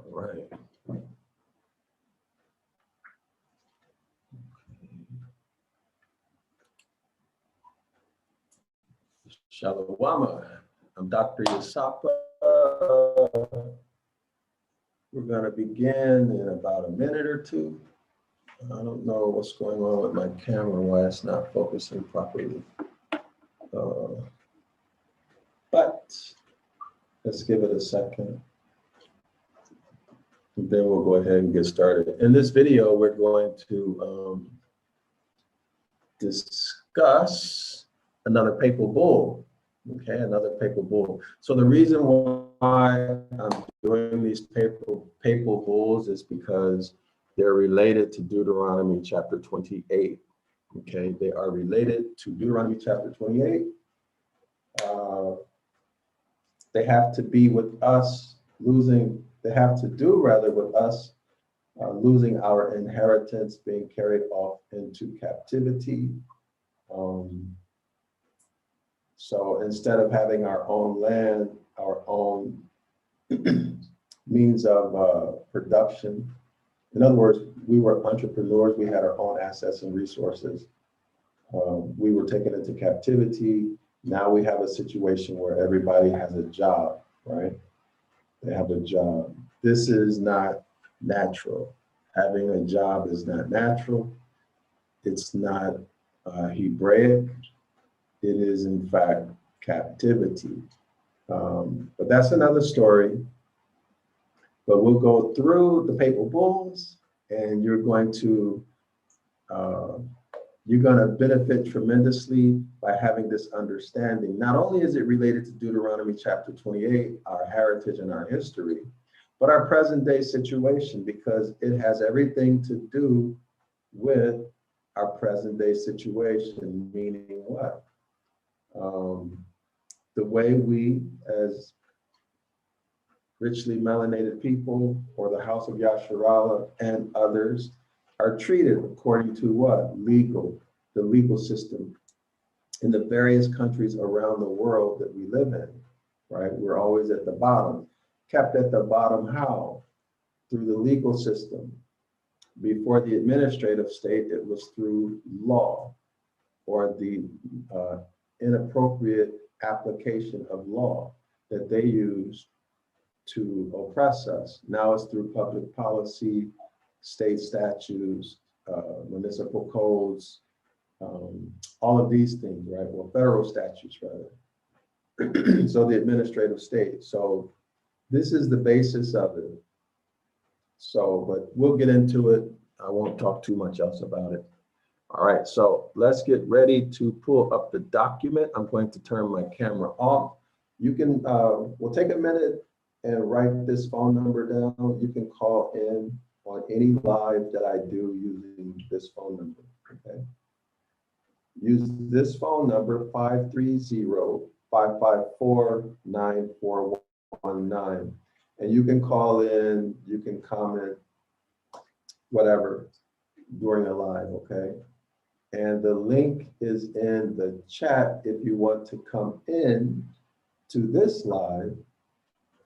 All right. Shalom. I'm Dr. Yasapa. We're going to begin in about a minute or two. I don't know what's going on with my camera, why it's not focusing properly. But let's give it a second. And then we'll go ahead and get started. In this video, we're going to discuss another papal bull. Okay, another papal bull. So the reason why I'm doing these papal bulls is because they're related to Deuteronomy chapter 28. Okay, they are related to Deuteronomy chapter 28. They have to be with us losing, they have to do rather with us losing our inheritance, being carried off into captivity. So instead of having our own land, our own means of production, in other words, we were entrepreneurs, we had our own assets and resources. We were taken into captivity. Now we have a situation where everybody has a job, right? They have a job. This is not natural. Having a job is not natural. It's not Hebraic. It is, in fact, captivity. But that's another story. But we'll go through the papal bulls, and you're going to benefit tremendously by having this understanding. Not only is it related to Deuteronomy chapter 28, our heritage and our history, but our present day situation, because it has everything to do with our present day situation, meaning what? The way we, as richly melanated people, or the House of Yasharallah and others, are treated according to what? The legal system in the various countries around the world that we live in, right? We're always at the bottom. Kept at the bottom how? Through the legal system. Before the administrative state, it was through law, or the inappropriate application of law that they used to oppress us. Now it's through public policy, state statutes, municipal codes, all of these things, right? Well, federal statutes, rather. So the administrative state. So this is the basis of it. So, but we'll get into it. I won't talk too much else about it. All right, so let's get ready to pull up the document. I'm going to turn my camera off. You can, we'll take a minute and write this phone number down. You can call in on any live that I do using this phone number, okay? Use this phone number, 530-554-9419. And you can call in, you can comment, whatever, during the live, okay? And the link is in the chat if you want to come in to this live.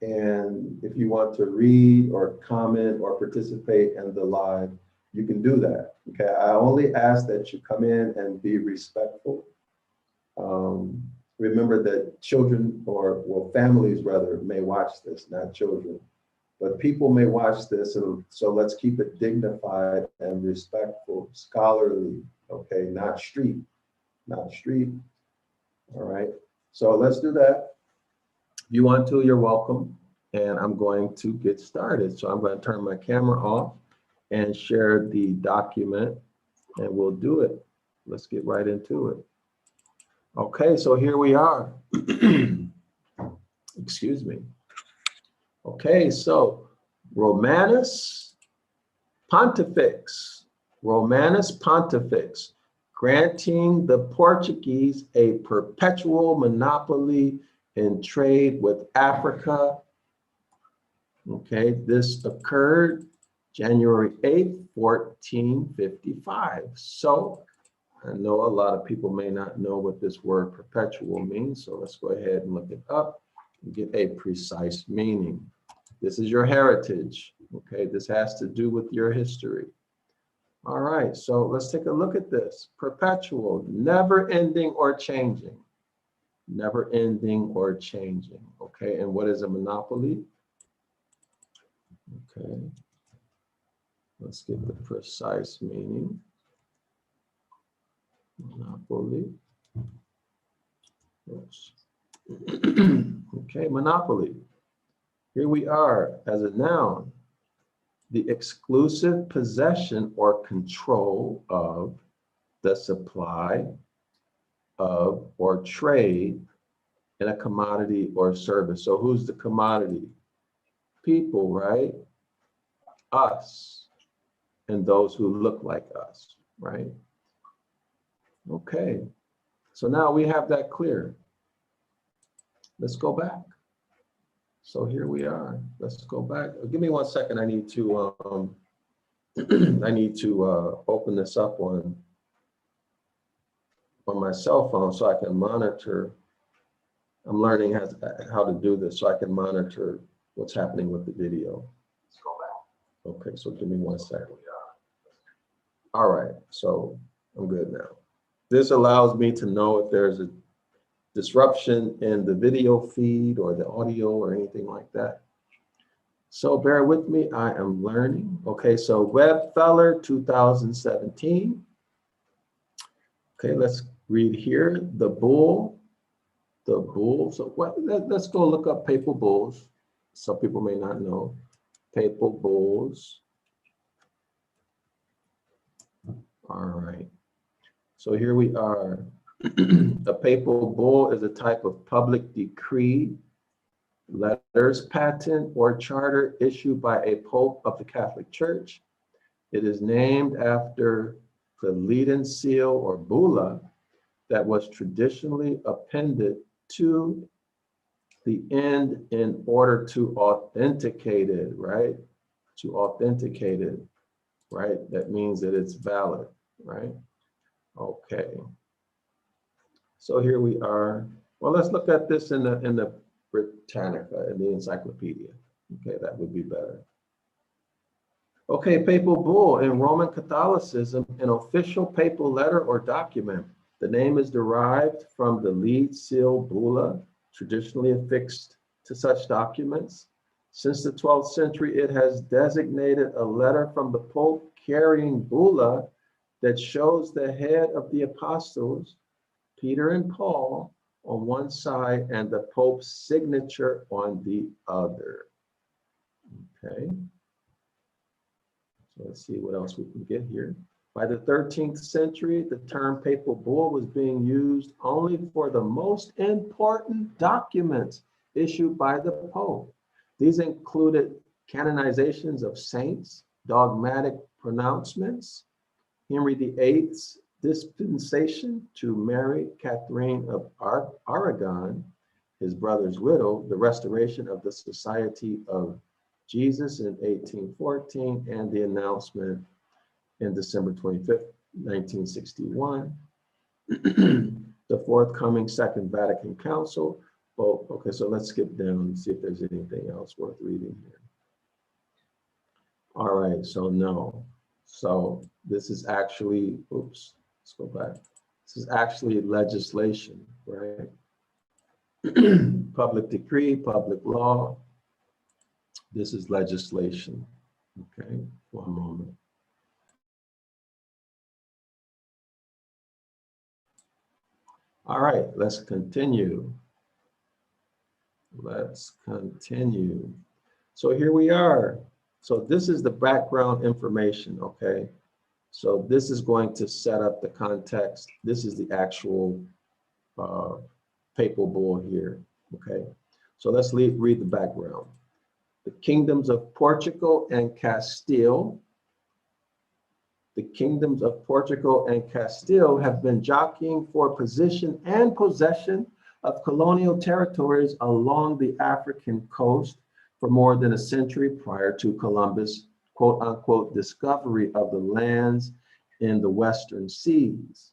And if you want to read or comment or participate in the live, you can do that, okay? I only ask that you come in and be respectful. Remember that children, or well, families rather, may watch this, not children, but people may watch this, so let's keep it dignified and respectful, scholarly, okay? Not street, all right? So let's do that. If you want to, you're welcome. And I'm going to get started. So I'm going to turn my camera off and share the document, and we'll do it. Let's get right into it. Okay, so here we are. Excuse me. Okay, so Romanus Pontifex, granting the Portuguese a perpetual monopoly in trade with Africa. Okay, this occurred January 8th, 1455. So I know a lot of people may not know what this word perpetual means, so let's go ahead and look it up and get a precise meaning. This is your heritage. Okay, this has to do with your history. All right, so let's take a look at this. Perpetual, never ending or changing. Never ending or changing. Okay, and what is a monopoly? Okay, let's get the precise meaning. Monopoly. Oops. Okay, monopoly. Here we are as a noun. The exclusive possession or control of the supply of or trade in a commodity or service. So who's the commodity? People, right? Us and those who look like us, right? Okay, so now we have that clear. Let's go back. So here we are. Let's go back. Give me 1 second. I need to open this up on my cell phone so I can monitor. I'm learning how to do this so I can monitor what's happening with the video. Let's go back. Okay, so give me 1 second. All right, so I'm good now. This allows me to know if there's a disruption in the video feed or the audio or anything like that. So bear with me, I am learning. Okay, so Webfeller 2017. Okay, let's read here. The bull. So let's go look up papal bulls. Some people may not know. Papal bulls. All right. So here we are. A papal bull is a type of public decree, letters, patent, or charter issued by a pope of the Catholic Church. It is named after the leaden seal or bulla that was traditionally appended to the end in order to authenticate it, right? To authenticate it, right? That means that it's valid, right? Okay. So here we are. Well, let's look at this in the Britannica, in the encyclopedia. Okay, that would be better. Okay, papal bull. In Roman Catholicism, an official papal letter or document. The name is derived from the lead seal bulla, traditionally affixed to such documents. Since the 12th century, it has designated a letter from the Pope carrying bulla that shows the head of the apostles, Peter and Paul, on one side and the Pope's signature on the other. Okay. So let's see what else we can get here. By the 13th century, the term papal bull was being used only for the most important documents issued by the Pope. These included canonizations of saints, dogmatic pronouncements, Henry VIII's dispensation to Mary Catherine of Aragon, his brother's widow, the restoration of the Society of Jesus in 1814, and the announcement in December 25th, 1961, the forthcoming Second Vatican Council. Oh, okay, so let's skip down and see if there's anything else worth reading here. All right, so no. So this is actually, oops, let's go back. This is actually legislation, right? Public decree, public law. This is legislation. Okay, 1 moment. All right, let's continue. Let's continue. So here we are. So this is the background information, okay? So this is going to set up the context. This is the actual papal bull here, okay? So let's read the background. The kingdoms of Portugal and Castile. The kingdoms of Portugal and Castile have been jockeying for position and possession of colonial territories along the African coast for more than a century prior to Columbus' quote unquote discovery of the lands in the Western Seas.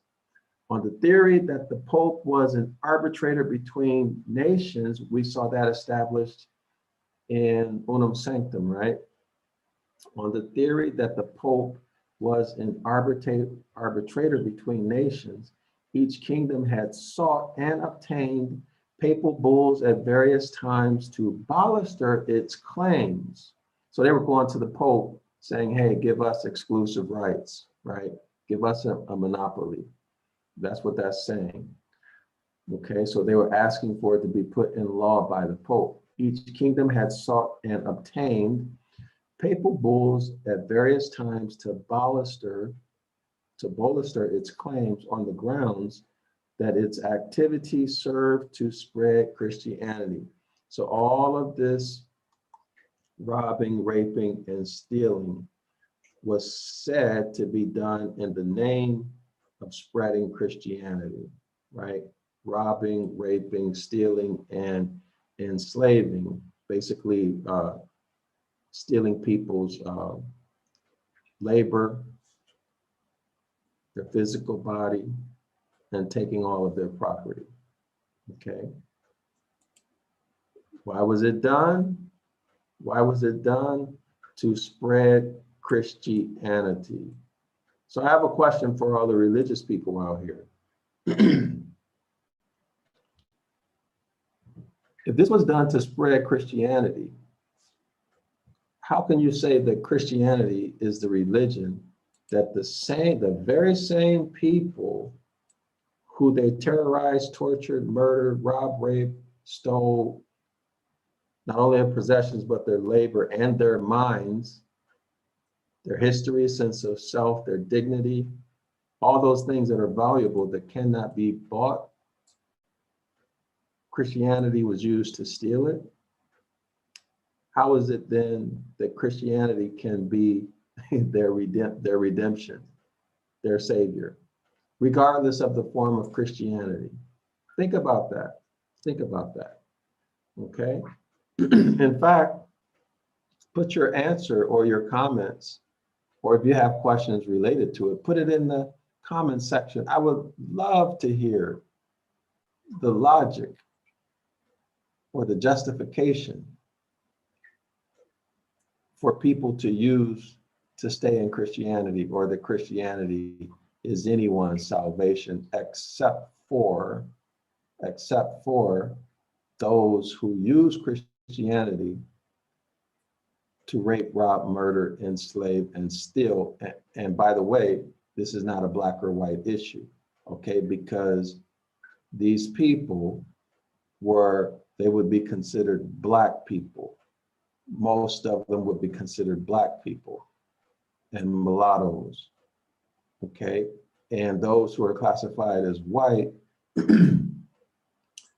On the theory that the Pope was an arbitrator between nations, we saw that established in Unum Sanctum, right? On the theory that the Pope was an arbitrator between nations, each kingdom had sought and obtained papal bulls at various times to bolster its claims. So they were going to the Pope saying, hey, give us exclusive rights, right? Give us a monopoly. That's what that's saying. Okay, so they were asking for it to be put in law by the Pope. Each kingdom had sought and obtained papal bulls at various times to bolster its claims on the grounds that its activity served to spread Christianity. So all of this robbing, raping, and stealing was said to be done in the name of spreading Christianity, right? Robbing, raping, stealing, and enslaving, basically stealing people's labor, their physical body, and taking all of their property, okay? Why was it done? Why was it done? To spread Christianity. So I have a question for all the religious people out here. If this was done to spread Christianity, how can you say that Christianity is the religion that the very same people who they terrorized, tortured, murdered, robbed, raped, stole, not only their possessions, but their labor and their minds, their history, sense of self, their dignity, all those things that are valuable that cannot be bought, Christianity was used to steal it? How is it then that Christianity can be their redemption, their savior, regardless of the form of Christianity? Think about that. Think about that. Okay. In fact, put your answer or your comments, or if you have questions related to it, put it in the comment section. I would love to hear the logic or the justification for people to use to stay in Christianity, or that Christianity is anyone's salvation except for those who use Christianity to rape, rob, murder, enslave, and steal. And by the way, this is not a black or white issue, okay? Because these people they would be considered black people. Most of them would be considered black people and mulattoes, okay? And those who are classified as white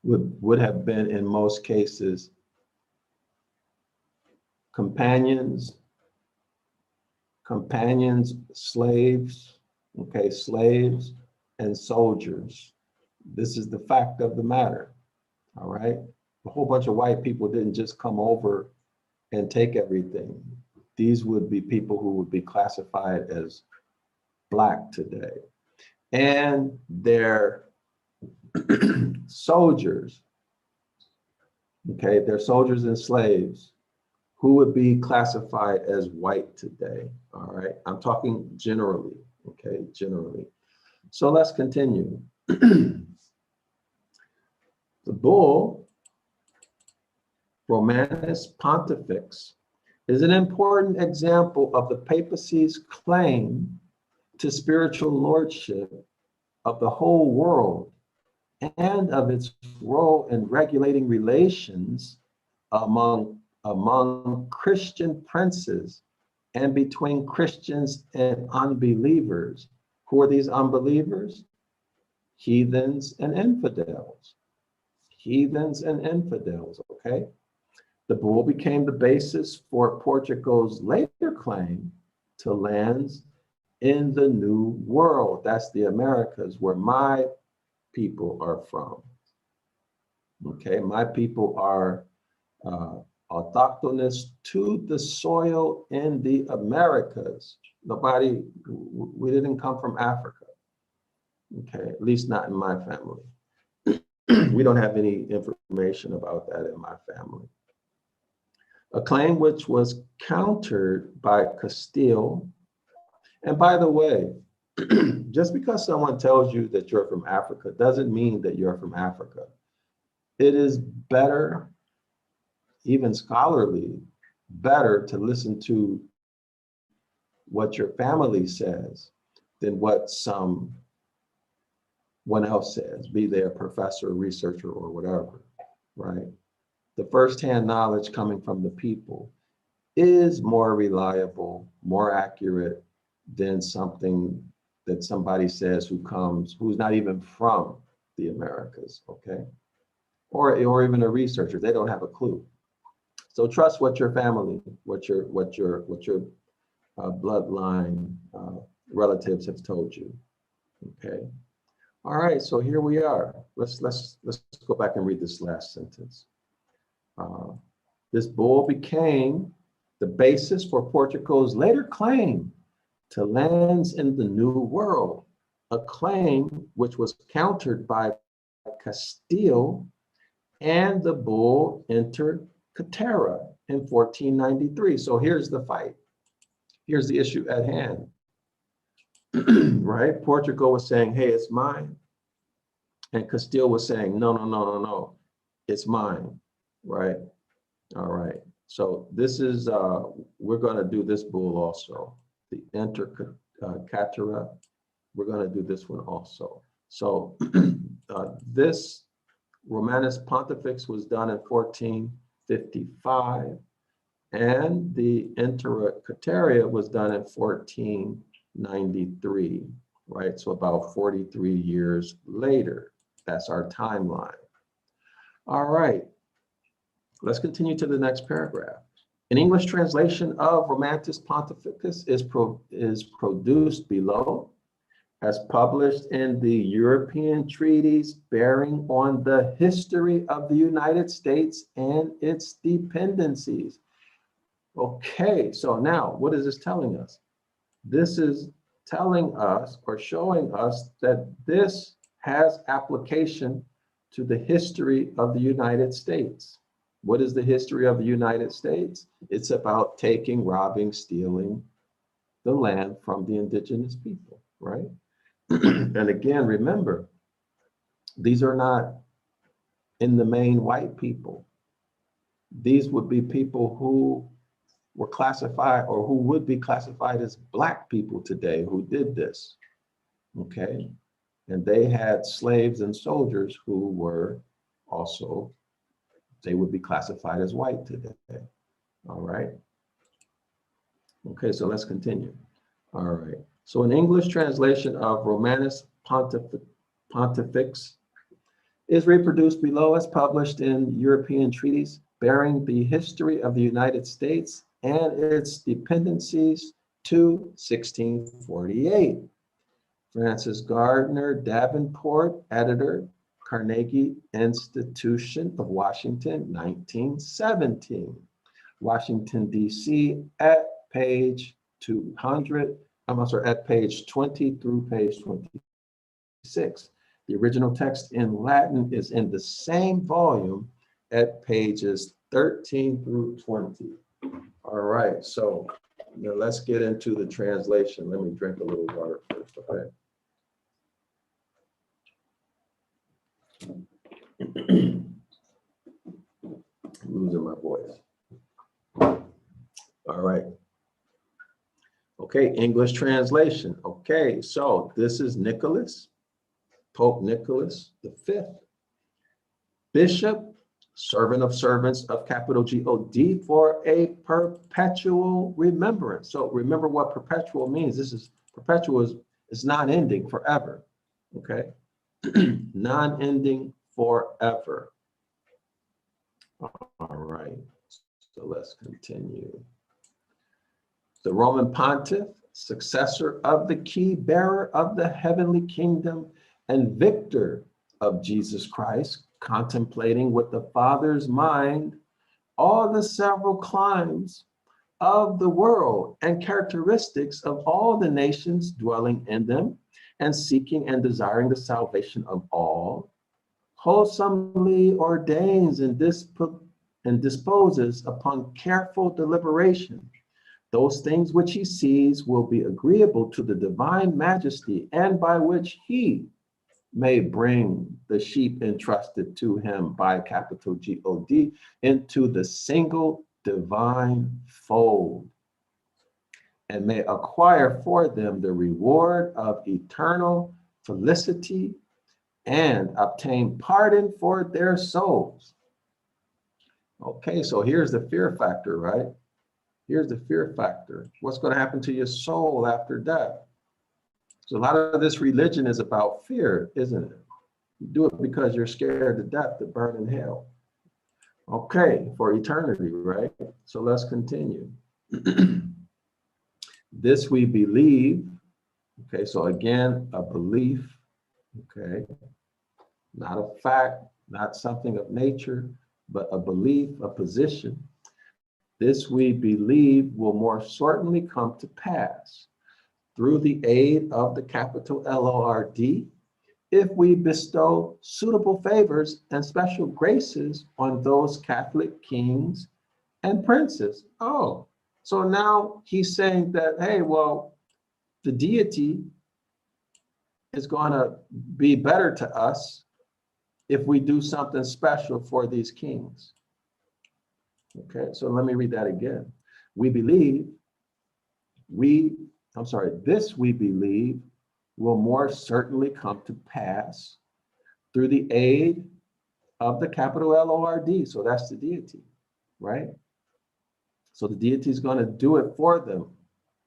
would have been, in most cases, companions, slaves, okay, slaves and soldiers. This is the fact of the matter, all right? A whole bunch of white people didn't just come over and take everything. These would be people who would be classified as black today. And their soldiers, okay, they're soldiers and slaves who would be classified as white today, all right? I'm talking generally, okay, generally. So let's continue. The bull, Romanus Pontifex, is an important example of the papacy's claim to spiritual lordship of the whole world and of its role in regulating relations among Christian princes and between Christians and unbelievers. Who are these unbelievers? Heathens and infidels. Heathens and infidels, okay? The bull became the basis for Portugal's later claim to lands in the New World. That's the Americas, where my people are from. Okay, my people are autochthonous to the soil in the Americas. We didn't come from Africa. Okay, at least not in my family. We don't have any information about that in my family. a claim which was countered by Castile. And by the way, just because someone tells you that you're from Africa doesn't mean that you're from Africa. It is better, even scholarly, better to listen to what your family says than what someone else says, be they a professor, researcher, or whatever, right? The firsthand knowledge coming from the people is more reliable, more accurate than something that somebody says who's not even from the Americas, okay? Or even a researcher, they don't have a clue. So trust what your family, what your bloodline relatives have told you, okay? All right, so here we are. Let's go back and read this last sentence. This bull became the basis for Portugal's later claim to lands in the New World, a claim which was countered by Castile and the bull Inter Caetera in 1493. So here's the fight. Here's the issue at hand, right? Portugal was saying, hey, it's mine. And Castile was saying, no, it's mine, right? All right. So this is, we're going to do this bull also. The Inter Caetera, we're going to do this one also. So this Romanus Pontifex was done in 1455, and the Inter Caetera was done in 1493, right? So about 43 years later. That's our timeline. All right. Let's continue to the next paragraph. An English translation of Romanus Pontifex is produced below, as published in the European treaties bearing on the history of the United States and its dependencies. Okay, so now what is this telling us? This is telling us or showing us that this has application to the history of the United States. What is the history of the United States? It's about taking, robbing, stealing the land from the indigenous people, right? And again, remember, these are not in the main white people. These would be people who were classified or who would be classified as Black people today who did this, okay? And they had slaves and soldiers who were also, they would be classified as white today, all right? Okay, so let's continue. All right, so an English translation of Romanus Pontifex is reproduced below as published in European treaties bearing the history of the United States and its dependencies to 1648. Francis Gardner Davenport, editor, Carnegie Institution of Washington, 1917. Washington, D.C. at page 200, at page 20 through page 26. The original text in Latin is in the same volume at pages 13 through 20. All right, so now let's get into the translation. Let me drink a little water first, okay? Losing my voice. All right. Okay, English translation. Okay, so this is Nicholas, Pope Nicholas V, Bishop, servant of servants of capital G-O-D for a perpetual remembrance. So remember what perpetual means. This is perpetual is non-ending, forever. Okay, non-ending forever. All right, so let's continue. The Roman Pontiff, successor of the key bearer of the heavenly kingdom and victor of Jesus Christ, contemplating with the Father's mind all the several climes of the world and characteristics of all the nations dwelling in them, and seeking and desiring the salvation of all, wholesomely ordains in and disposes upon careful deliberation. Those things which he sees will be agreeable to the divine majesty, and by which he may bring the sheep entrusted to him by capital God into the single divine fold, and may acquire for them the reward of eternal felicity and obtain pardon for their souls. Okay, so here's the fear factor, right? Here's the fear factor. What's going to happen to your soul after death? So a lot of this religion is about fear, isn't it? You do it because you're scared to death to burn in hell. Okay, for eternity, right? So let's continue. This we believe. Okay, so again, a belief. Okay, not a fact, not something of nature, but a belief, a position. This we believe will more certainly come to pass through the aid of the capital Lord, if we bestow suitable favors and special graces on those Catholic kings and princes. Oh, so now he's saying that, hey, well, the deity is going to be better to us if we do something special for these kings. Okay, so let me read that again. This we believe will more certainly come to pass through the aid of the capital Lord. So that's the deity, right? So the deity is going to do it for them.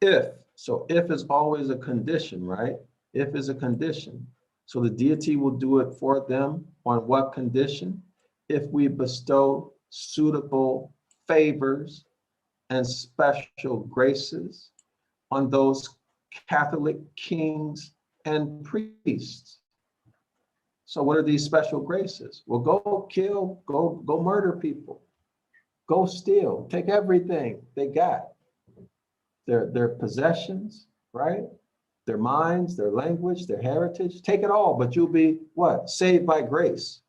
If is always a condition, right? If is a condition. So the deity will do it for them on what condition? If we bestow suitable favors and special graces on those Catholic kings and priests. So what are these special graces? Well, go kill, go murder people, go steal, take everything they got, their possessions, right? Their minds, their language, their heritage, take it all, but you'll be what? Saved by grace,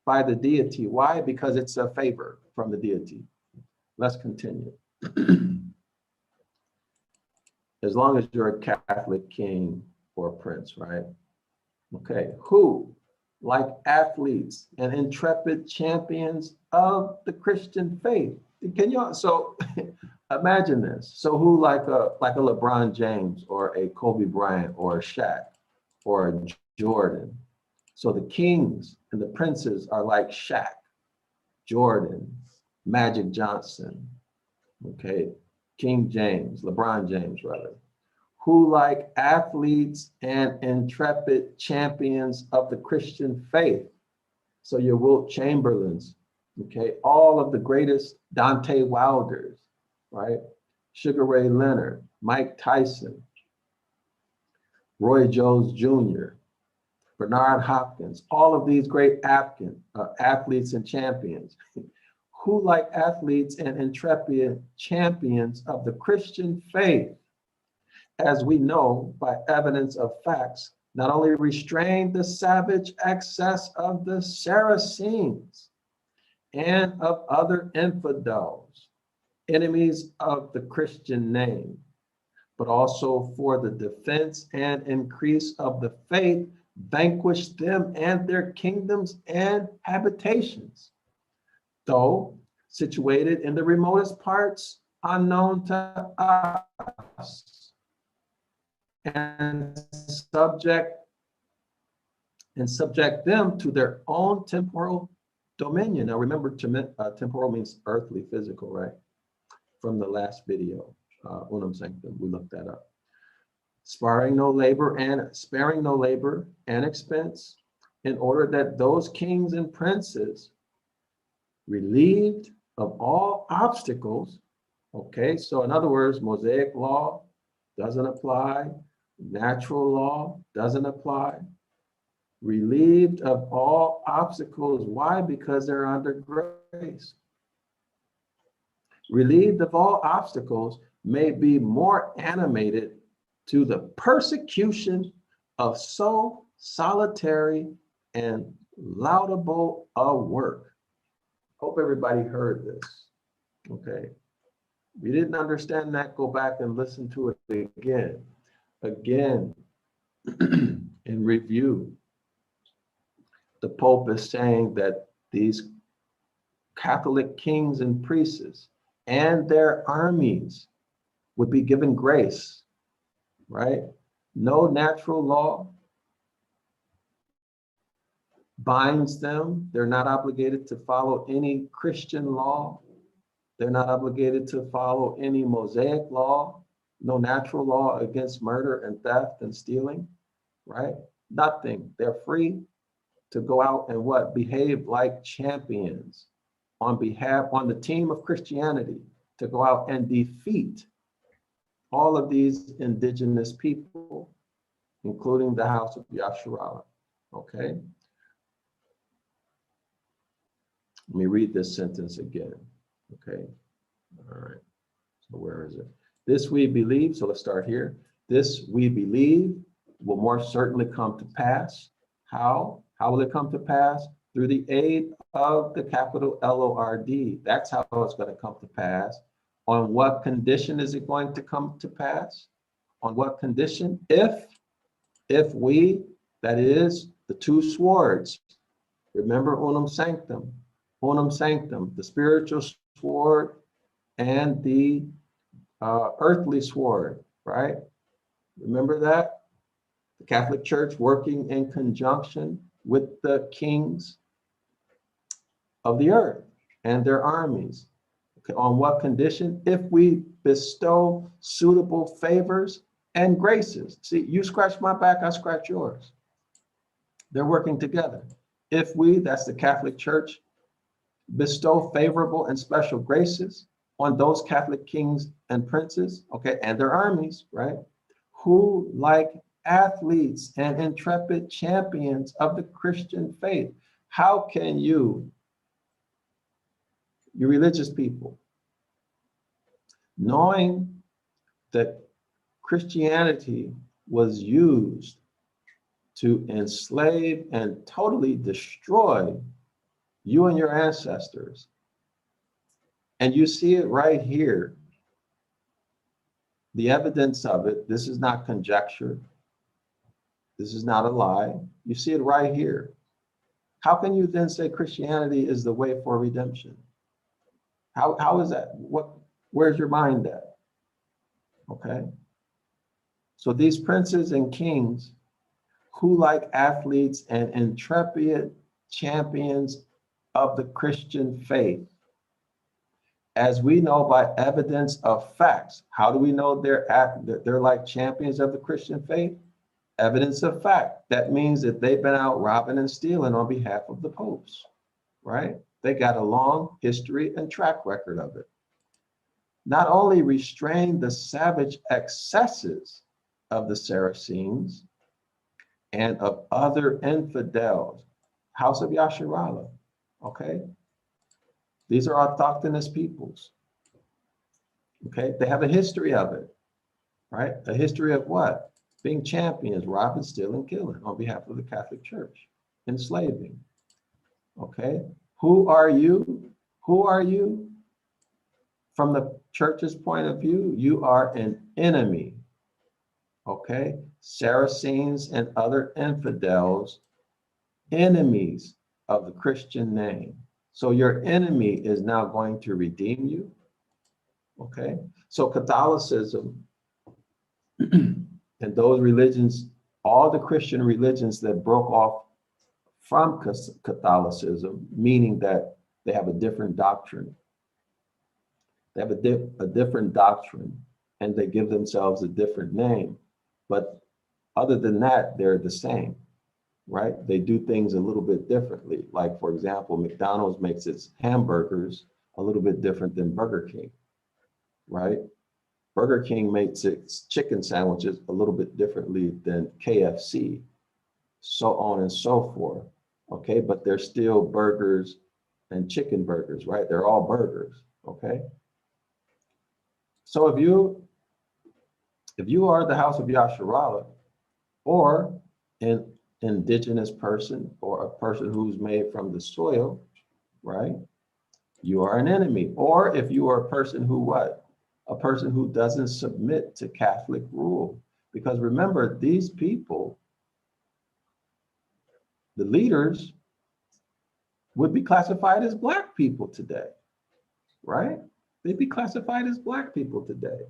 by the deity. Why? Because it's a favor from the deity. Let's continue. As long as you're a Catholic king or prince, right? Okay, who, like athletes and intrepid champions of the Christian faith. Can you, so imagine this. So who, like a LeBron James or a Kobe Bryant or a Shaq or a Jordan. So the kings and the princes are like Shaq, Jordan, Magic Johnson, okay, King James, LeBron James rather, who like athletes and intrepid champions of the Christian faith. So your Wilt Chamberlains, okay, all of the greatest Dante Wilders, right? Sugar Ray Leonard, Mike Tyson, Roy Jones Jr., Bernard Hopkins, all of these great athletes and champions, who like athletes and intrepid champions of the Christian faith, as we know by evidence of facts, not only restrained the savage excess of the Saracens and of other infidels, enemies of the Christian name, but also for the defense and increase of the faith, vanquished them and their kingdoms and habitations, though situated in the remotest parts unknown to us, and subject them to their own temporal dominion. Now remember, temporal means earthly, physical, right? From the last video, Unum Sanctum, we looked that up. Sparing no labor and expense, in order that those kings and princes, relieved of all obstacles, okay, so in other words, Mosaic law doesn't apply, natural law doesn't apply, relieved of all obstacles. Why? Because they're under grace. Relieved of all obstacles, may be more animated to the persecution of so solitary and laudable a work. Hope everybody heard this. Okay. If you didn't understand that, go back and listen to it again. Again, in review, the Pope is saying that these Catholic kings and priests and their armies would be given grace, right? No natural law binds them. They're not obligated to follow any Christian law. They're not obligated to follow any Mosaic law, no natural law against murder and theft and stealing, right? Nothing. They're free to go out and what? Behave like champions on the team of Christianity, to go out and defeat all of these indigenous people, including the house of Yasharallah, okay? Let me read this sentence again, okay? All right, so where is it? This we believe, so let's start here. This we believe will more certainly come to pass. How? How will it come to pass? Through the aid of the capital Lord. That's how it's going to come to pass. On what condition is it going to come to pass? On what condition? If we, that is, the two swords, remember unum sanctum, the spiritual sword and the earthly sword, right? Remember that? The Catholic Church working in conjunction with the kings of the earth and their armies. Okay, on what condition? If we bestow suitable favors and graces. See, you scratch my back, I scratch yours. They're working together. If we, that's the Catholic Church, bestow favorable and special graces on those Catholic kings and princes, okay, and their armies, right? Who, like athletes and intrepid champions of the Christian faith, how can you religious people, knowing that Christianity was used to enslave and totally destroy you and your ancestors, and you see it right here, the evidence of it, this is not conjecture, this is not a lie, you see it right here. How can you then say Christianity is the way for redemption? How is that? Where's your mind at? Okay. So these princes and kings who, like athletes and intrepid champions of the Christian faith, as we know by evidence of facts. How do we know they're like champions of the Christian faith? Evidence of fact. That means that they've been out robbing and stealing on behalf of the popes, right? They got a long history and track record of it. Not only restrain the savage excesses of the Saracens and of other infidels, House of Yasharallah, okay? These are autochthonous peoples, okay? They have a history of it, right? A history of what? Being champions, robbing, stealing, killing on behalf of the Catholic Church, enslaving, okay? Who are you? Who are you? From the church's point of view, you are an enemy, okay? Saracens and other infidels, enemies of the Christian name. So your enemy is now going to redeem you, okay? So Catholicism and those religions, all the Christian religions that broke off from Catholicism, meaning that they have a different doctrine. They have a different doctrine and they give themselves a different name. But other than that, they're the same, right? They do things a little bit differently. Like, for example, McDonald's makes its hamburgers a little bit different than Burger King, right? Burger King makes its chicken sandwiches a little bit differently than KFC, so on and so forth, okay? But they're still burgers and chicken burgers, right? They're all burgers, okay? So if you are the House of Yasharallah, or an indigenous person, or a person who's made from the soil, right? you are an enemy. Or if you are a person who what? A person who doesn't submit to Catholic rule. Because remember, these people, the leaders, would be classified as Black people today, right? They'd be classified as Black people today.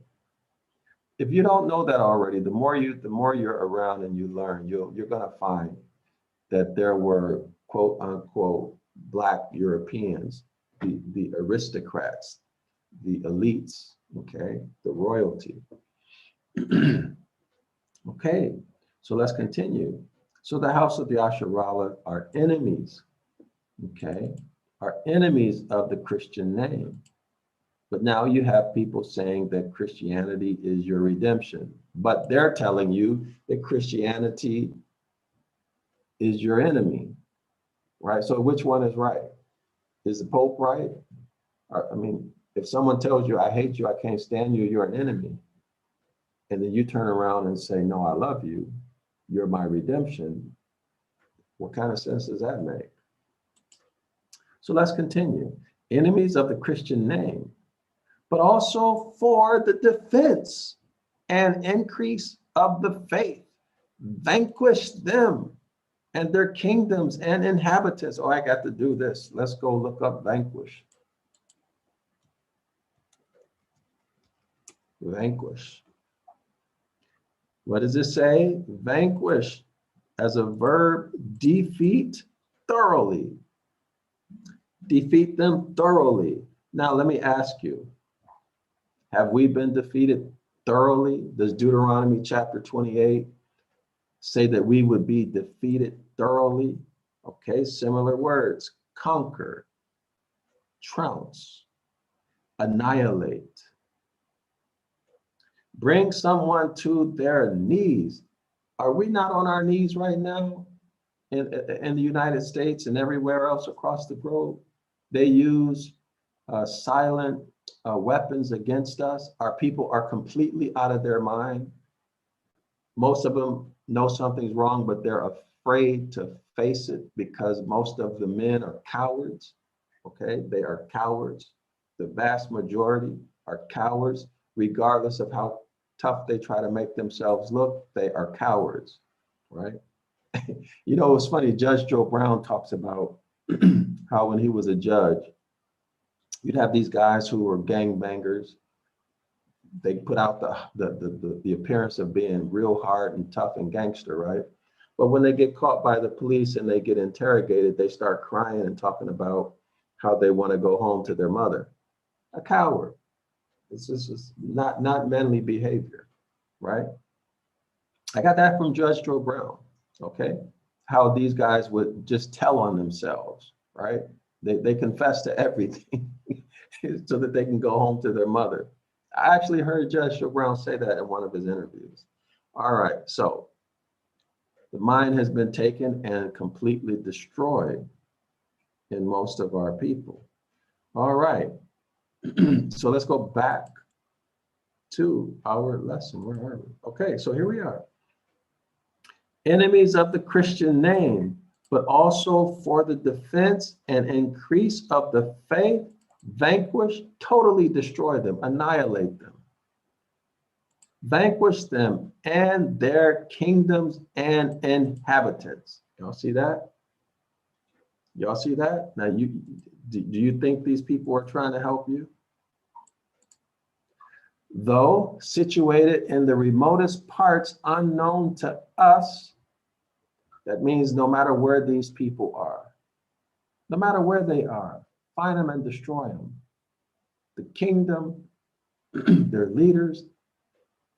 If you don't know that already, the more you're around and you learn, you're gonna find that there were quote unquote Black Europeans, the aristocrats, the elites, okay, the royalty. Okay, so let's continue. So the house of the Yasharallah are enemies, okay, are enemies of the Christian name. But now you have people saying that Christianity is your redemption, but they're telling you that Christianity is your enemy, right? So which one is right? Is the Pope right? I mean, if someone tells you, I hate you, I can't stand you, you're an enemy, and then you turn around and say, no, I love you, you're my redemption, what kind of sense does that make? So let's continue. Enemies of the Christian name, but also for the defense and increase of the faith. Vanquish them and their kingdoms and inhabitants. Oh, I got to do this. Let's go look up vanquish. Vanquish. What does it say? Vanquish as a verb, defeat thoroughly. Defeat them thoroughly. Now, let me ask you, have we been defeated thoroughly? Does Deuteronomy chapter 28 say that we would be defeated thoroughly? Okay, similar words: conquer, trounce, annihilate. Bring someone to their knees. Are we not on our knees right now in the United States and everywhere else across the globe? They use silent weapons against us. Our people are completely out of their mind. Most of them know something's wrong, but they're afraid to face it because most of the men are cowards. Okay, they are cowards. The vast majority are cowards, regardless of how tough they try to make themselves look, they are cowards, right? You know, it's funny, Judge Joe Brown talks about how when he was a judge, you'd have these guys who were gangbangers. They put out the appearance of being real hard and tough and gangster, right? But when they get caught by the police and they get interrogated, they start crying and talking about how they want to go home to their mother. A coward. It's just not manly behavior, right? I got that from Judge Joe Brown, okay? How these guys would just tell on themselves, right? They confess to everything so that they can go home to their mother. I actually heard Judge Joe Brown say that in one of his interviews. All right, so the mind has been taken and completely destroyed in most of our people. All right, so let's go back to our lesson. Where are we? Okay, so here we are. Enemies of the Christian name, but also for the defense and increase of the faith, vanquish, totally destroy them, annihilate them. Vanquish them and their kingdoms and inhabitants. Y'all see that? Y'all see that? Now, do you think these people are trying to help you? Though situated in the remotest parts unknown to us, that means no matter where these people are, no matter where they are, find them and destroy them. The kingdom, their leaders,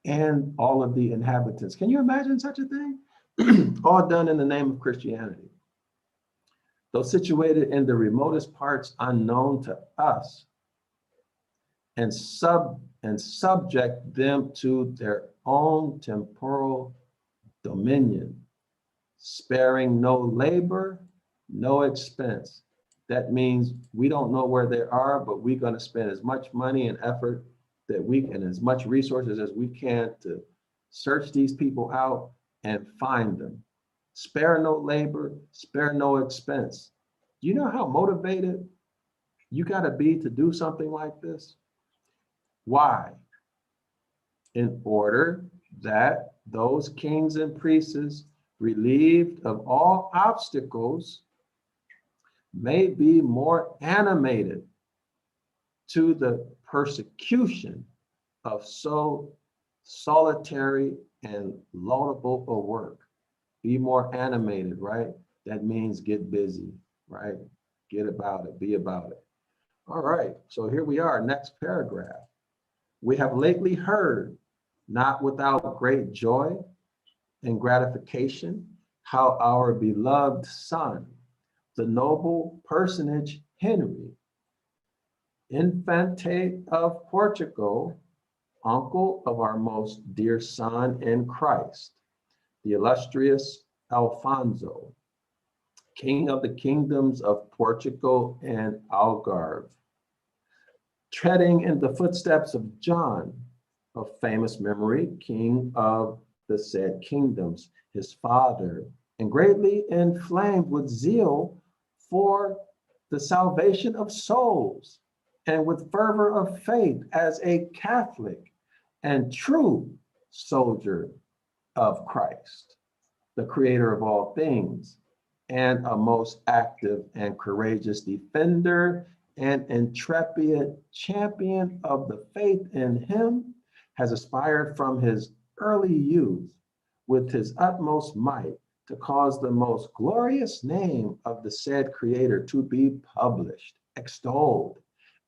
and all of the inhabitants. Can you imagine such a thing? All done in the name of Christianity. Though situated in the remotest parts unknown to us, and subject them to their own temporal dominion, sparing no labor, no expense. That means we don't know where they are, but we're going to spend as much money and effort that we can, as much resources as we can to search these people out and find them. Spare no labor, spare no expense. Do you know how motivated you got to be to do something like this? Why? In order that those kings and priests, relieved of all obstacles, may be more animated to the persecution of so solitary and laudable a work. Be more animated, right? That means get busy, right? Get about it, be about it. All right, so here we are, next paragraph. We have lately heard, not without great joy and gratification, how our beloved son, the noble personage Henry, Infante of Portugal, uncle of our most dear son in Christ, the illustrious Alfonso, king of the kingdoms of Portugal and Algarve, treading in the footsteps of John, of famous memory, king of the said kingdoms, his father, and greatly inflamed with zeal for the salvation of souls, and with fervor of faith as a Catholic and true soldier of Christ, the creator of all things, and a most active and courageous defender and intrepid champion of the faith in him, has aspired from his early youth with his utmost might to cause the most glorious name of the said creator to be published, extolled,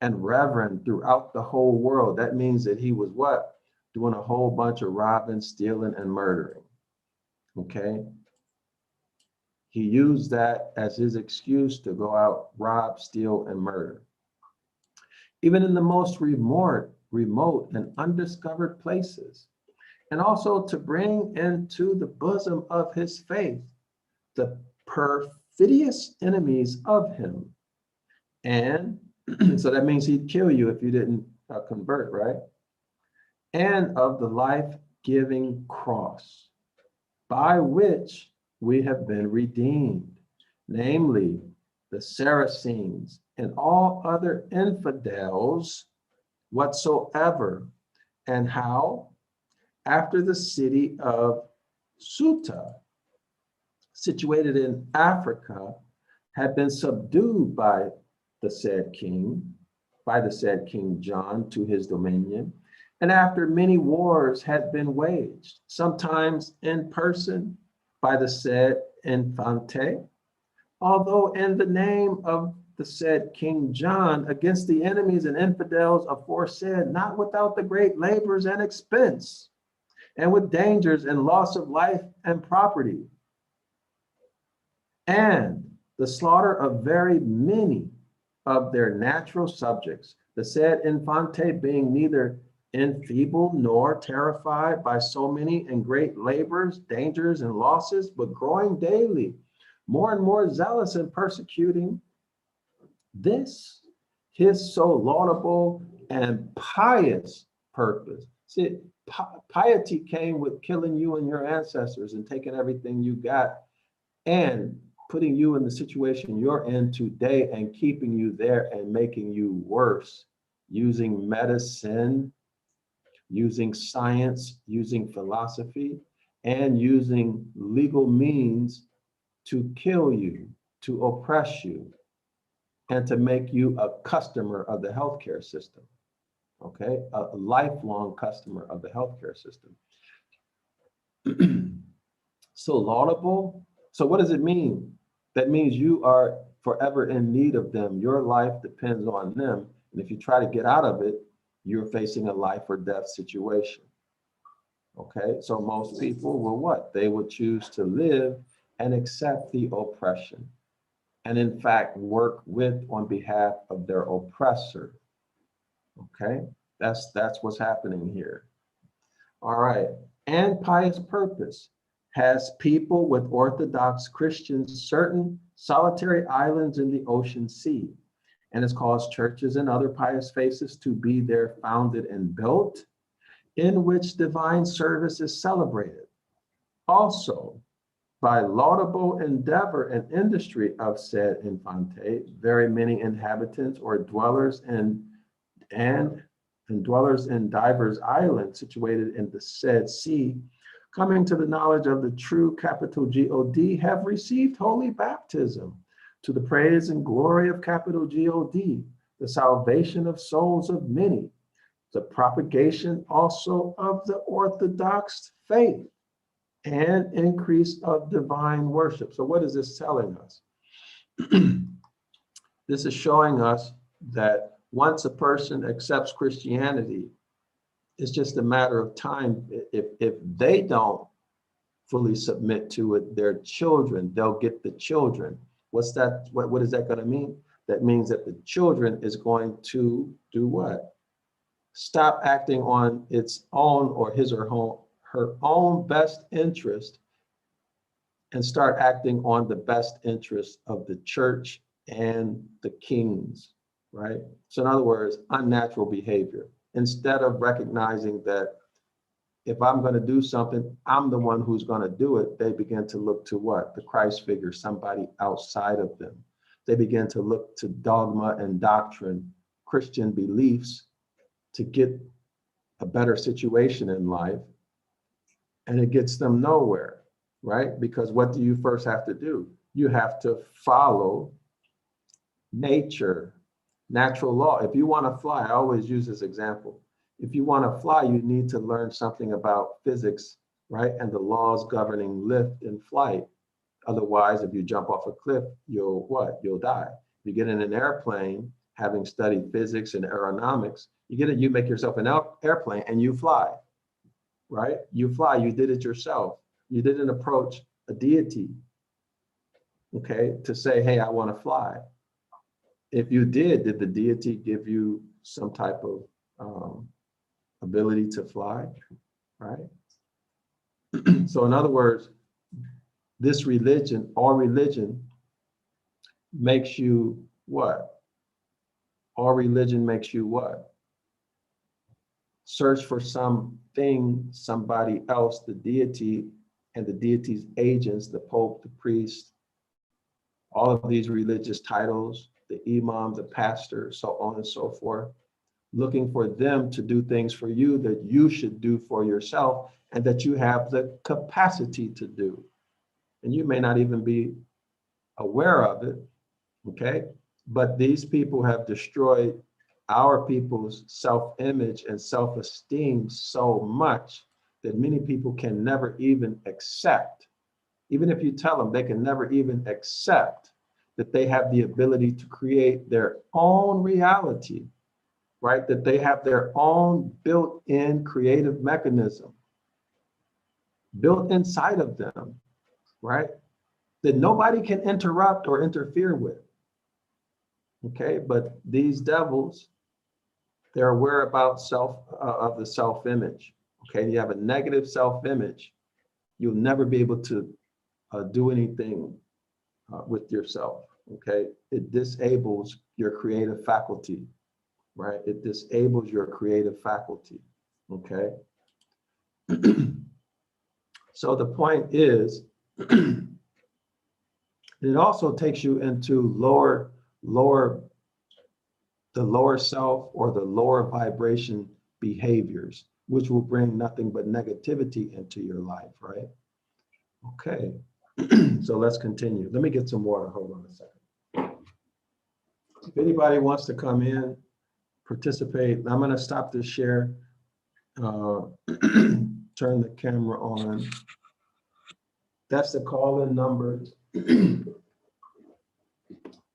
and reverend throughout the whole world. That means that he was what? Doing a whole bunch of robbing, stealing, and murdering, okay? He used that as his excuse to go out, rob, steal, and murder. Even in the most remote and undiscovered places, and also to bring into the bosom of his faith the perfidious enemies of him. And so that means he'd kill you if you didn't convert, right? And of the life-giving cross, by which we have been redeemed, namely the Saracens and all other infidels whatsoever, and how after the city of Ceuta, situated in Africa, had been subdued by the said King John to his dominion, and after many wars had been waged, sometimes in person by the said Infante, although in the name of the said King John, against the enemies and infidels aforesaid, not without the great labors and expense, and with dangers and loss of life and property, and the slaughter of very many of their natural subjects, the said Infante being neither enfeebled nor terrified by so many and great labors, dangers, and losses, but growing daily more and more zealous in persecuting this, his so laudable and pious purpose. See, piety came with killing you and your ancestors and taking everything you got and putting you in the situation you're in today and keeping you there and making you worse, using medicine, using science, using philosophy, and using legal means to kill you, to oppress you, and to make you a customer of the healthcare system, okay? A lifelong customer of the healthcare system. So laudable. So what does it mean? That means you are forever in need of them. Your life depends on them. And if you try to get out of it, you're facing a life or death situation. Okay, so most people will what? They will choose to live and accept the oppression, and in fact work with on behalf of their oppressor. Okay, that's what's happening here. All right, and pious purpose has people with Orthodox Christians certain solitary islands in the ocean sea, and has caused churches and other pious faces to be there founded and built, in which divine service is celebrated. Also, by laudable endeavor and industry of said infante, very many inhabitants or dwellers in divers islands situated in the said sea, coming to the knowledge of the true capital God, have received holy baptism to the praise and glory of capital God, the salvation of souls of many, the propagation also of the Orthodox faith, and increase of divine worship. So what is this telling us? This is showing us that once a person accepts Christianity, it's just a matter of time. If they don't fully submit to it, their children, they'll get the children. What's that? What is that going to mean? That means that the children is going to do what? Stop acting on its own or his or her own best interest and start acting on the best interest of the church and the kings, right? So in other words, unnatural behavior. Instead of recognizing that if I'm going to do something, I'm the one who's going to do it, they begin to look to what? The Christ figure, somebody outside of them. They begin to look to dogma and doctrine, Christian beliefs, to get a better situation in life, and it gets them nowhere, right? Because what do you first have to do? You have to follow nature, natural law. If you want to fly, I always use this example. If you want to fly, you need to learn something about physics, right? And the laws governing lift and flight. Otherwise, if you jump off a cliff, you'll what? You'll die. If you get in an airplane, having studied physics and aeronautics, you make yourself an airplane and you fly, right? You fly, you did it yourself. You didn't approach a deity, okay, to say, hey, I want to fly. If you did the deity give you some type of ability to fly, right? So in other words, this religion, all religion makes you what? All religion makes you what? Search for something, somebody else, the deity, and the deity's agents, the Pope, the priest, all of these religious titles, the imam, the pastor, so on and so forth, looking for them to do things for you that you should do for yourself and that you have the capacity to do. And you may not even be aware of it, okay? But these people have destroyed our people's self-image and self-esteem so much that many people can never even accept. Even if you tell them, they can never even accept that they have the ability to create their own reality, right? That they have their own built-in creative mechanism built inside of them, right? That nobody can interrupt or interfere with, okay? But these devils, they're aware about of the self-image, okay? You have a negative self-image, you'll never be able to do anything with yourself, okay? It disables your creative faculty, right? It disables your creative faculty, okay? So the point is, it also takes you into the lower self or the lower vibration behaviors, which will bring nothing but negativity into your life, right? Okay, so let's continue. Let me get some water, hold on a second. If anybody wants to come in, participate, I'm gonna stop this share, turn the camera on. That's the call-in number.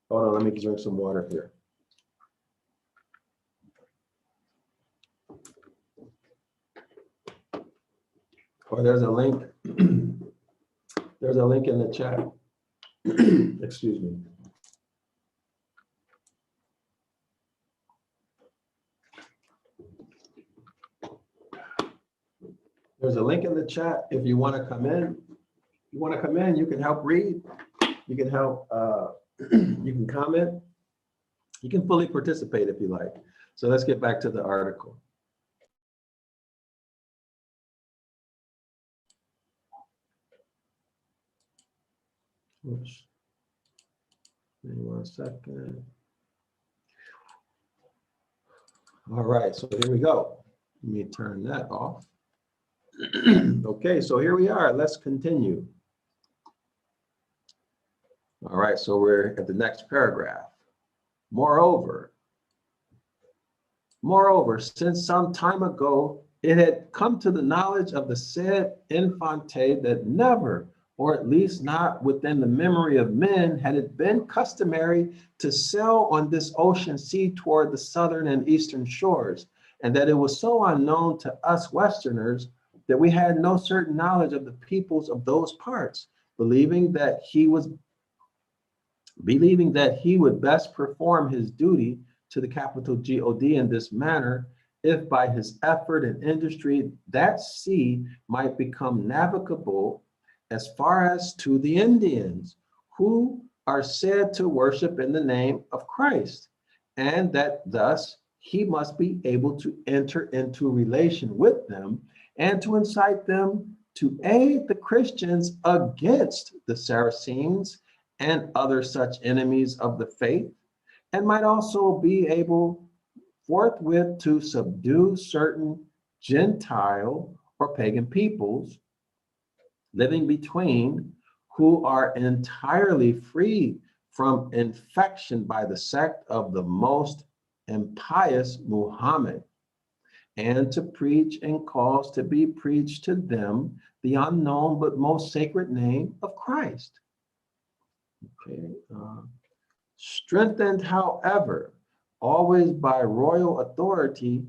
Hold on, let me drink some water here. Or there's a link. There's a link in the chat. Excuse me. There's a link in the chat if you want to come in. If you want to come in, you can help read. You can help, you can comment. You can fully participate if you like. So let's get back to the article. Oops. Give me 1 second. All right, so here we go. Let me turn that off. Okay, so here we are. Let's continue. All right, so we're at the next paragraph. Moreover, since some time ago, it had come to the knowledge of the said Infante that never, or at least not within the memory of men, had it been customary to sail on this ocean sea toward the southern and eastern shores, and that it was so unknown to us Westerners that we had no certain knowledge of the peoples of those parts, believing that he would best perform his duty to the capital God in this manner, if by his effort and industry that sea might become navigable as far as to the Indians, who are said to worship in the name of Christ, and that thus he must be able to enter into relation with them and to incite them to aid the Christians against the Saracens and other such enemies of the faith, and might also be able forthwith to subdue certain Gentile or pagan peoples living between, who are entirely free from infection by the sect of the most impious Muhammad, and to preach and cause to be preached to them the unknown but most sacred name of Christ. Okay. Strengthened, however, always by royal authority,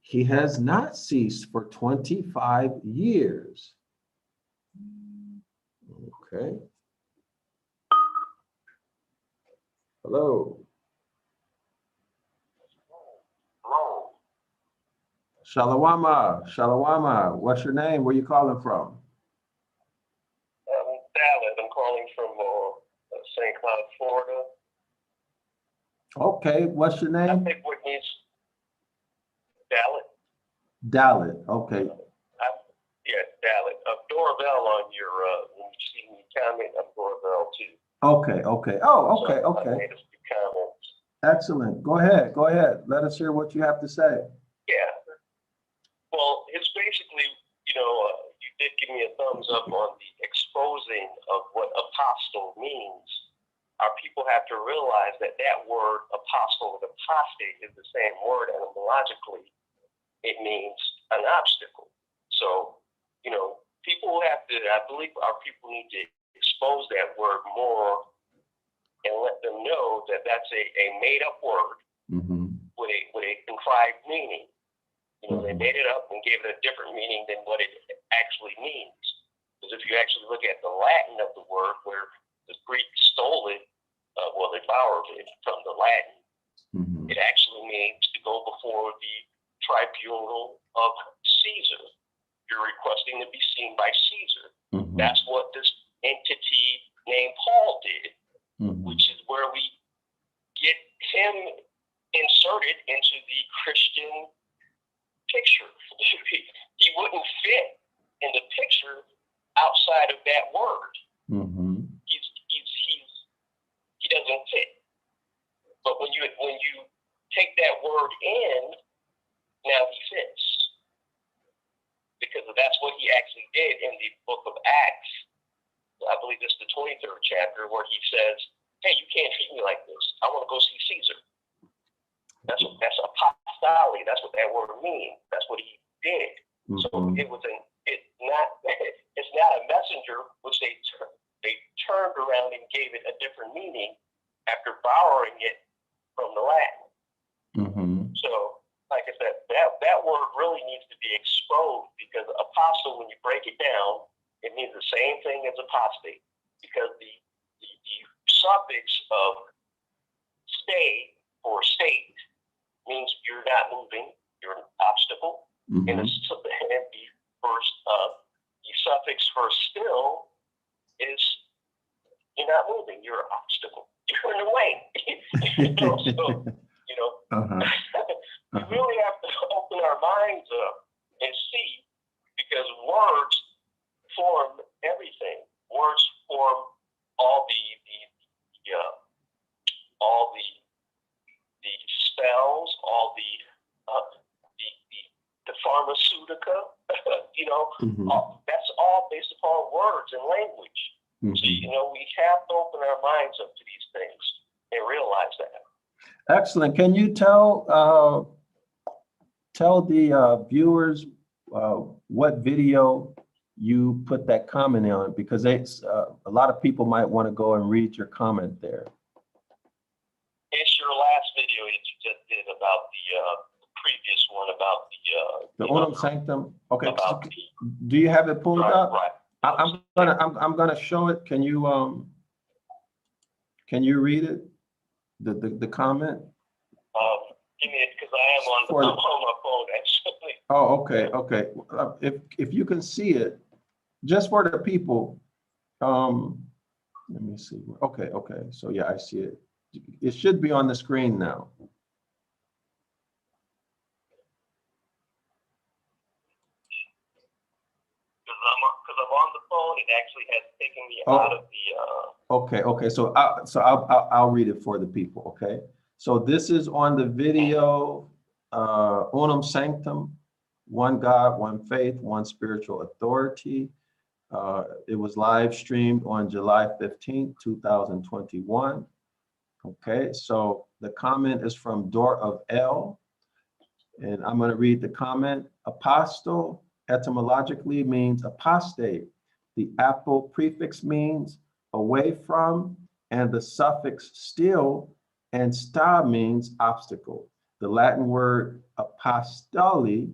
he has not ceased for 25 years. Okay. Hello. Hello. Shalawama. Shalawama. What's your name? Where you calling from? I'm Dallas. I'm calling from St. Cloud, Florida. Okay. What's your I name? think what needs Dallas. Dalit. Okay. Yeah, Dallas. Darrell-El on your, when you see me comment, I'm Darrell too. Okay. Okay. Oh, okay. So I Okay. made a few comments. Excellent. Go ahead. Go ahead. Let us hear what you have to say. Yeah. Well, it's basically, you did give me a thumbs up on the exposing of what apostle means. Our people have to realize that that word apostle and apostate is the same word etymologically. It means an obstacle. So, people have to, I believe our people need to expose that word more and let them know that that's a made-up word with a contrived meaning. They made it up and gave it a different meaning than what it actually means. Because if you actually look at the Latin of the word, where the Greeks stole it, they borrowed it from the Latin, it actually means to go before the tribunal of Caesar. You're requesting to be seen by Caesar. That's what this entity named Paul did, which is where we get him inserted into the Christian picture. He wouldn't fit in the picture outside of that word. He doesn't fit. But when you take that word in, now he fits. Because that's what he actually did in the book of Acts. I believe it's the 23rd chapter, where he says, hey, you can't treat me like this. I want to go see Caesar. That's apostoli. That's what that word means. That's what he did. So it's not a messenger, which they turned around and gave it a different meaning after borrowing it from the Latin. So, like I said, that word really needs to be exposed, because apostle, when you break it down, it means the same thing as apostate, because the suffix of stay or state means you're not moving, you're an obstacle. And the suffix for still is you're not moving, you're an obstacle. You're in the way. We really have to open our minds up and see, because words form everything. Words form all Mhm. That's all based upon words and language. So, Mhm. we have to open our minds up to these things and realize that. Excellent. Can you tell the viewers what video you put that comment on? Because a lot of people might want to go and read your comment there. It's your last video that you just did about the previous one about The Unum Sanctum. Okay. about Do you have it pulled right, up? right. I'm gonna show it. Can you read it? The comment? Give me it because I am I'm on my phone actually. Oh, okay, okay. If you can see it, just for the people, let me see. Okay, okay. So yeah, I see it. It should be on the screen now. Because I'm on the phone, it actually has taken me out of the. Okay, okay. So I'll read it for the people. Okay. So this is on the video. Unum Sanctum, one God, one faith, one spiritual authority. It was live streamed on July 15th, 2021. Okay, so the comment is from Darrell-El, and I'm going to read the comment. Apostle etymologically means apostate. The apple prefix means away from, and the suffix still and sta means obstacle. The Latin word apostoli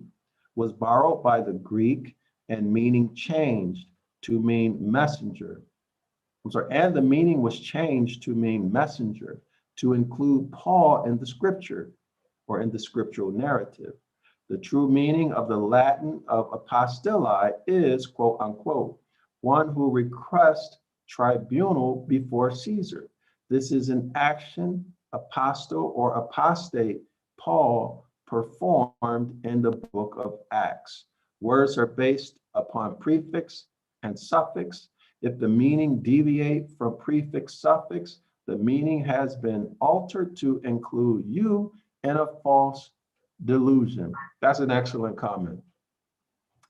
was borrowed by the Greek and meaning changed to mean messenger. I'm sorry, and the meaning was changed to mean messenger, to include Paul in the scripture or in the scriptural narrative. The true meaning of the Latin of apostoli is, quote unquote, one who requests tribunal before Caesar. This is an action apostle or apostate Paul performed in the book of Acts. Words are based upon prefix and suffix. If the meaning deviate from prefix suffix, the meaning has been altered to include you in a false delusion. That's an excellent comment.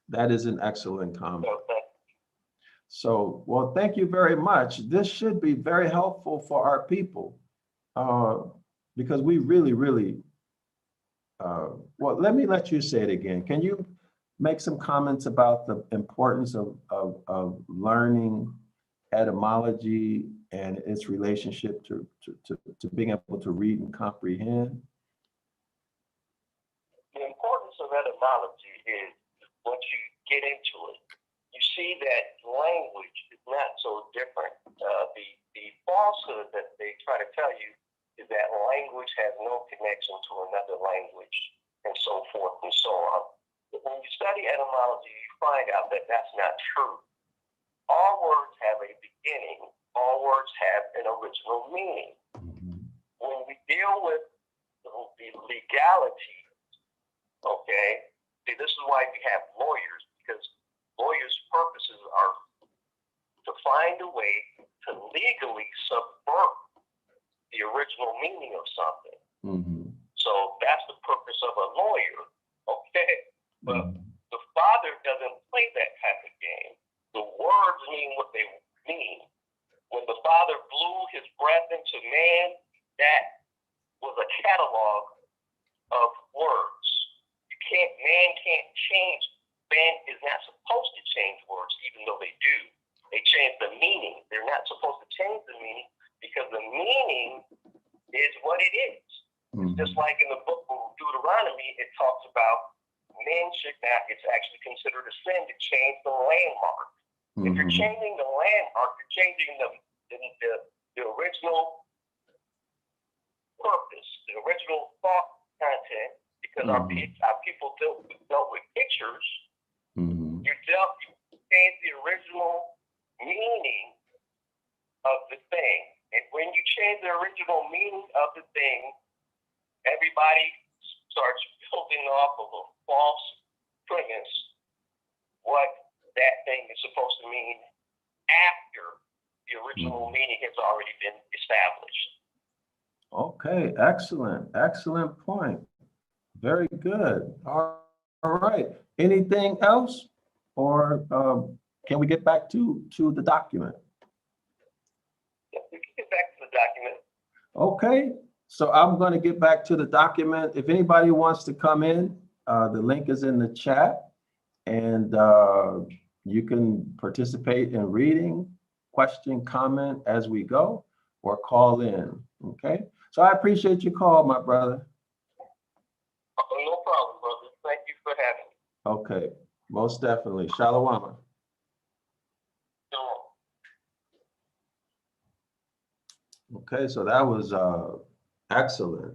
That is an excellent comment. So, well, thank you very much. This should be very helpful for our people because we really, well, let me let you say it again. Can you make some comments about the importance of learning etymology and its relationship to being able to read and comprehend? The importance of etymology is once you get into it, you see that language is not so different. The falsehood that they try to tell you is that language has no connection to another language, and so forth and so on. But when you study etymology, you find out that that's not true. All words have a beginning. All words have an original meaning. When we deal with the legality, okay, see, this is why we have lawyers, because lawyers' purposes are to find a way to legally subvert the original meaning of something. So that's the purpose of a lawyer, okay? But the Father doesn't play that type of game. The words mean what they mean. When the Father blew his breath into man, that was a catalog of words. Man can't change. Man is not supposed to change words, even though they do. They change the meaning. They're not supposed to change the meaning because the meaning is what it is. It's just like in the book of Deuteronomy, it talks about men should not, it's actually considered a sin to change the landmark. If you're changing the landmark, you're changing the original purpose, the original thought content, because our people dealt with pictures. You change the original meaning of the thing. And when you change the original meaning of the thing, everybody starts building off of a false premise what that thing is supposed to mean after the original meaning has already been established. Okay, excellent, excellent point. Very good. All right. Anything else? or can we get back to the document? Yeah, we can get back to the document. Okay, so I'm going to get back to the document. If anybody wants to come in, the link is in the chat, and you can participate in reading, question, comment as we go, or call in. Okay, so I appreciate your call, my brother. Oh, no problem, brother. Thank you for having me. Okay, most definitely. Shalom. Shalom. Okay, so that was excellent.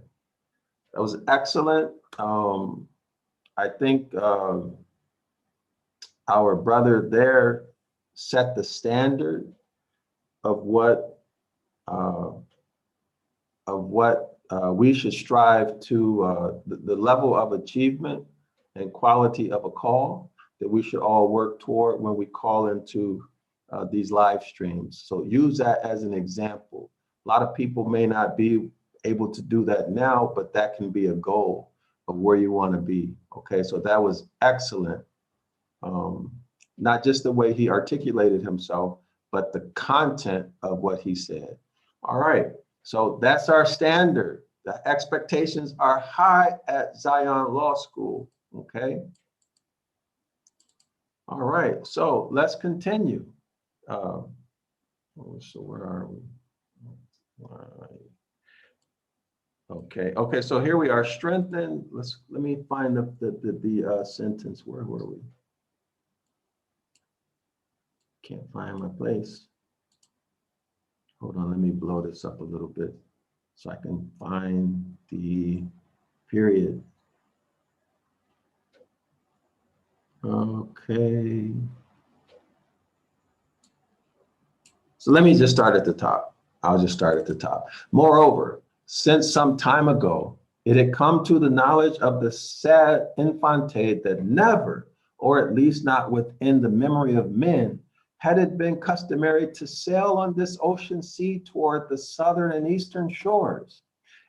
That was excellent. I think our brother there set the standard of what we should strive to, the level of achievement and quality of a call that we should all work toward when we call into these live streams. So use that as an example. A lot of people may not be able to do that now, but that can be a goal of where you want to be. Okay, so that was excellent. Not just the way he articulated himself, but the content of what he said. All right, so that's our standard. The expectations are high at Zion Law School. Okay. All right, so let's continue. So where are we? Okay, so here we are. Strengthen. Let me find the sentence. Where were we? Can't find my place. Hold on, let me blow this up a little bit so I can find the period. Okay. So let me just start at the top. I'll just start at the top. Moreover, since some time ago, it had come to the knowledge of the sad infante that never, or at least not within the memory of men, had it been customary to sail on this ocean sea toward the southern and eastern shores,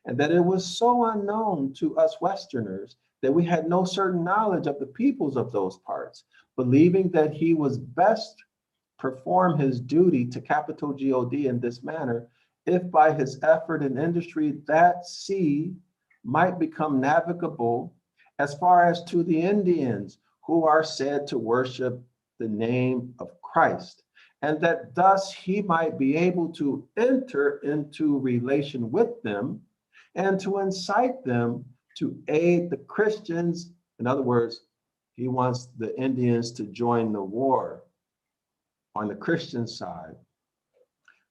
and that it was so unknown to us Westerners that we had no certain knowledge of the peoples of those parts, believing that he was best perform his duty to capital God in this manner, if by his effort and industry that sea might become navigable as far as to the Indians, who are said to worship the name of Christ, and that thus he might be able to enter into relation with them and to incite them to aid the Christians. In other words, he wants the Indians to join the war on the Christian side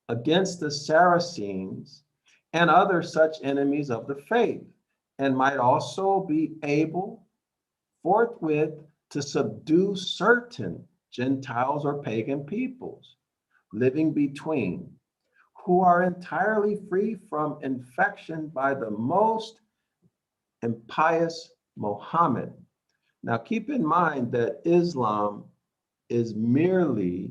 against the Saracens and other such enemies of the faith, and might also be able forthwith to subdue certain Gentiles or pagan peoples living between, who are entirely free from infection by the most impious Mohammed. Now keep in mind that Islam is merely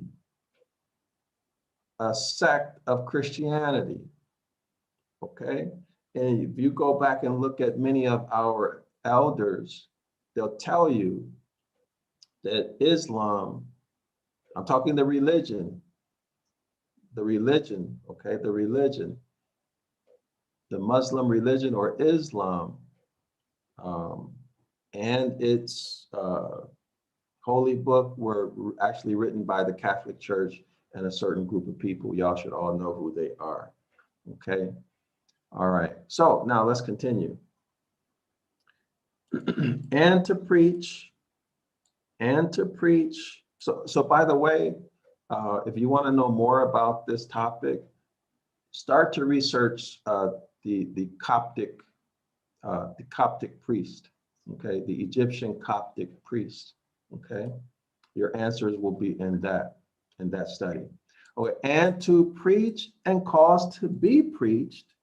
a sect of Christianity, okay? And if you go back and look at many of our elders, they'll tell you that Islam, I'm talking the religion, okay, the Muslim religion or Islam, and its holy book were actually written by the Catholic Church and a certain group of people. Y'all should all know who they are. Okay. All right. So now let's continue. and to preach. So by the way, if you want to know more about this topic, start to research the Coptic priest. Okay, the Egyptian Coptic priest. Okay, your answers will be in that study. Okay, and to preach and cause to be preached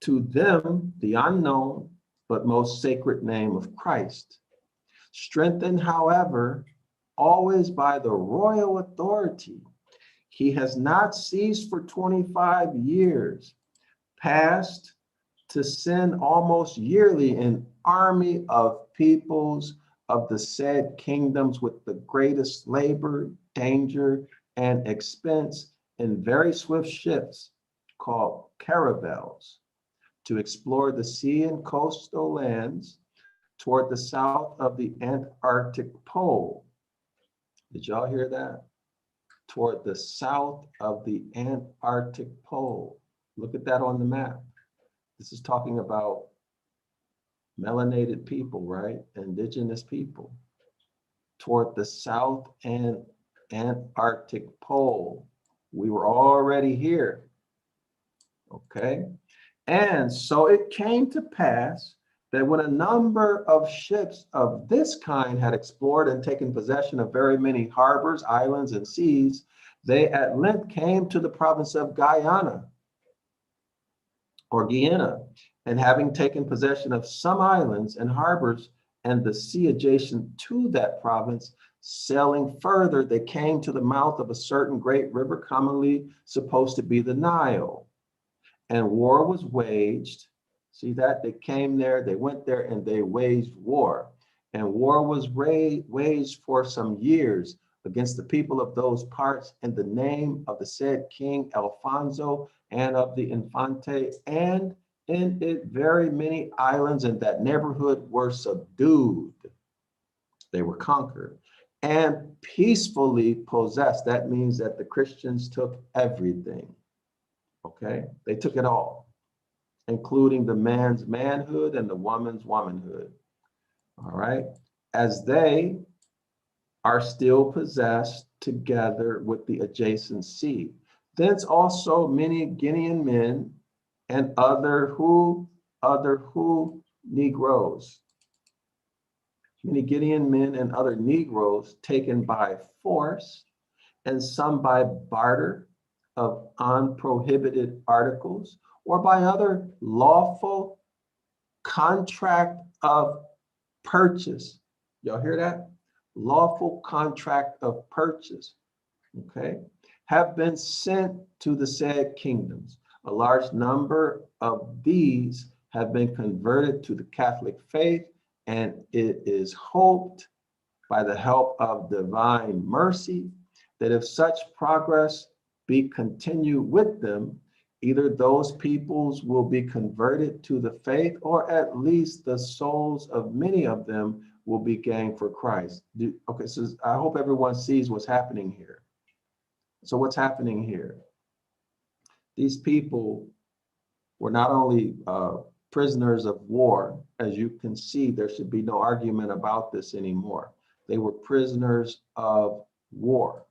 to them the unknown but most sacred name of Christ. Strengthened, however, always by the royal authority, he has not ceased for 25 years past to send almost yearly an army of peoples of the said kingdoms with the greatest labor, danger, and expense in very swift ships called caravels to explore the sea and coastal lands toward the south of the Antarctic pole. Did y'all hear that? Toward the south of the Antarctic pole. Look at that on the map. This is talking about melanated people, right? Indigenous people. Toward the south and Antarctic pole. We were already here. Okay. And so it came to pass that when a number of ships of this kind had explored and taken possession of very many harbors, islands, and seas, they at length came to the province of Guyana or Guyana, and having taken possession of some islands and harbors and the sea adjacent to that province, sailing further, they came to the mouth of a certain great river commonly supposed to be the Nile. And war was waged. See that? They came there, they went there, and they waged war. And war was waged for some years against the people of those parts in the name of the said King Alfonso and of the Infante, and in it very many islands in that neighborhood were subdued. They were conquered and peacefully possessed. That means that the Christians took everything. Okay, they took it all, including the man's manhood and the woman's womanhood. All right, as they are still possessed together with the adjacent sea. Thence also many Guinean men and other Negroes. Many Guinean men and other Negroes taken by force, and some by barter of unprohibited articles, or by other lawful contract of purchase. Y'all hear that? Lawful contract of purchase, okay, have been sent to the said kingdoms. A large number of these have been converted to the Catholic faith, and it is hoped by the help of divine mercy that if such progress be continued with them, either those peoples will be converted to the faith, or at least the souls of many of them will be gained for Christ. Okay, so I hope everyone sees what's happening here. So what's happening here? These people were not only prisoners of war. As you can see, there should be no argument about this anymore. They were prisoners of war,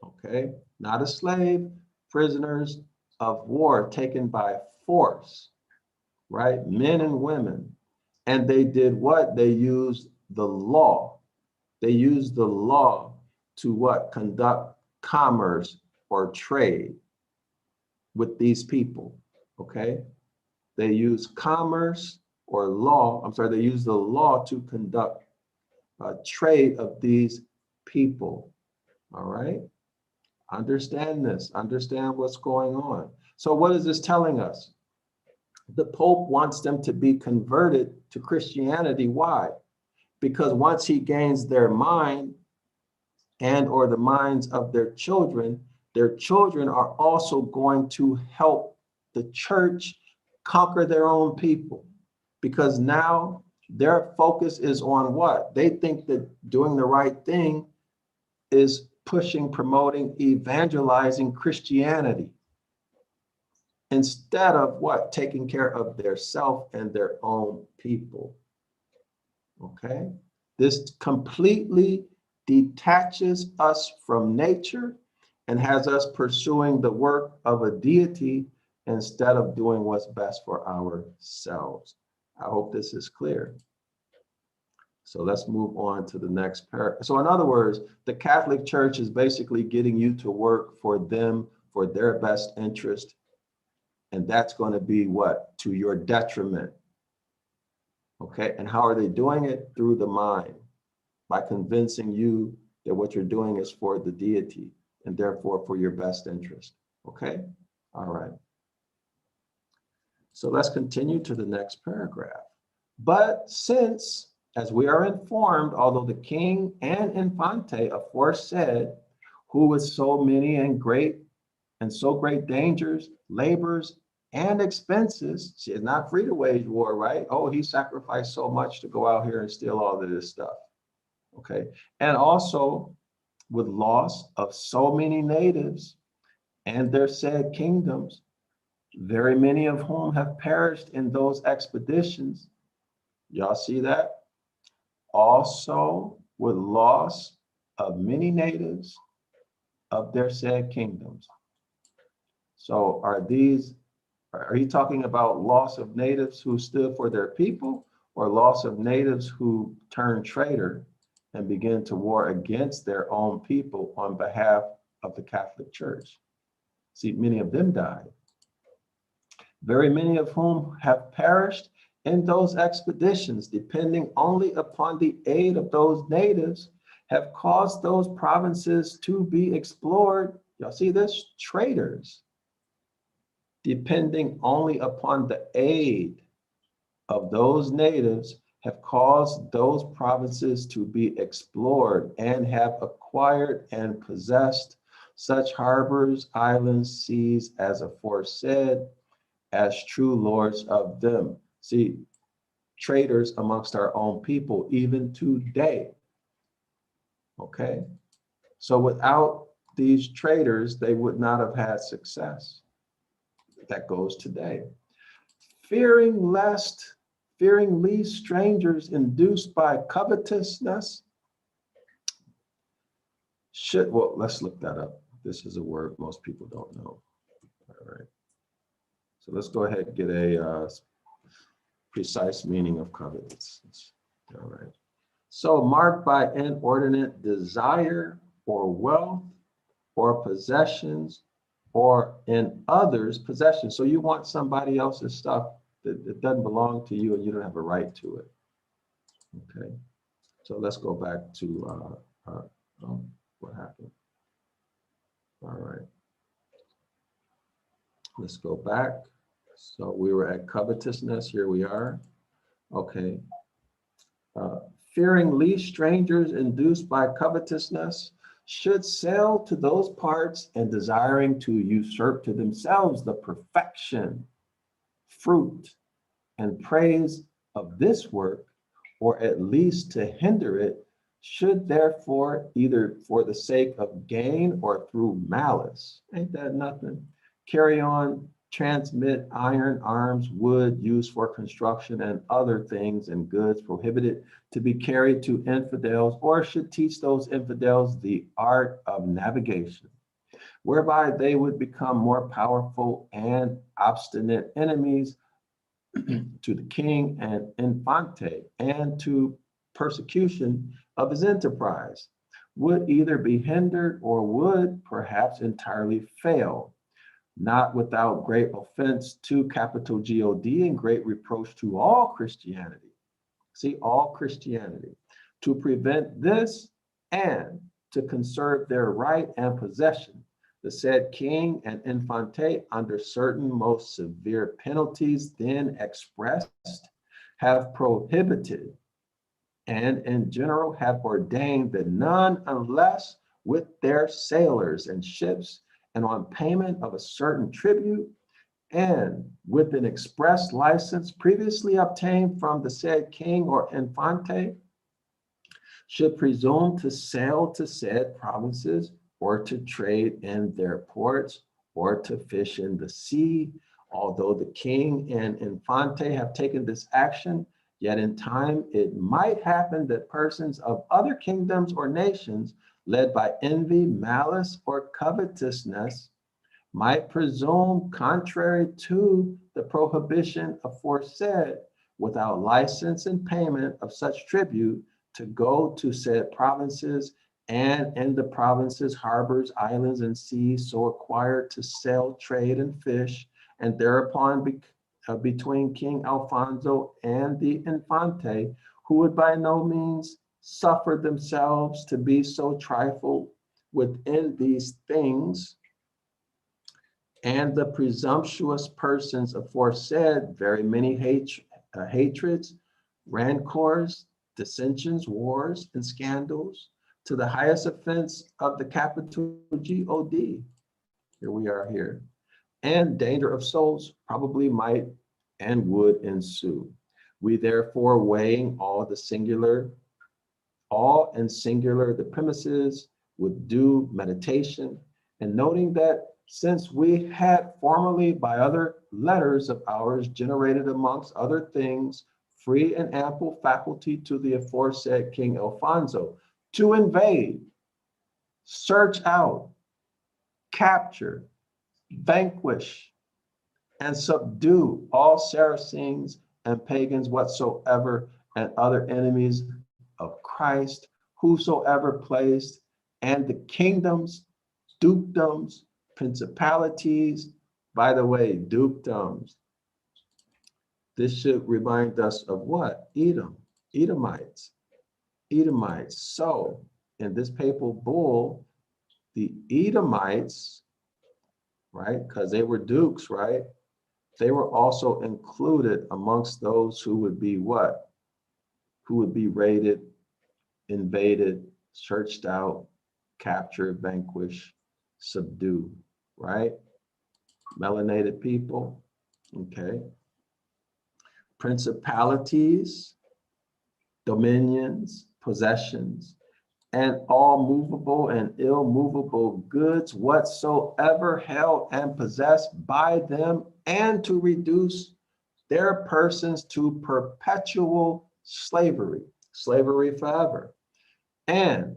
okay? Not a slave, prisoners of war taken by force, right? Men and women. And they did what? They used the law. They used the law to what? Conduct commerce or trade with these people, okay? They use commerce or law, they use the law to conduct trade of these people, all right? Understand this, understand what's going on. So what is this telling us? The Pope wants them to be converted to Christianity. Why? Because once he gains their mind and or the minds of their children are also going to help the church conquer their own people, because now their focus is on what? They think that doing the right thing is pushing, promoting, evangelizing Christianity, instead of what? Taking care of their self and their own people. Okay? This completely detaches us from nature and has us pursuing the work of a deity instead of doing what's best for ourselves. I hope this is clear. So let's move on to the next paragraph. So in other words, the Catholic Church is basically getting you to work for them, for their best interest. And that's going to be what? To your detriment. Okay, and how are they doing it? Through the mind, by convincing you that what you're doing is for the deity and therefore for your best interest. Okay, all right. So let's continue to the next paragraph. But since as we are informed, although the king and infante aforesaid, who with so many and so great dangers, labors, and expenses, she is not free to wage war, right? Oh, he sacrificed so much to go out here and steal all of this stuff. Okay. And also with loss of so many natives and their said kingdoms, very many of whom have perished in those expeditions. Y'all see that? Also with loss of many natives of their said kingdoms. So are you talking about loss of natives who stood for their people, or loss of natives who turned traitor and began to war against their own people on behalf of the Catholic Church? See, many of them died. Very many of whom have perished in those expeditions, depending only upon the aid of those natives, have caused those provinces to be explored. Y'all see this? Traitors, depending only upon the aid of those natives, have caused those provinces to be explored and have acquired and possessed such harbors, islands, seas as aforesaid, as true lords of them. See, traitors amongst our own people, even today. Okay, so without these traitors, they would not have had success. That goes today. Fearing lest strangers induced by covetousness should, well, let's look that up. This is a word most people don't know. All right. So let's go ahead and get a precise meaning of covetousness. All right. So marked by inordinate desire or wealth or possessions or in others' possessions. So you want somebody else's stuff that doesn't belong to you and you don't have a right to it. Okay. So let's go back to what happened. All right. Let's go back. So we were at covetousness. Here we are. Okay. Fearing lest strangers induced by covetousness should sell to those parts and desiring to usurp to themselves the perfection, fruit, and praise of this work, or at least to hinder it, should therefore, either for the sake of gain or through malice, ain't that nothing, carry on, transmit iron, arms, wood used for construction, and other things and goods prohibited to be carried to infidels, or should teach those infidels the art of navigation, whereby they would become more powerful and obstinate enemies to the king and infante, and to persecution of his enterprise, would either be hindered or would perhaps entirely fail, not without great offense to capital God and great reproach to all Christianity. See, all Christianity. To prevent this and to conserve their right and possession, the said king and infante, under certain most severe penalties then expressed, have prohibited and in general have ordained that none, unless with their sailors and ships and on payment of a certain tribute and with an express license previously obtained from the said king or infante, should presume to sail to said provinces or to trade in their ports or to fish in the sea. Although the king and infante have taken this action, yet in time it might happen that persons of other kingdoms or nations, led by envy, malice, or covetousness, might presume, contrary to the prohibition aforesaid, without license and payment of such tribute, to go to said provinces, and in the provinces, harbors, islands, and seas so acquired to sell, trade, and fish, and thereupon between King Alfonso and the Infante, who would by no means suffer themselves to be so trifled within these things, and the presumptuous persons aforesaid, very many hatreds, rancors, dissensions, wars, and scandals, to the highest offense of the capital God. Here we are here. And danger of souls probably might and would ensue. We therefore weighing all and singular the premises with due meditation, and noting that since we had formerly by other letters of ours generated amongst other things free and ample faculty to the aforesaid King Alfonso to invade, search out, capture, vanquish, and subdue all Saracens and pagans whatsoever and other enemies of Christ, whosoever placed, and the kingdoms, dukedoms, principalities. By the way, dukedoms. This should remind us of what? Edomites. So in this papal bull, the Edomites, right, because they were dukes, right? They were also included amongst those who would be what? Who would be raided, invaded, searched out, captured, vanquished, subdued, right? Melanated people, okay? Principalities, dominions, possessions, and all movable and immovable goods whatsoever held and possessed by them, and to reduce their persons to perpetual slavery forever, and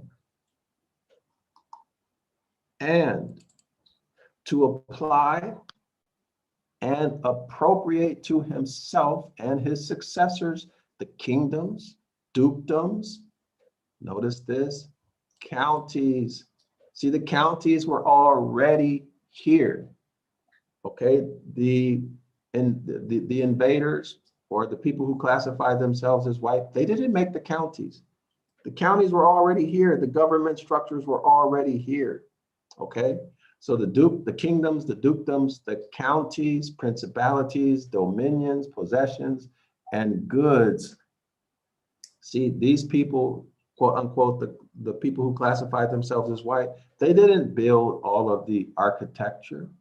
to apply and appropriate to himself and his successors the kingdoms, dukedoms, notice this, counties. See, the counties were already here, okay? The invaders, or the people who classified themselves as white, they didn't make the counties. The counties were already here. The government structures were already here, okay? So the kingdoms, the dukedoms, the counties, principalities, dominions, possessions, and goods. See, these people, quote unquote, the people who classified themselves as white, they didn't build all of the architecture.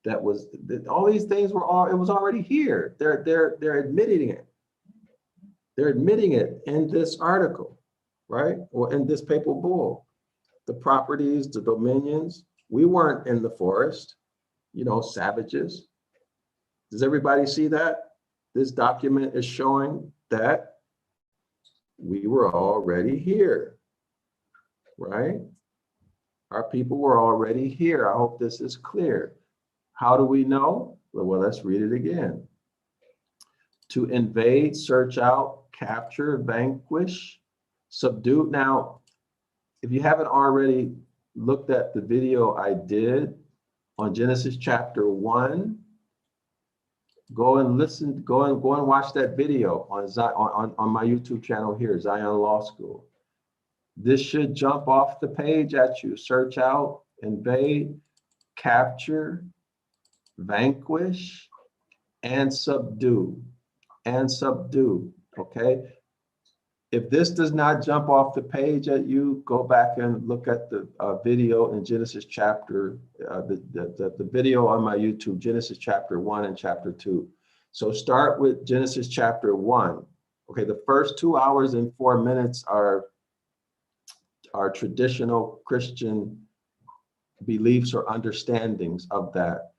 All these things it was already here. They're admitting it. They're admitting it in this article, right? Or in this papal bull. The properties, the dominions. We weren't in the forest, savages. Does everybody see that? This document is showing that we were already here, right? Our people were already here. I hope this is clear. How do we know? Well, let's read it again. To invade, search out, capture, vanquish, subdue. Now, if you haven't already looked at the video I did on Genesis chapter 1, go and watch that video on my YouTube channel here, Zion Law School. This should jump off the page at you. Search out, invade, capture, vanquish, and subdue, okay? If this does not jump off the page at you, go back and look at the video in Genesis chapter, the video on my YouTube, Genesis chapter 1 and chapter 2. So start with Genesis chapter 1. Okay, the first 2 hours and 4 minutes are traditional Christian beliefs or understandings of that.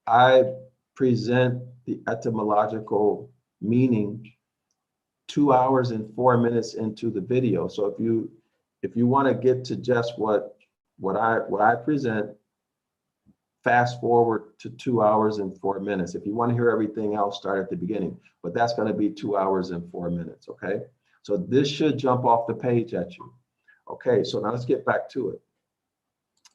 I present the etymological meaning 2 hours and 4 minutes into the video. So if you want to get to just what I present, fast forward to 2 hours and 4 minutes. If you want to hear everything else, start at the beginning, but that's going to be 2 hours and 4 minutes, okay? So this should jump off the page at you. Okay, so now let's get back to it.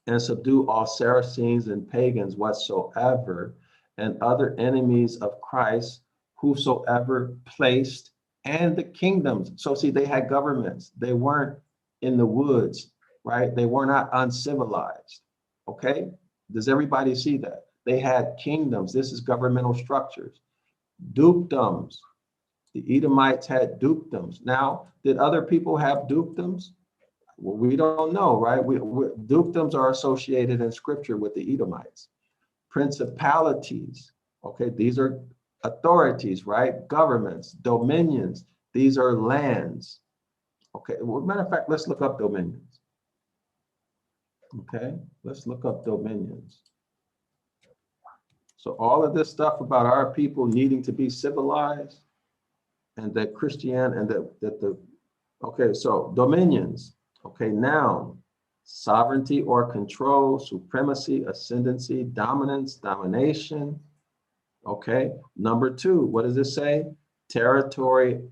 And subdue all Saracens and pagans whatsoever, and other enemies of Christ, whosoever placed, and the kingdoms. So see, they had governments. They weren't in the woods, right? They were not uncivilized, okay? Does everybody see that? They had kingdoms. This is governmental structures. Dukedoms. The Edomites had dukedoms. Now, did other people have dukedoms? Well, we don't know, right? Dukedoms are associated in scripture with the Edomites. Principalities, okay, these are authorities, right? Governments, dominions, these are lands. Okay, well, matter of fact, let's look up dominions. Okay, let's look up dominions. So all of this stuff about our people needing to be civilized and that okay, so dominions, okay, noun, sovereignty or control, supremacy, ascendancy, dominance, domination. Okay, number two, what does it say? Territory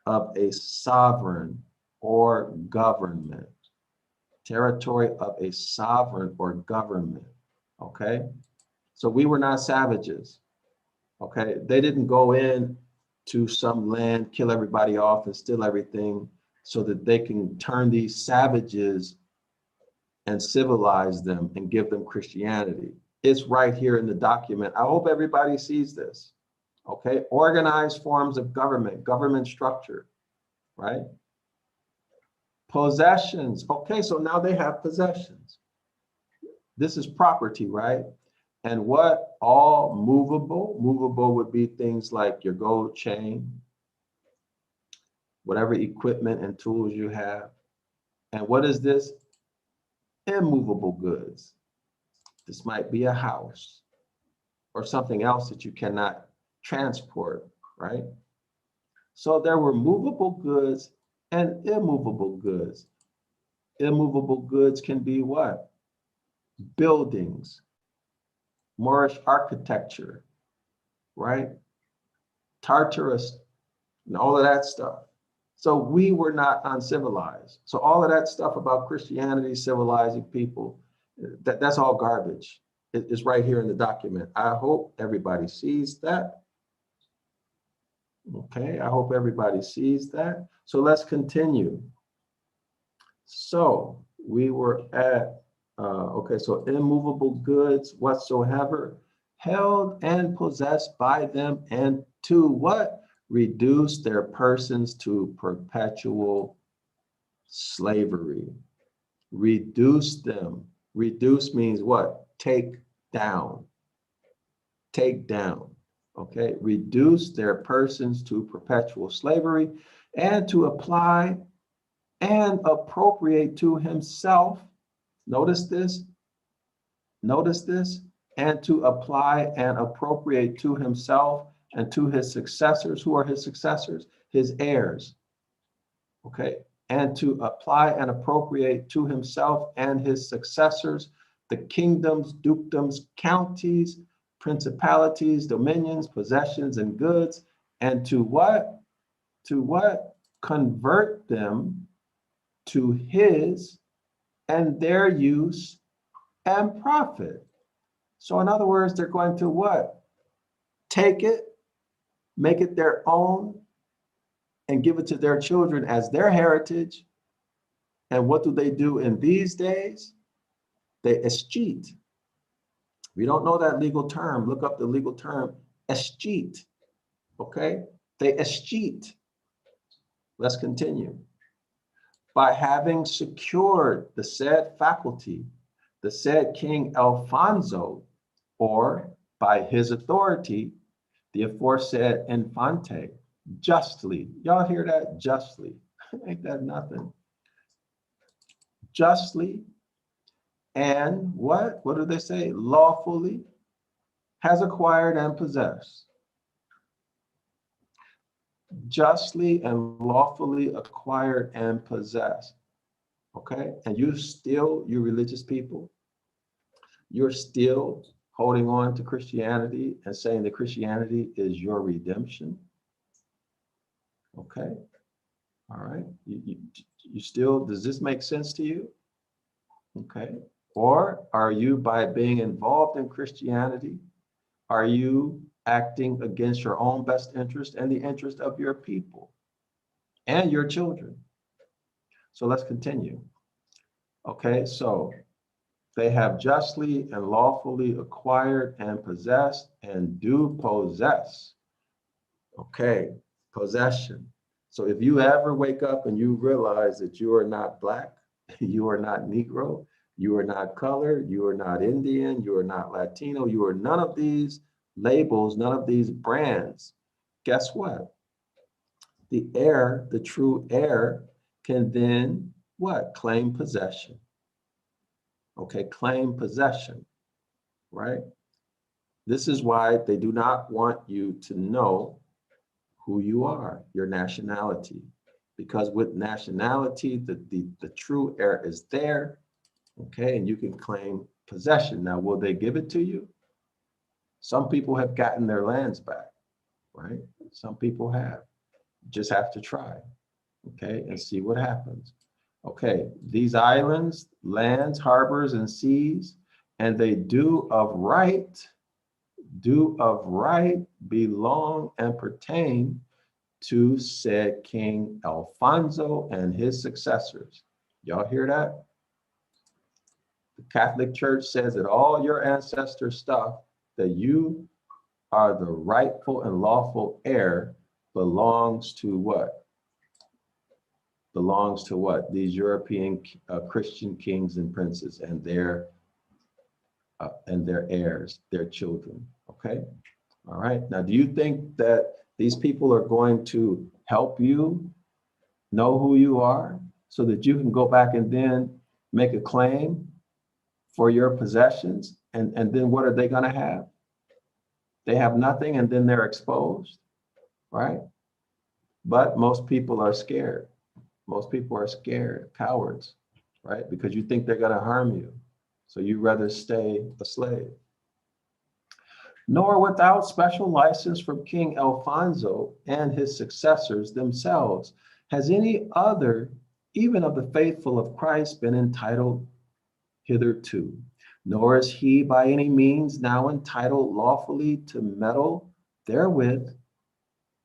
of a sovereign or government. Territory of a sovereign or government. Okay, so we were not savages. Okay, they didn't go in to some land, kill everybody off and steal everything so that they can turn these savages and civilize them and give them Christianity. It's right here in the document. I hope everybody sees this. Okay, organized forms of government structure, right? Possessions. Okay, so now they have possessions. This is property, right? And what? All movable. Movable would be things like your gold chain, whatever equipment and tools you have. And what is this? Immovable goods. This might be a house or something else that you cannot transport, right? So there were movable goods and immovable goods. Immovable goods can be what? Buildings, Moorish architecture, right? Tartarus, and all of that stuff. So we were not uncivilized. So all of that stuff about Christianity civilizing people, that's all garbage. It's right here in the document. I hope everybody sees that. Okay, I hope everybody sees that. So let's continue. So we were at, okay, so immovable goods whatsoever, held and possessed by them, and to what? Reduce their persons to perpetual slavery. Reduce them. Reduce means what? Take down. Take down. Okay, reduce their persons to perpetual slavery and to apply and appropriate to himself. Notice this, and to apply and appropriate to himself and to his successors. Who are his successors? His heirs. Okay, and to apply and appropriate to himself and his successors the kingdoms, dukedoms, counties, principalities, dominions, possessions, and goods, and to what? To what? Convert them to his and their use and profit. So in other words, they're going to what? Take it, make it their own, and give it to their children as their heritage. And what do they do in these days? They escheat. We don't know that legal term. Look up the legal term, escheat. Okay? They escheat. Let's continue. By having secured the said faculty, the said King Alfonso, or by his authority, the aforesaid Infante, justly. Y'all hear that? Justly. Ain't that nothing? Justly, and what? What do they say? Lawfully has acquired and possessed. Justly and lawfully acquired and possessed. Okay, and you religious people, you're still holding on to Christianity and saying that Christianity is your redemption. Okay, all right, you still, does this make sense to you? Okay, or are you, by being involved in Christianity, are you acting against your own best interest and the interest of your people and your children? So let's continue. Okay, so they have justly and lawfully acquired and possessed and do possess. Okay, possession. So if you ever wake up and you realize that you are not Black, you are not Negro, you are not colored, you are not Indian, you are not Latino, you are none of these labels, none of these brands, guess what? The heir, the true heir, can then what? Claim possession. Okay, claim possession, right? This is why they do not want you to know who you are, your nationality. Because with nationality, the true heir is there, okay, and you can claim possession. Now, will they give it to you? Some people have gotten their lands back, right? Some people have. Just have to try, okay, and see what happens. Okay, these islands, lands, harbors, and seas, and they do of right belong and pertain to said King Alfonso and his successors. Y'all hear that? The Catholic Church says that all your ancestor stuff, that you are the rightful and lawful heir, belongs to what? Belongs to what? These European Christian kings and princes and their heirs, their children. Okay. All right. Now, do you think that these people are going to help you know who you are so that you can go back and then make a claim for your possessions? And then what are they going to have? They have nothing, and then they're exposed, right? But most people are scared. Most people are scared, cowards, right? Because you think they're going to harm you. So you rather stay a slave. Nor without special license from King Alfonso and his successors themselves has any other, even of the faithful of Christ, been entitled hitherto. Nor is he by any means now entitled lawfully to meddle therewith,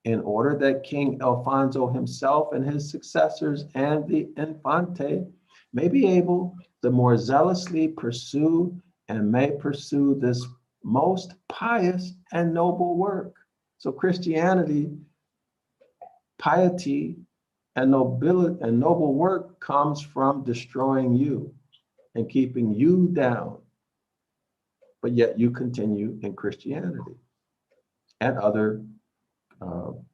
in order that King Alfonso himself and his successors and the Infante may be able the more zealously pursue and may pursue this most pious and noble work. So Christianity, piety, and nobility and noble work comes from destroying you and keeping you down. But yet you continue in Christianity and other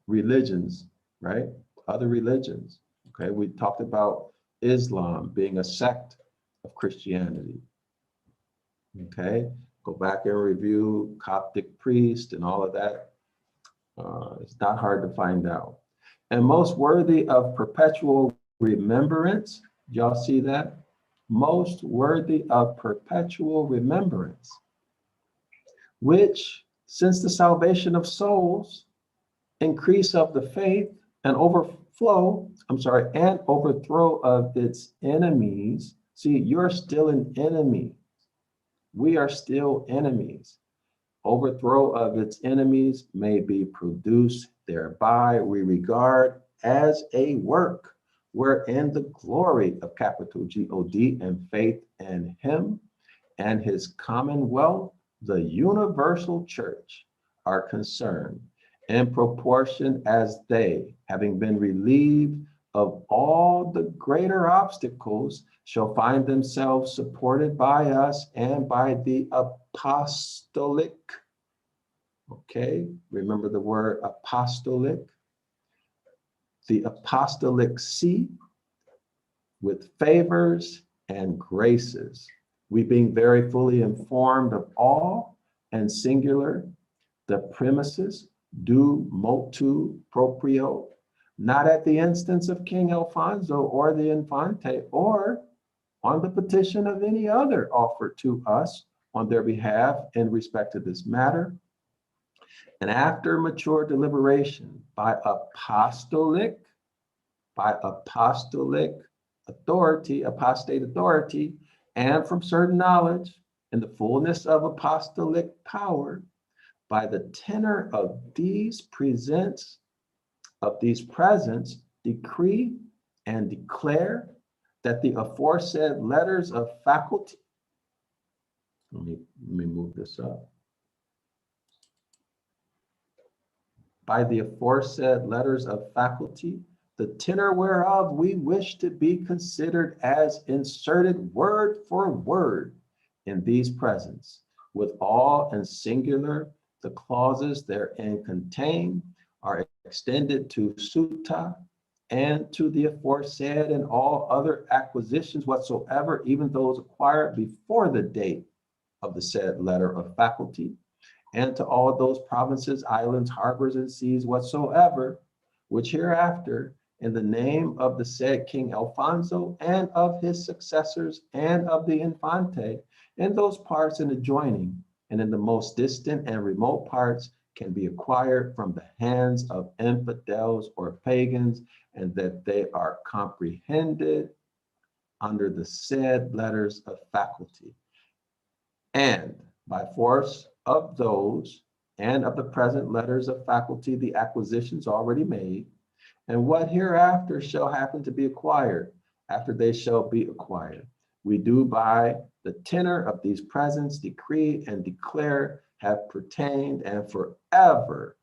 religions, right? Other religions. Okay, we talked about Islam being a sect of Christianity. Okay, go back and review Coptic priest and all of that. It's not hard to find out. And most worthy of perpetual remembrance, y'all see that? Most worthy of perpetual remembrance, which since the salvation of souls, increase of the faith and overthrow of its enemies. See, you're still an enemy. We are still enemies. Overthrow of its enemies may be produced thereby we regard as a work wherein the glory of capital G-O-D and faith in him and his commonwealth, the universal church, are concerned, in proportion as they, having been relieved of all the greater obstacles, shall find themselves supported by us and by the apostolic. Okay, remember the word apostolic? The apostolic see with favors and graces. We being very fully informed of all and singular the premises do motu proprio, not at the instance of King Alfonso or the Infante, or on the petition of any other offered to us on their behalf in respect to this matter. And after mature deliberation by apostolic authority, apostate authority, and from certain knowledge in the fullness of apostolic power, by the tenor of these presents, decree and declare that the aforesaid letters of faculty, let me move this up. by the aforesaid letters of faculty, the tenor whereof we wish to be considered as inserted word for word in these presents, with all and singular the clauses therein contained are extended to sutta and to the aforesaid and all other acquisitions whatsoever, even those acquired before the date of the said letter of faculty, and to all those provinces, islands, harbors, and seas whatsoever, which hereafter, in the name of the said King Alfonso and of his successors and of the Infante, in those parts and adjoining, and in the most distant and remote parts, can be acquired from the hands of infidels or pagans, and that they are comprehended under the said letters of faculty. And by force of those and of the present letters of faculty, the acquisitions already made, and what hereafter shall happen to be acquired, after they shall be acquired, we do by the tenor of these presents decree and declare have pertained and forever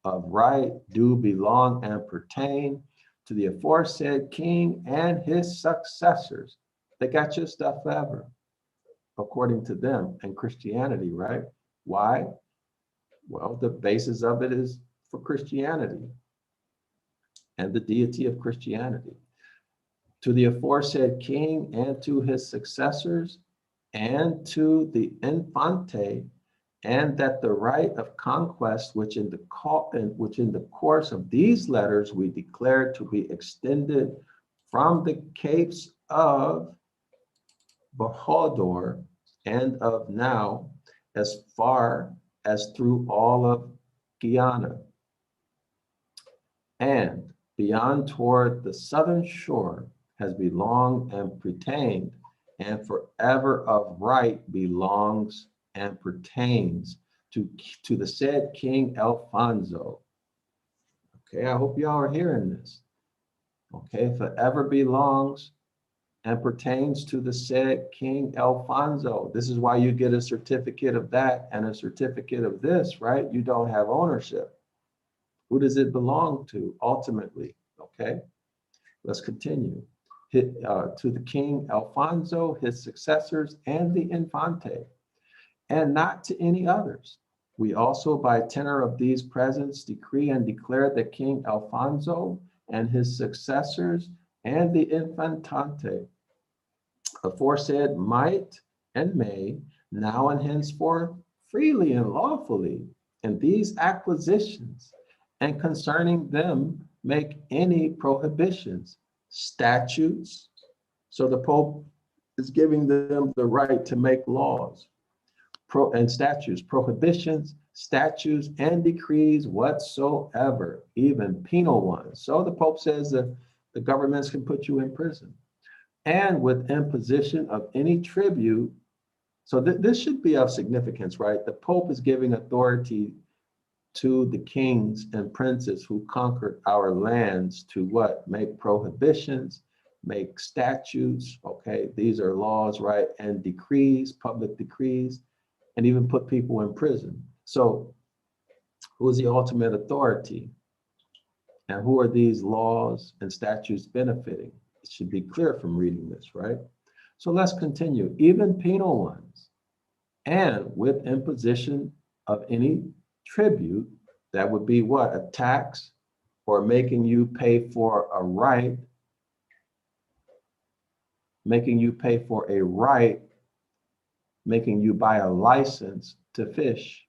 of right do belong and pertain to the aforesaid king and his successors. They got your stuff forever, according to them and Christianity, right? Why? Well, the basis of it is for Christianity and the deity of Christianity. To the aforesaid king and to his successors and to the Infante, and that the right of conquest, which in the course of these letters we declare to be extended from the capes of Bahodor and of now as far as through all of Guyana, and beyond toward the southern shore, has belonged and pertained, and forever of right belongs and pertains to the said King Alfonso. Okay, I hope y'all are hearing this. Okay, forever belongs and pertains to the said King Alfonso. This is why you get a certificate of that and a certificate of this, right? You don't have ownership. Who does it belong to ultimately? Okay, let's continue. To the King Alfonso, his successors, and the Infante, and not to any others. We also, by tenor of these presents, decree and declare that King Alfonso and his successors and the Infantante aforesaid might and may now and henceforth freely and lawfully in these acquisitions and concerning them make any prohibitions, statutes. So the Pope is giving them the right to make laws and statutes, prohibitions, statutes, and decrees whatsoever, even penal ones. So the Pope says that the governments can put you in prison. And with imposition of any tribute. So this should be of significance, right? The Pope is giving authority to the kings and princes who conquered our lands to what? Make prohibitions, make statutes, okay? These are laws, right? And decrees, public decrees, and even put people in prison. So who is the ultimate authority? And who are these laws and statutes benefiting? It should be clear from reading this, right? So let's continue. Even penal ones, and with imposition of any tribute, that would be what? A tax, or making you pay for a right, making you pay for a right, making you buy a license to fish,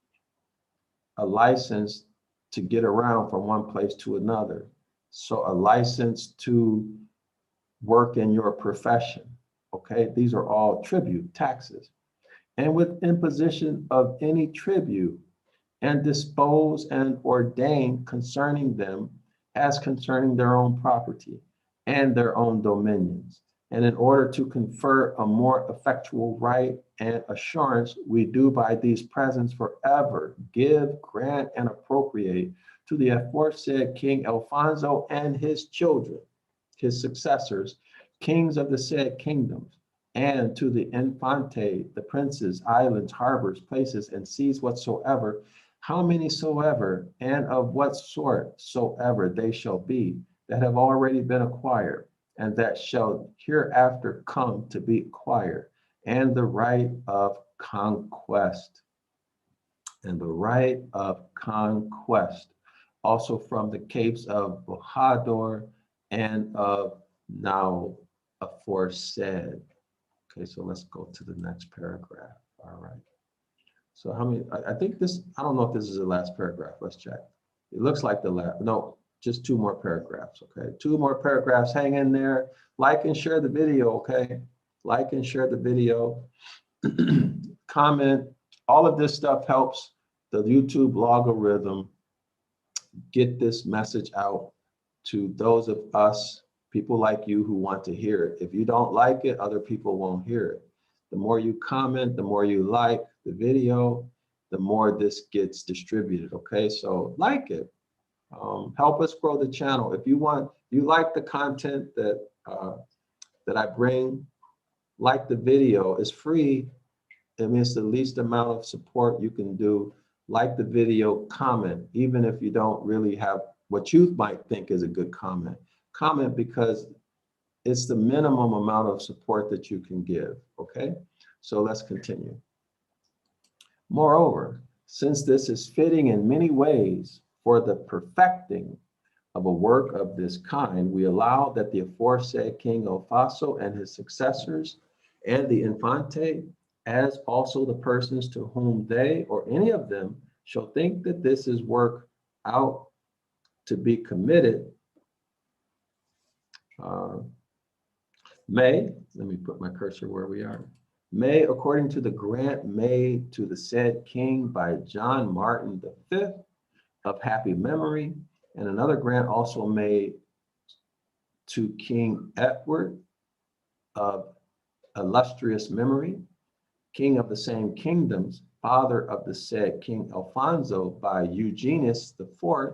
a license to get around from one place to another. So a license to work in your profession, okay? These are all tribute, taxes. And with imposition of any tribute, and dispose and ordain concerning them as concerning their own property and their own dominions. And in order to confer a more effectual right and assurance, we do by these presents forever give, grant, and appropriate to the aforesaid King Alfonso and his children, his successors, kings of the said kingdoms, and to the Infante, the princes, islands, harbors, places, and seas whatsoever, how many soever, and of what sort soever they shall be, that have already been acquired, and that shall hereafter come to be acquired, and the right of conquest, and the right of conquest, also from the capes of Bojador and of now aforesaid. Okay, so let's go to the next paragraph. All right. So how many, I think this, I don't know if this is the last paragraph. Let's check. It looks like the last, no, just two more paragraphs, okay? Two more paragraphs, hang in there. Like and share the video, okay? Like and share the video. Comment. All of this stuff helps the YouTube logarithm get this message out to those of us, people like you who want to hear it. If you don't like it, other people won't hear it. The more you comment, the more you like the video, the more this gets distributed, okay? So like it, help us grow the channel. If you want, you like the content that I bring, like the video, it's free. I mean, it's the least amount of support you can do. Like the video, comment, even if you don't really have what you might think is a good comment. Comment because it's the minimum amount of support that you can give, okay? So let's continue. Moreover, since this is fitting in many ways for the perfecting of a work of this kind, we allow that the aforesaid King Alfonso and his successors and the Infante, as also the persons to whom they or any of them shall think that this is work out to be committed, may, let me put my cursor where we are, may, according to the grant made to the said king by John Martin V of happy memory, and another grant also made to King Edward of illustrious memory, king of the same kingdoms, father of the said King Alfonso by Eugenius IV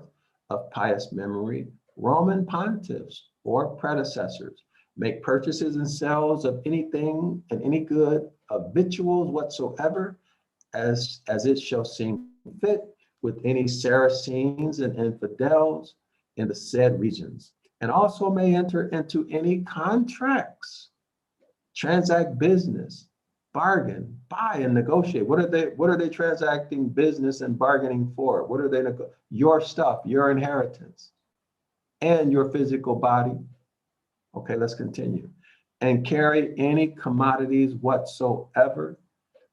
of pious memory, Roman pontiffs or predecessors, make purchases and sales of anything and any good, of victuals whatsoever, as it shall seem fit, with any Saracens and infidels in the said regions, and also may enter into any contracts, transact business, bargain, buy and negotiate. What are they transacting business and bargaining for? What are they, your stuff, your inheritance, and your physical body. Okay, let's continue. And carry any commodities whatsoever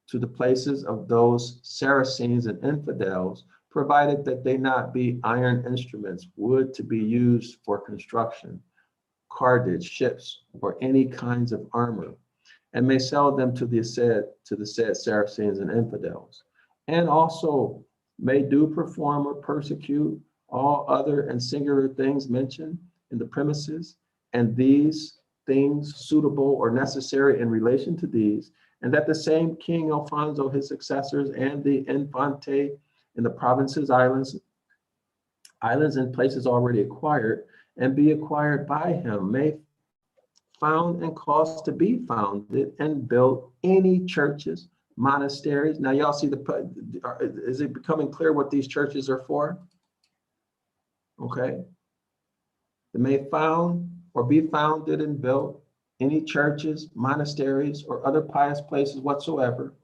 to the places of those Saracens and infidels, provided that they not be iron instruments, wood to be used for construction, cordage, ships, or any kinds of armor, and may sell them to the said Saracens and infidels, and also may do perform or persecute all other and singular things mentioned in the premises, and these things suitable or necessary in relation to these, and that the same King Alfonso, his successors, and the Infante in the provinces, islands and places already acquired, and be acquired by him, may found and caused to be founded and built any churches, monasteries. Now y'all see is it becoming clear what these churches are for? Okay. They may found or be founded and built any churches, monasteries, or other pious places whatsoever,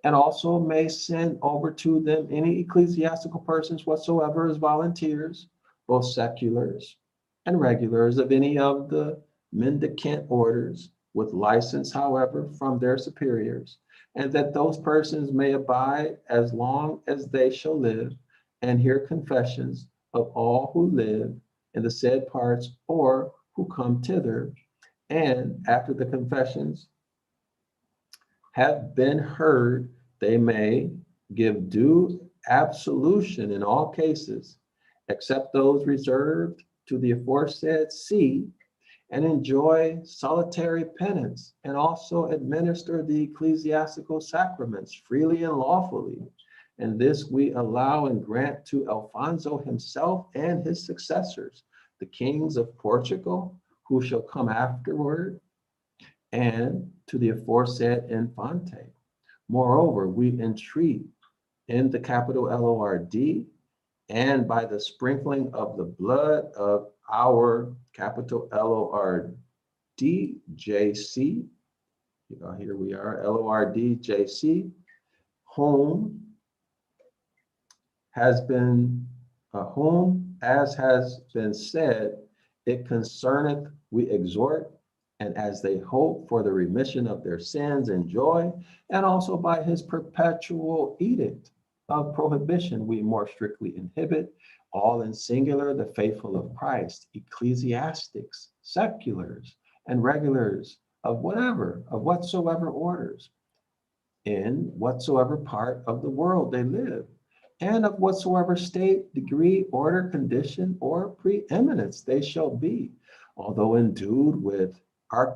and also may send over to them any ecclesiastical persons whatsoever as volunteers, both seculars and regulars of any of the mendicant orders, with license, however, from their superiors, and that those persons may abide as long as they shall live, and hear confessions of all who live in the said parts or who come thither, and after the confessions have been heard, they may give due absolution in all cases, except those reserved to the aforesaid see, and enjoy solitary penance, and also administer the ecclesiastical sacraments freely and lawfully. And this we allow and grant to Alfonso himself and his successors, the kings of Portugal, who shall come afterward, and to the aforesaid Infante. Moreover, we entreat in the capital Lord, and by the sprinkling of the blood of our capital LORDJC. Here we are, LORDJC, whom has been, whom, as has been said, it concerneth, we exhort, and as they hope for the remission of their sins and joy, and also by his perpetual edict of prohibition, we more strictly inhibit, all in singular, the faithful of Christ, ecclesiastics, seculars, and regulars of whatsoever orders, in whatsoever part of the world they live, and of whatsoever state, degree, order, condition, or preeminence they shall be, although endued with I'm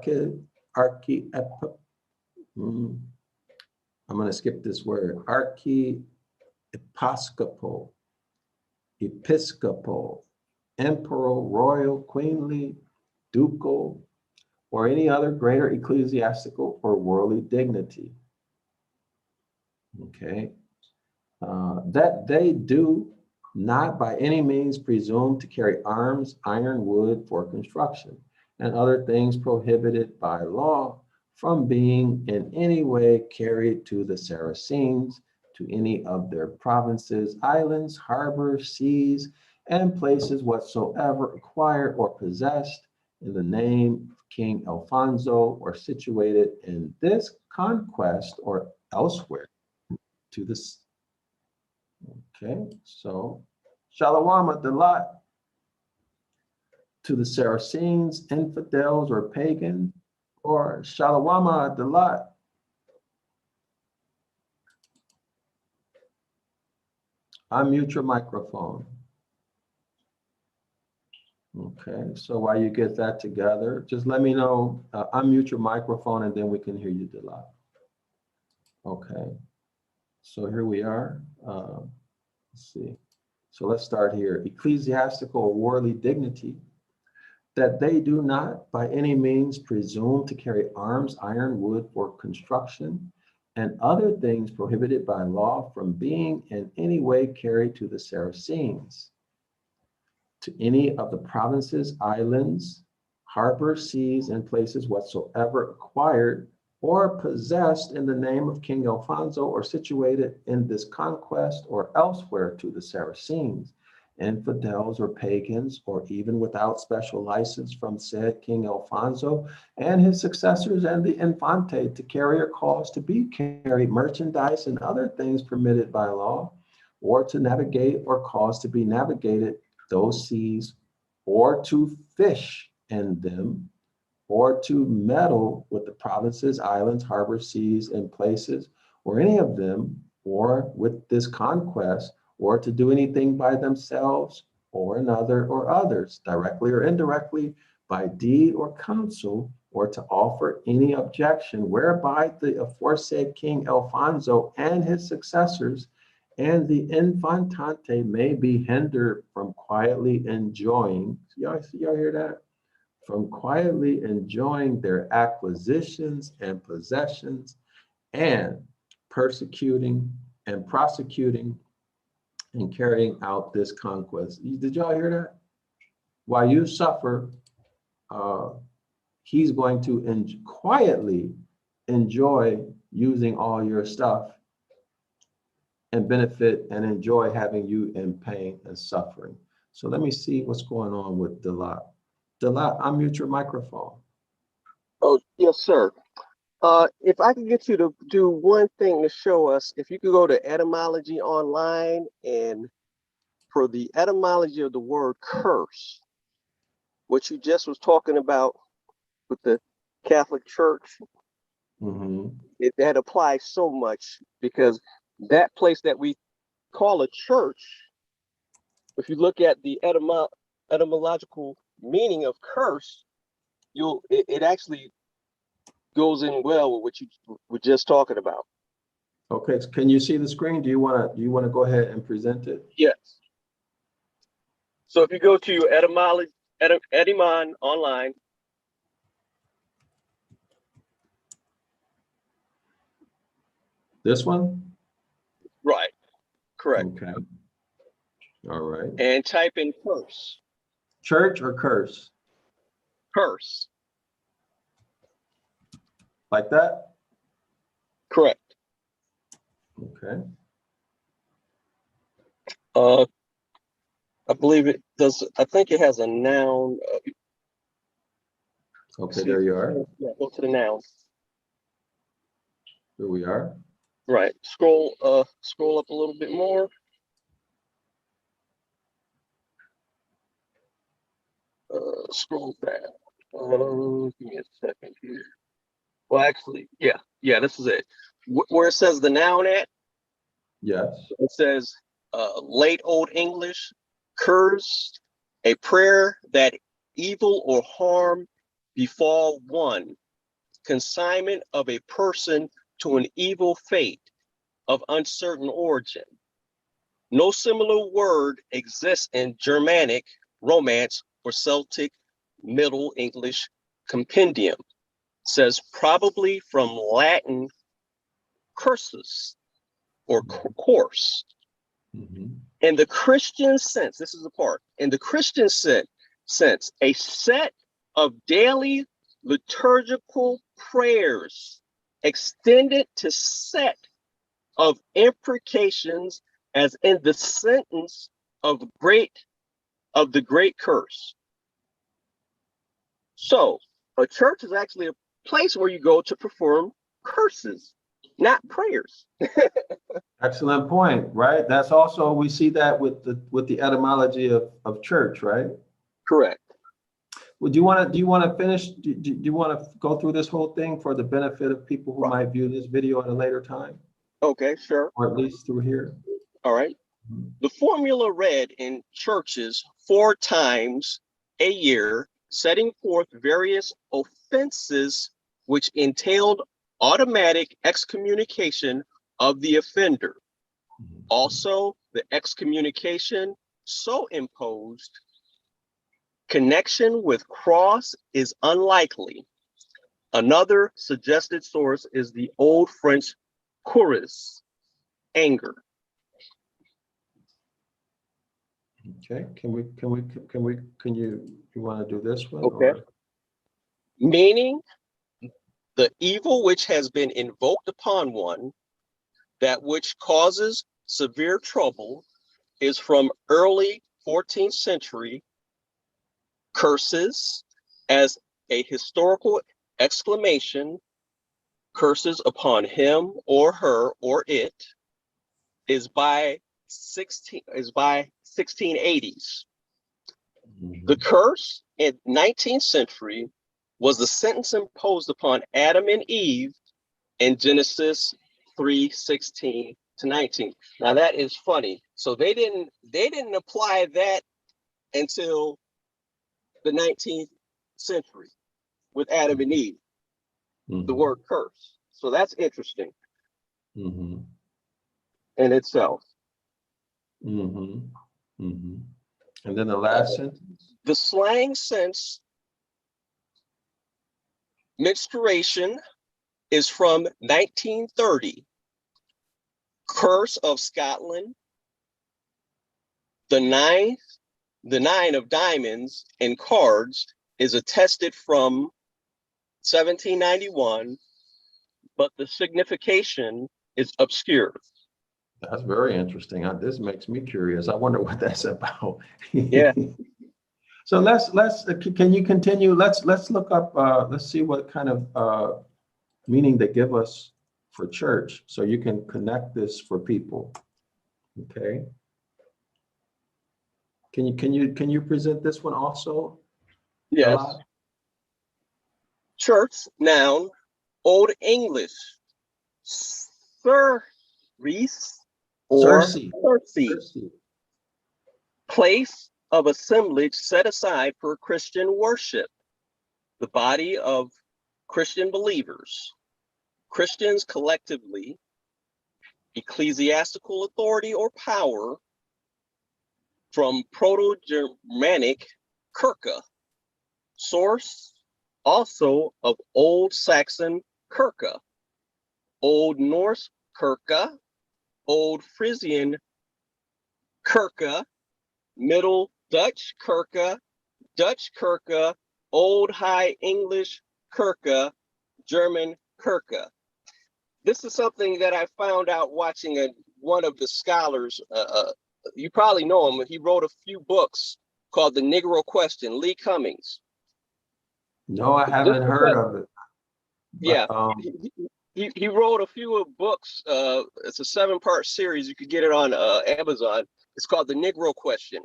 going to skip this word, archiepiscopal, episcopal, emperor, royal, queenly, ducal, or any other greater ecclesiastical or worldly dignity. Okay. That they do not by any means presume to carry arms, iron, wood for construction, and other things prohibited by law from being in any way carried to the Saracens, to any of their provinces, islands, harbors, seas, and places whatsoever acquired or possessed in the name of King Alfonso, or situated in this conquest or elsewhere to this. Okay, so Shalom Adalat to the Saracens, infidels, or pagan, or Shalom Adalat unmute your microphone. Okay, so while you get that together, just let me know, unmute your microphone, and then we can hear you, Dalat. Okay, so here we are. Let's see. So let's start here. Ecclesiastical or worldly dignity, that they do not by any means presume to carry arms, iron, wood for construction, and other things prohibited by law from being in any way carried to the Saracens, to any of the provinces, islands, harbors, seas, and places whatsoever acquired or possessed in the name of King Alfonso, or situated in this conquest or elsewhere to the Saracens, infidels or pagans, or even without special license from said King Alfonso and his successors and the Infante, to carry or cause to be carried merchandise and other things permitted by law, or to navigate or cause to be navigated those seas, or to fish in them, or to meddle with the provinces, islands, harbors, seas, and places, or any of them, or with this conquest, or to do anything by themselves, or another, or others, directly or indirectly, by deed or counsel, or to offer any objection whereby the aforesaid King Alfonso and his successors and the Infantante may be hindered from quietly enjoying, y'all hear that? From quietly enjoying their acquisitions and possessions, and persecuting and prosecuting and carrying out this conquest. Did y'all hear that? While you suffer, he's going to quietly enjoy using all your stuff and benefit and enjoy having you in pain and suffering. So let me see what's going on with Dalat. Dalat, unmute your microphone. Oh, yes, sir. If I could get you to do one thing to show us, if you could go to Etymology online, and for the etymology of the word curse, what you just was talking about with the Catholic Church, that applies so much, because that place that we call a church, if you look at the etymological meaning of curse, it actually goes in well with what you were just talking about. Okay, can you see the screen? Do you want to go ahead and present it? Yes. So if you go to Etymon online. This one? Right. Correct. Okay. All right. And type in curse. Church or curse? Curse. Like that? Correct. Okay. I believe it does. I think it has a noun. Okay, there you are. Yeah, go to the noun. Here we are. Right. Scroll up a little bit more. Scroll back. Give me a second here. Well, actually, yeah, this is it. Where it says the noun at, Yes. it says late Old English, curse, a prayer that evil or harm befall one, consignment of a person to an evil fate of uncertain origin. No similar word exists in Germanic, Romance, or Celtic Middle English compendium. Says probably from Latin cursus or course. Mm-hmm. In the Christian sense, this is the part, in the Christian sense, a set of daily liturgical prayers extended to set of imprecations as in the sentence of the great curse. So a church is actually a place where you go to perform curses, not prayers. Excellent point, right? That's also, we see that with the etymology of church, right? Correct. Well, do you want to finish? Do you want to go through this whole thing for the benefit of people who might view this video at a later time, Okay, sure. or at least through here? All right. Mhm. The formula read in churches 4 times a year, setting forth various offenses which entailed automatic excommunication of the offender. Also, the excommunication so imposed, connection with cross is unlikely. Another suggested source is the Old French cuirass, anger. Okay, you want to do this one? Okay. Or? Meaning the evil which has been invoked upon one, that which causes severe trouble, is from early 14th century curses as a historical exclamation, curses upon him or her or it, is by 1680s. Mhm. The curse in 19th century was the sentence imposed upon Adam and Eve in Genesis 3:16 to 19. Now that is funny. So they didn't apply that until the 19th century with Adam and Eve, the word curse. So that's interesting Mm-hmm. in itself. Mm-hmm. Mm-hmm. And then the last sentence. The slang sense menstruation is from 1930. Curse of Scotland, the nine of diamonds and cards is attested from 1791, but the signification is obscure. That's very interesting. This makes me curious. I wonder what that's about. Yeah. So can you continue? Let's look up, let's see what kind of meaning they give us for church, so you can connect this for people. Okay. Can you present this one also? Yes. Church, noun, Old English, Ceres or Circe. Place of assemblage set aside for Christian worship, the body of Christian believers. Christians collectively, ecclesiastical authority or power, from Proto-Germanic kirka, source also of Old Saxon kirka, Old Norse kirka, Old Frisian Kerke, Middle Dutch Kerke, Dutch Kerke, Old High English Kerke, German Kerke. This is something that I found out watching one of the scholars. You probably know him. He wrote a few books called The Negro Question, Lee Cummings. No, I haven't heard of it. Yeah, he wrote a few books. It's a 7-part series. You could get it on Amazon. It's called The Negro Question,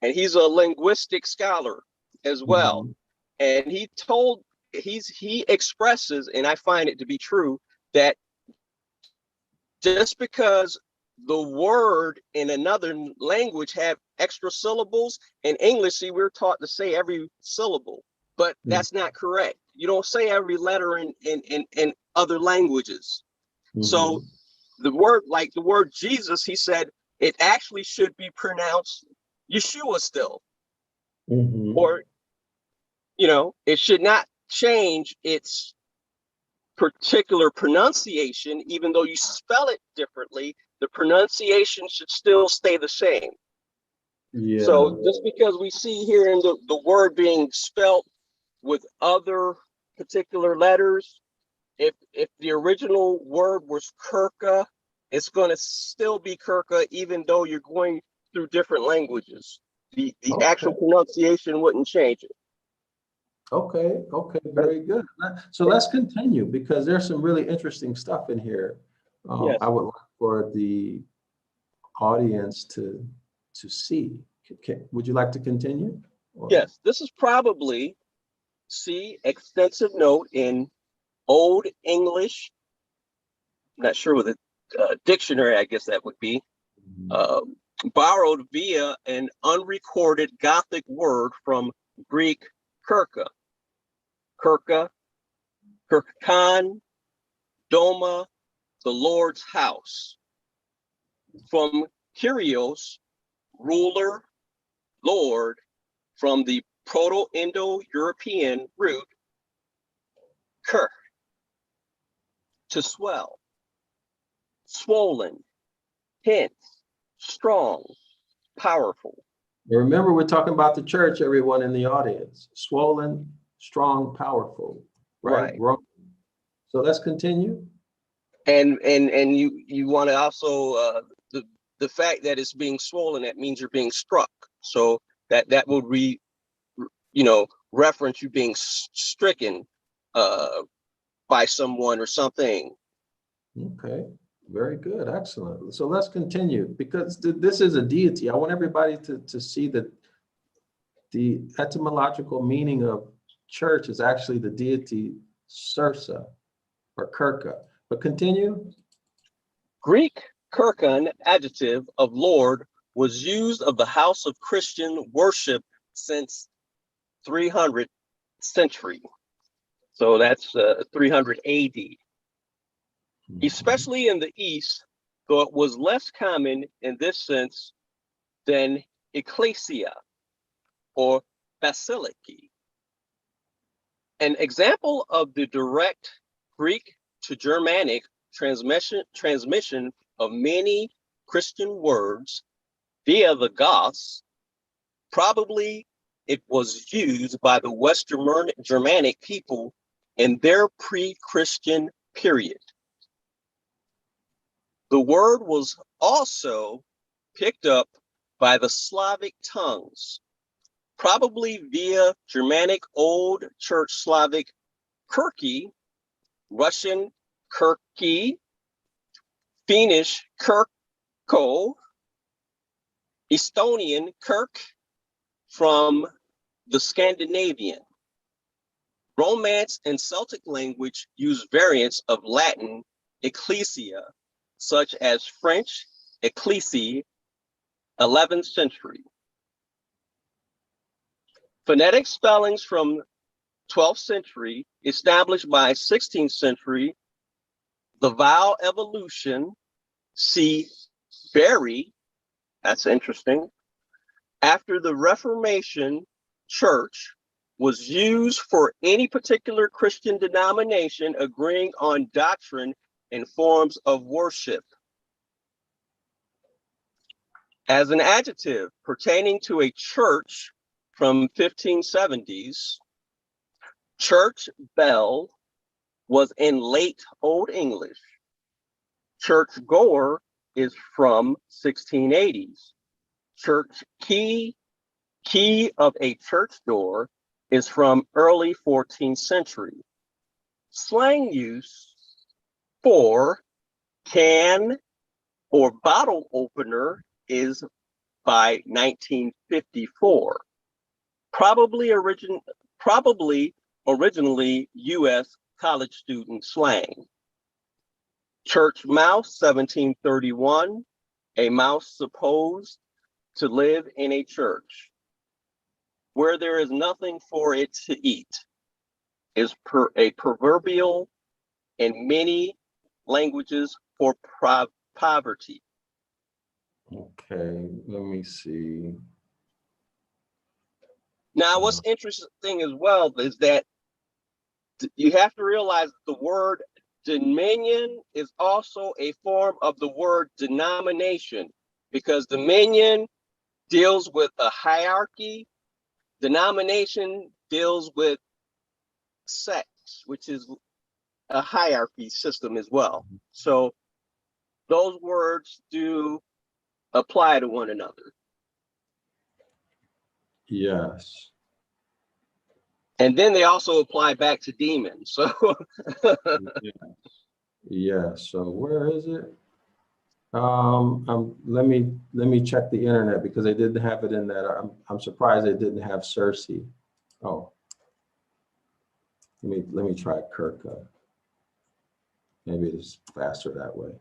and he's a linguistic scholar as well. And he expresses, and I find it to be true, that just because the word in another language have extra syllables, in English, see, we're taught to say every syllable, but that's not correct. You don't say every letter in other languages. So the word, like the word Jesus, he said, it actually should be pronounced Yeshua still. Or, you know, it should not change its particular pronunciation, even though you spell it differently, the pronunciation should still stay the same. Yeah. So just because we see here in the word being spelled with other particular letters, if the original word was Kerke, it's going to still be Kerke, even though you're going through different languages. The actual pronunciation wouldn't change it. Okay, very good. So let's continue, because there's some really interesting stuff in here. Yes. I would like for the audience to see. Would you like to continue? Or? Yes, this is probably, extensive note in Old English. I'm not sure with a dictionary, I guess that would be. Borrowed via an unrecorded Gothic word from Greek kerka. Kerka, kerkan, doma, the Lord's house. From Kyrios, ruler, Lord, from the Proto-Indo-European root ker, to swell, swollen, hence, strong, powerful. Remember, we're talking about the church, everyone in the audience. Swollen, strong, powerful, right? So let's continue. And you want to also the fact that it's being swollen, that means you're being struck. So that would reference you being stricken by someone or something. Okay, very good, excellent. So let's continue, because this is a deity. I want everybody to see that the etymological meaning of church is actually the deity Sursa or Kerka. But continue. Greek kerkan, adjective of Lord, was used of the house of Christian worship since 300th century. So that's 300 AD. Especially in the East, though it was less common in this sense than ecclesia or basiliki. An example of the direct Greek to Germanic transmission of many Christian words via the Goths, probably it was used by the West Germanic people in their pre-Christian period. The word was also picked up by the Slavic tongues, probably via Germanic Old Church Slavic Kirki, Russian Kirki, Finnish Kirko, Estonian Kirk, from the Scandinavian. Romance and Celtic language use variants of Latin ecclesia, such as French ecclesie, 11th century. Phonetic spellings from 12th century, established by 16th century, the vowel evolution, see Berry, that's interesting. After the Reformation, church was used for any particular Christian denomination agreeing on doctrine and forms of worship. As an adjective pertaining to a church from 1570s, church bell was in late Old English. Church goer is from 1680s. Church key of a church door is from early 14th century. Slang use for can or bottle opener is by 1954. Probably originally U.S. college student slang. Church mouse, 1731, a mouse supposed to live in a church. Where there is nothing for it to eat is a proverbial in many languages for poverty. Okay, let me see. Now, what's interesting as well is that you have to realize the word dominion is also a form of the word denomination, because dominion deals with a hierarchy, denomination deals with sects, which is a hierarchy system as well. So those words do apply to one another. Yes. And then they also apply back to demons. So Yeah. So where is it? Let me check the internet because they didn't have it in that. I'm surprised they didn't have Circe. Oh, let me try Kirka. Maybe it's faster that way.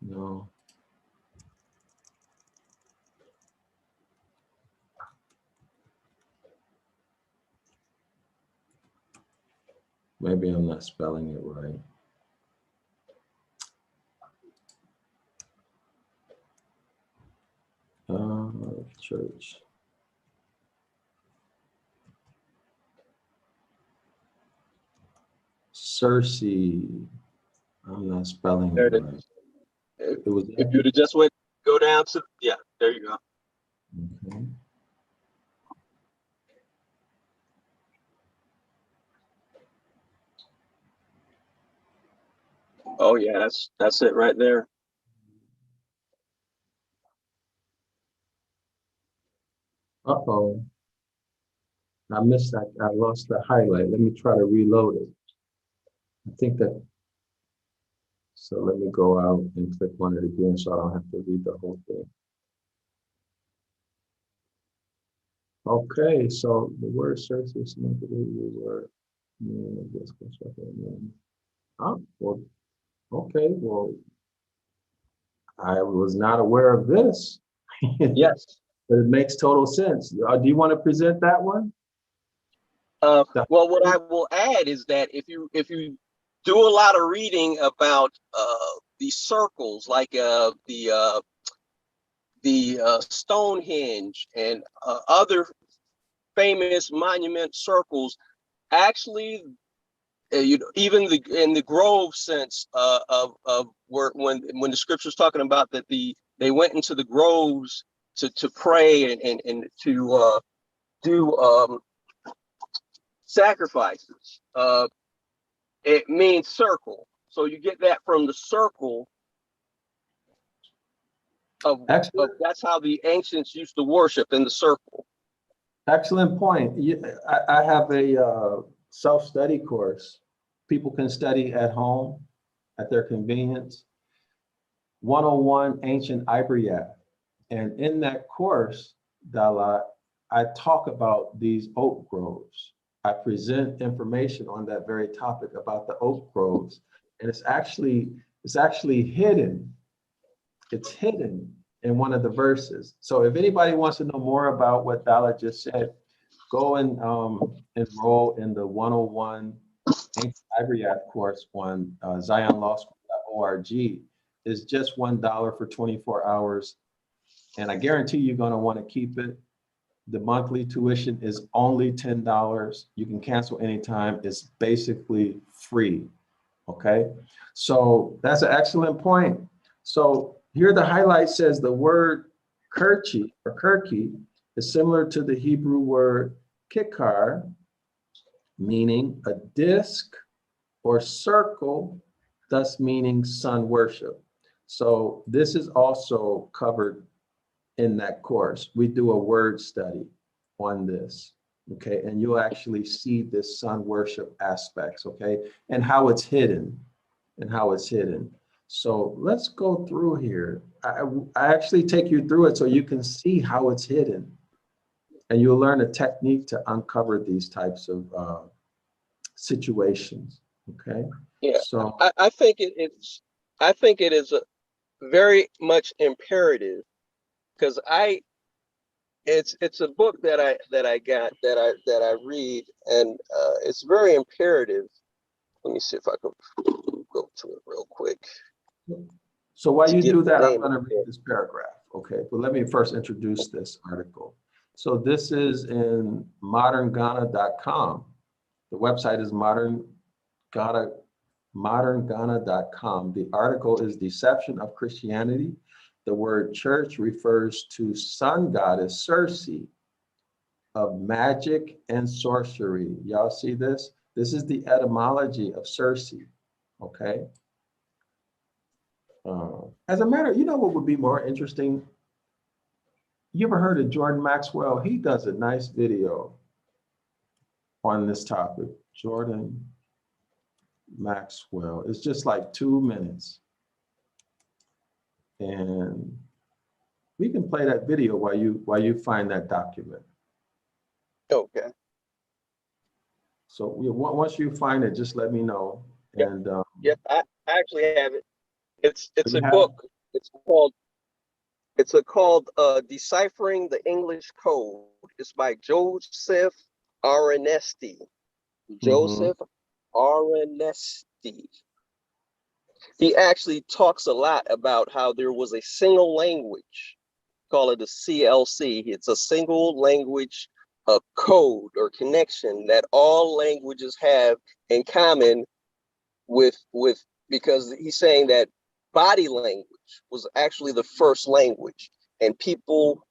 No. Maybe I'm not spelling it right. Church. Circe. I'm not spelling it right. It was if you'd have just go down to, yeah, there you go. Okay. Oh yeah, that's it right there. Uh-oh. I missed that. I lost the highlight. Let me try to reload it. I think that, so let me go out and click on it again so I don't have to read the whole thing. Okay, so the word search is not the word. Oh, well, okay, well, I was not aware of this. Yes. But it makes total sense. Do you want to present that one? Well, what I will add is that if you do a lot of reading about these circles, like the Stonehenge and other famous monument circles, actually, even in the grove sense of where when the scripture's talking about that they went into the groves to pray and to do sacrifices. It means circle. So you get that from the circle of that's how the ancients used to worship, in the circle. Excellent point. I have a self-study course. People can study at home at their convenience. 101 Ancient Ibaryath. And in that course, Dala, I talk about these oak groves. I present information on that very topic about the oak groves. And it's actually hidden. It's hidden in one of the verses. So if anybody wants to know more about what Dala just said, go and enroll in the 101 Ancient Ibaryath course on zionlawschool.org. It's just $1 for 24 hours. And I guarantee you're going to want to keep it. The monthly tuition is only $10. You can cancel anytime. It's basically free. Okay. So that's an excellent point. So here the highlight says the word kerchi or kirki is similar to the Hebrew word kikar, meaning a disc or circle, thus meaning sun worship. So this is also covered in that course. We do a word study on this, okay? And you'll actually see this sun worship aspects, okay? And how it's hidden, So let's go through here. I actually take you through it so you can see how it's hidden. And you'll learn a technique to uncover these types of situations, okay? Yeah, So I think I think it is a very much imperative because it's a book that I got that I read, and it's very imperative. Let me see if I can go to it real quick So while to you get do the that, I'm name going to of read it. this paragraph, okay? But let me first introduce this article. So this is in modernghana.com. The website is modernghana.com. The article is Deception of Christianity. The word church refers to sun goddess Circe of magic and sorcery. Y'all see this? This is the etymology of Circe, okay? As a matter, you know what would be more interesting? You ever heard of Jordan Maxwell? He does a nice video on this topic. Jordan Maxwell. It's just like 2 minutes. And we can play that video while you find that document. Okay. So once you find it, just let me know. Yep. And Yep. I actually have it. It's you a have it? book. It's called Deciphering the English Code. It's by Joseph Aronesti. Mhm. Joseph Aronesti. He actually talks a lot about how there was a single language, call it a CLC. It's a single language code or connection that all languages have in common with because he's saying that body language was actually the first language, and people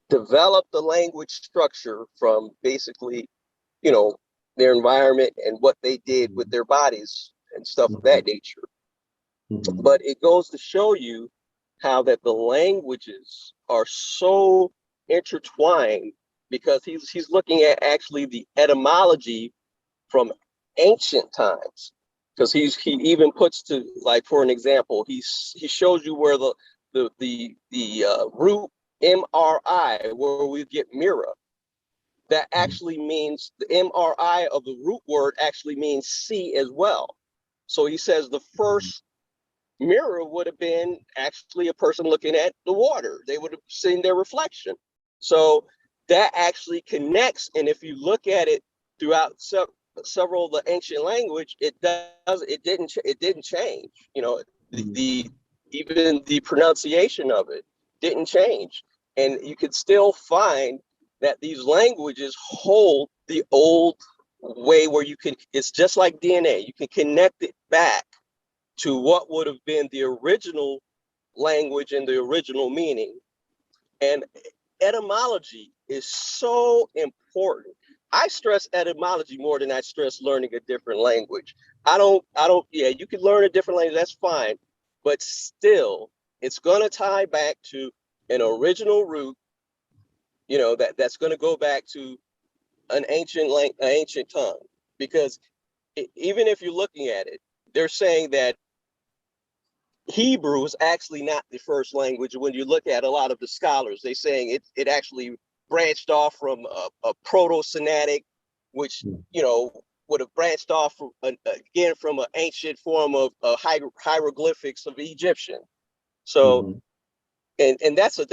developed the language structure from basically, you know, their environment and what they did with their bodies and stuff of Mhm. that nature. Mhm. But it goes to show you how that the languages are so intertwined because he's looking at actually the etymology from ancient times, because he even puts to, like, for an example, he shows you where the root MRI, where we get mirror, that actually means the MRI of the root word actually means see as well. So he says the first mirror would have been actually a person looking at the water. They would have seen their reflection. So that actually connects. And if you look at it throughout several of the ancient language, it didn't change. You know, the even the pronunciation of it didn't change. And you could still find that these languages hold the old way where you can, it's just like DNA, you can connect it back to what would have been the original language and the original meaning. And etymology is so important. I stress etymology more than I stress learning a different language. Yeah, you can learn a different language, that's fine. But still, it's going to tie back to an original root, you know, that's going to go back to an ancient tongue. Because even if you're looking at it, they're saying that Hebrew is actually not the first language. When you look at a lot of the scholars, they're saying it actually branched off from a proto-Semitic, which, you know, would have branched off from, again, from an ancient form of hieroglyphics of Egyptian. So, Mhm. and that's a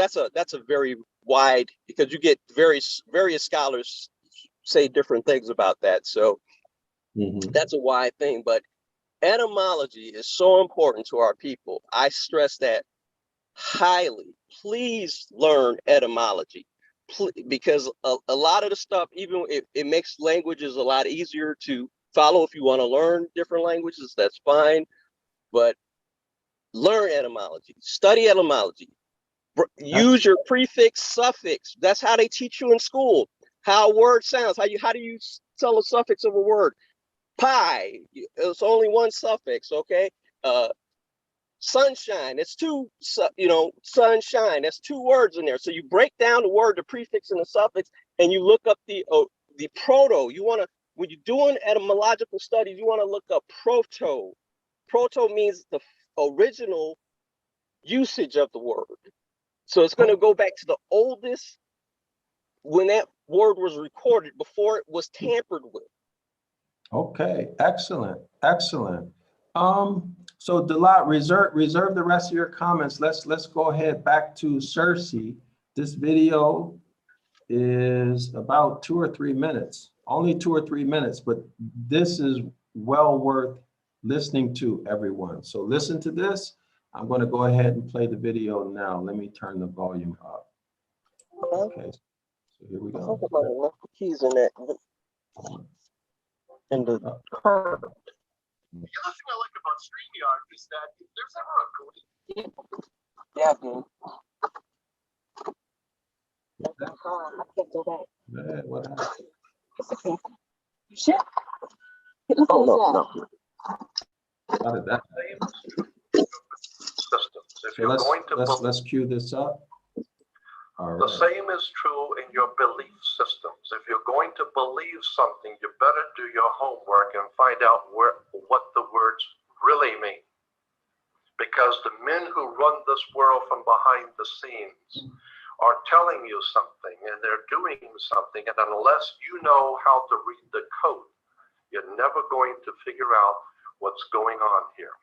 very wide, because you get various scholars say different things about that. So Mhm. that's a wide thing, but etymology is so important to our people. I stress that highly. Please learn etymology, because a lot of the stuff, even it makes languages a lot easier to follow. If you want to learn different languages, that's fine. But Learn etymology, study etymology. Use your prefix, suffix. That's how they teach you in school. How a word sounds. How do you tell a suffix of a word? Pie. It's only one suffix. Okay. Sunshine. It's two. Sunshine. That's two words in there. So you break down the word, the prefix, and the suffix, and you look up the proto. You want to, when you're doing etymological studies, you want to look up proto. Proto means the original usage of the word. So it's going to go back to the oldest, when that word was recorded, before it was tampered with. Okay, excellent, excellent. So Dalat, reserve the rest of your comments. Let's go ahead back to Cersei. This video is about 2 or 3 minutes, only 2 or 3 minutes, but this is well worth listening to, everyone. So listen to this. I'm going to go ahead and play the video now. Let me turn the volume up. Okay, so here we go. I think about enough keys in that. And the curve. The other thing I like about StreamYard is that if there's ever a glitch. Yeah, dude. I can't go back. Man, what happened? It's okay. You sure? Look Oh, at no. How did that? Systems. If So you're going to let's cue this up. All The right. same is true in your belief systems. If you're going to believe something, you better do your homework and find out what the words really mean. Because the men who run this world from behind the scenes are telling you something and they're doing something, and unless you know how to read the code, you're never going to figure out what's going on here.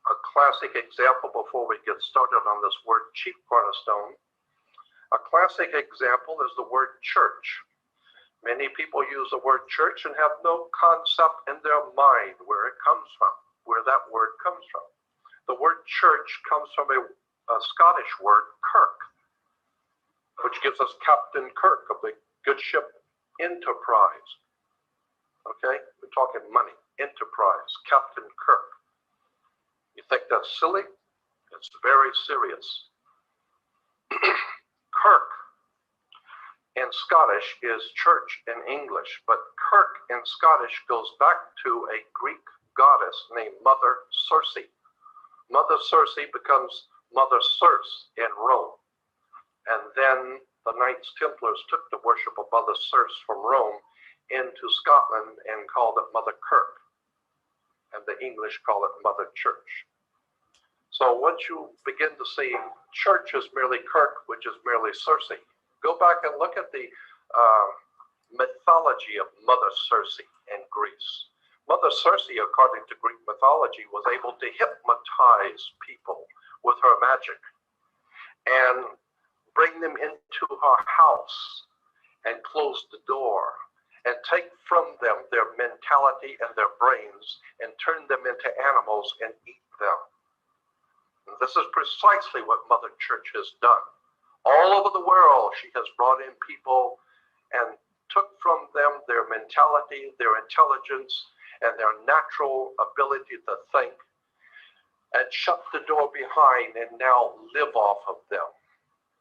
A classic example before we get started on this word chief cornerstone. A classic example is the word church. Many people use the word church and have no concept in their mind where it comes from, where that word comes from. The word church comes from a Scottish word, kirk, which gives us Captain Kirk of the good ship Enterprise. Okay, we're talking money, Enterprise, Captain Kirk. You think that's silly? It's very serious. Kirk in Scottish is church in English, but Kirk in Scottish goes back to a Greek goddess named Mother Circe. Mother Circe becomes Mother Circe in Rome. And then the Knights Templars took the worship of Mother Circe from Rome into Scotland and called it Mother Kirk. And the English call it Mother Church. So once you begin to see church is merely Kirk, which is merely Circe, go back and look at the mythology of Mother Circe in Greece. Mother Circe, according to Greek mythology, was able to hypnotize people with her magic and bring them into her house and close the door and take from them their mentality and their brains and turn them into animals and eat them. And this is precisely what Mother Church has done. All over the world, she has brought in people and took from them their mentality, their intelligence, and their natural ability to think, and shut the door behind and now live off of them.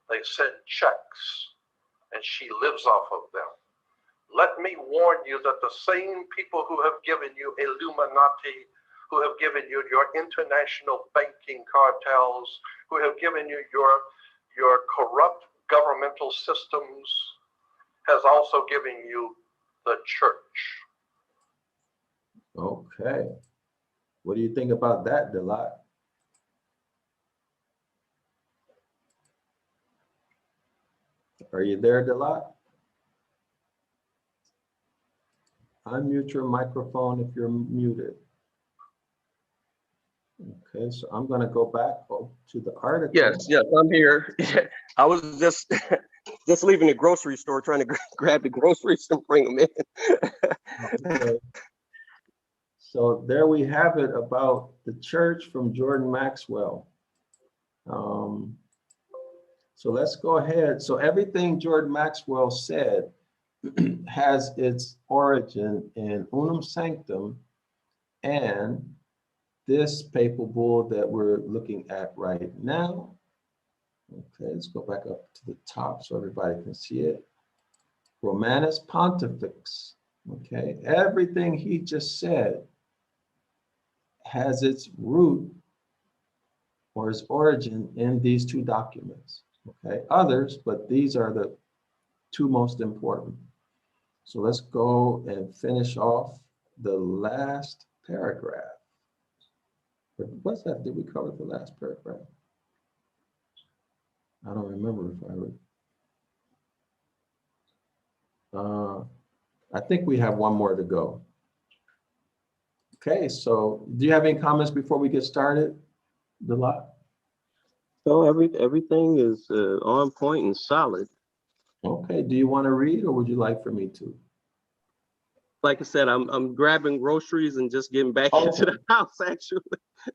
They send checks, and she lives off of them. Let me warn you that the same people who have given you Illuminati, who have given you your international banking cartels, who have given you your corrupt governmental systems, has also given you the church. Okay. What do you think about that, Dalat? Are you there, Dalat? Unmute your microphone if you're muted. Okay, so I'm going to go back to the article. Yes, I'm here. I was just leaving the grocery store trying to grab the groceries and bring them in. Okay. So there we have it about the church from Jordan Maxwell. So let's go ahead. So everything Jordan Maxwell said has its origin in unum sanctum and this papal bull that we're looking at right now. Okay, let's go back up to the top so everybody can see it. Romanus Pontifex. Okay, everything he just said has its root or its origin in these two documents. Okay, others, but these are the two most important. So let's go and finish off the last paragraph. What's that? Did we cover the last paragraph? I don't remember if I would. I think we have one more to go. Okay, so do you have any comments before we get started, Darrell? So everything is on point and solid. Okay, do you want to read or would you like for me to? Like I said, I'm grabbing groceries and just getting back into the house, actually.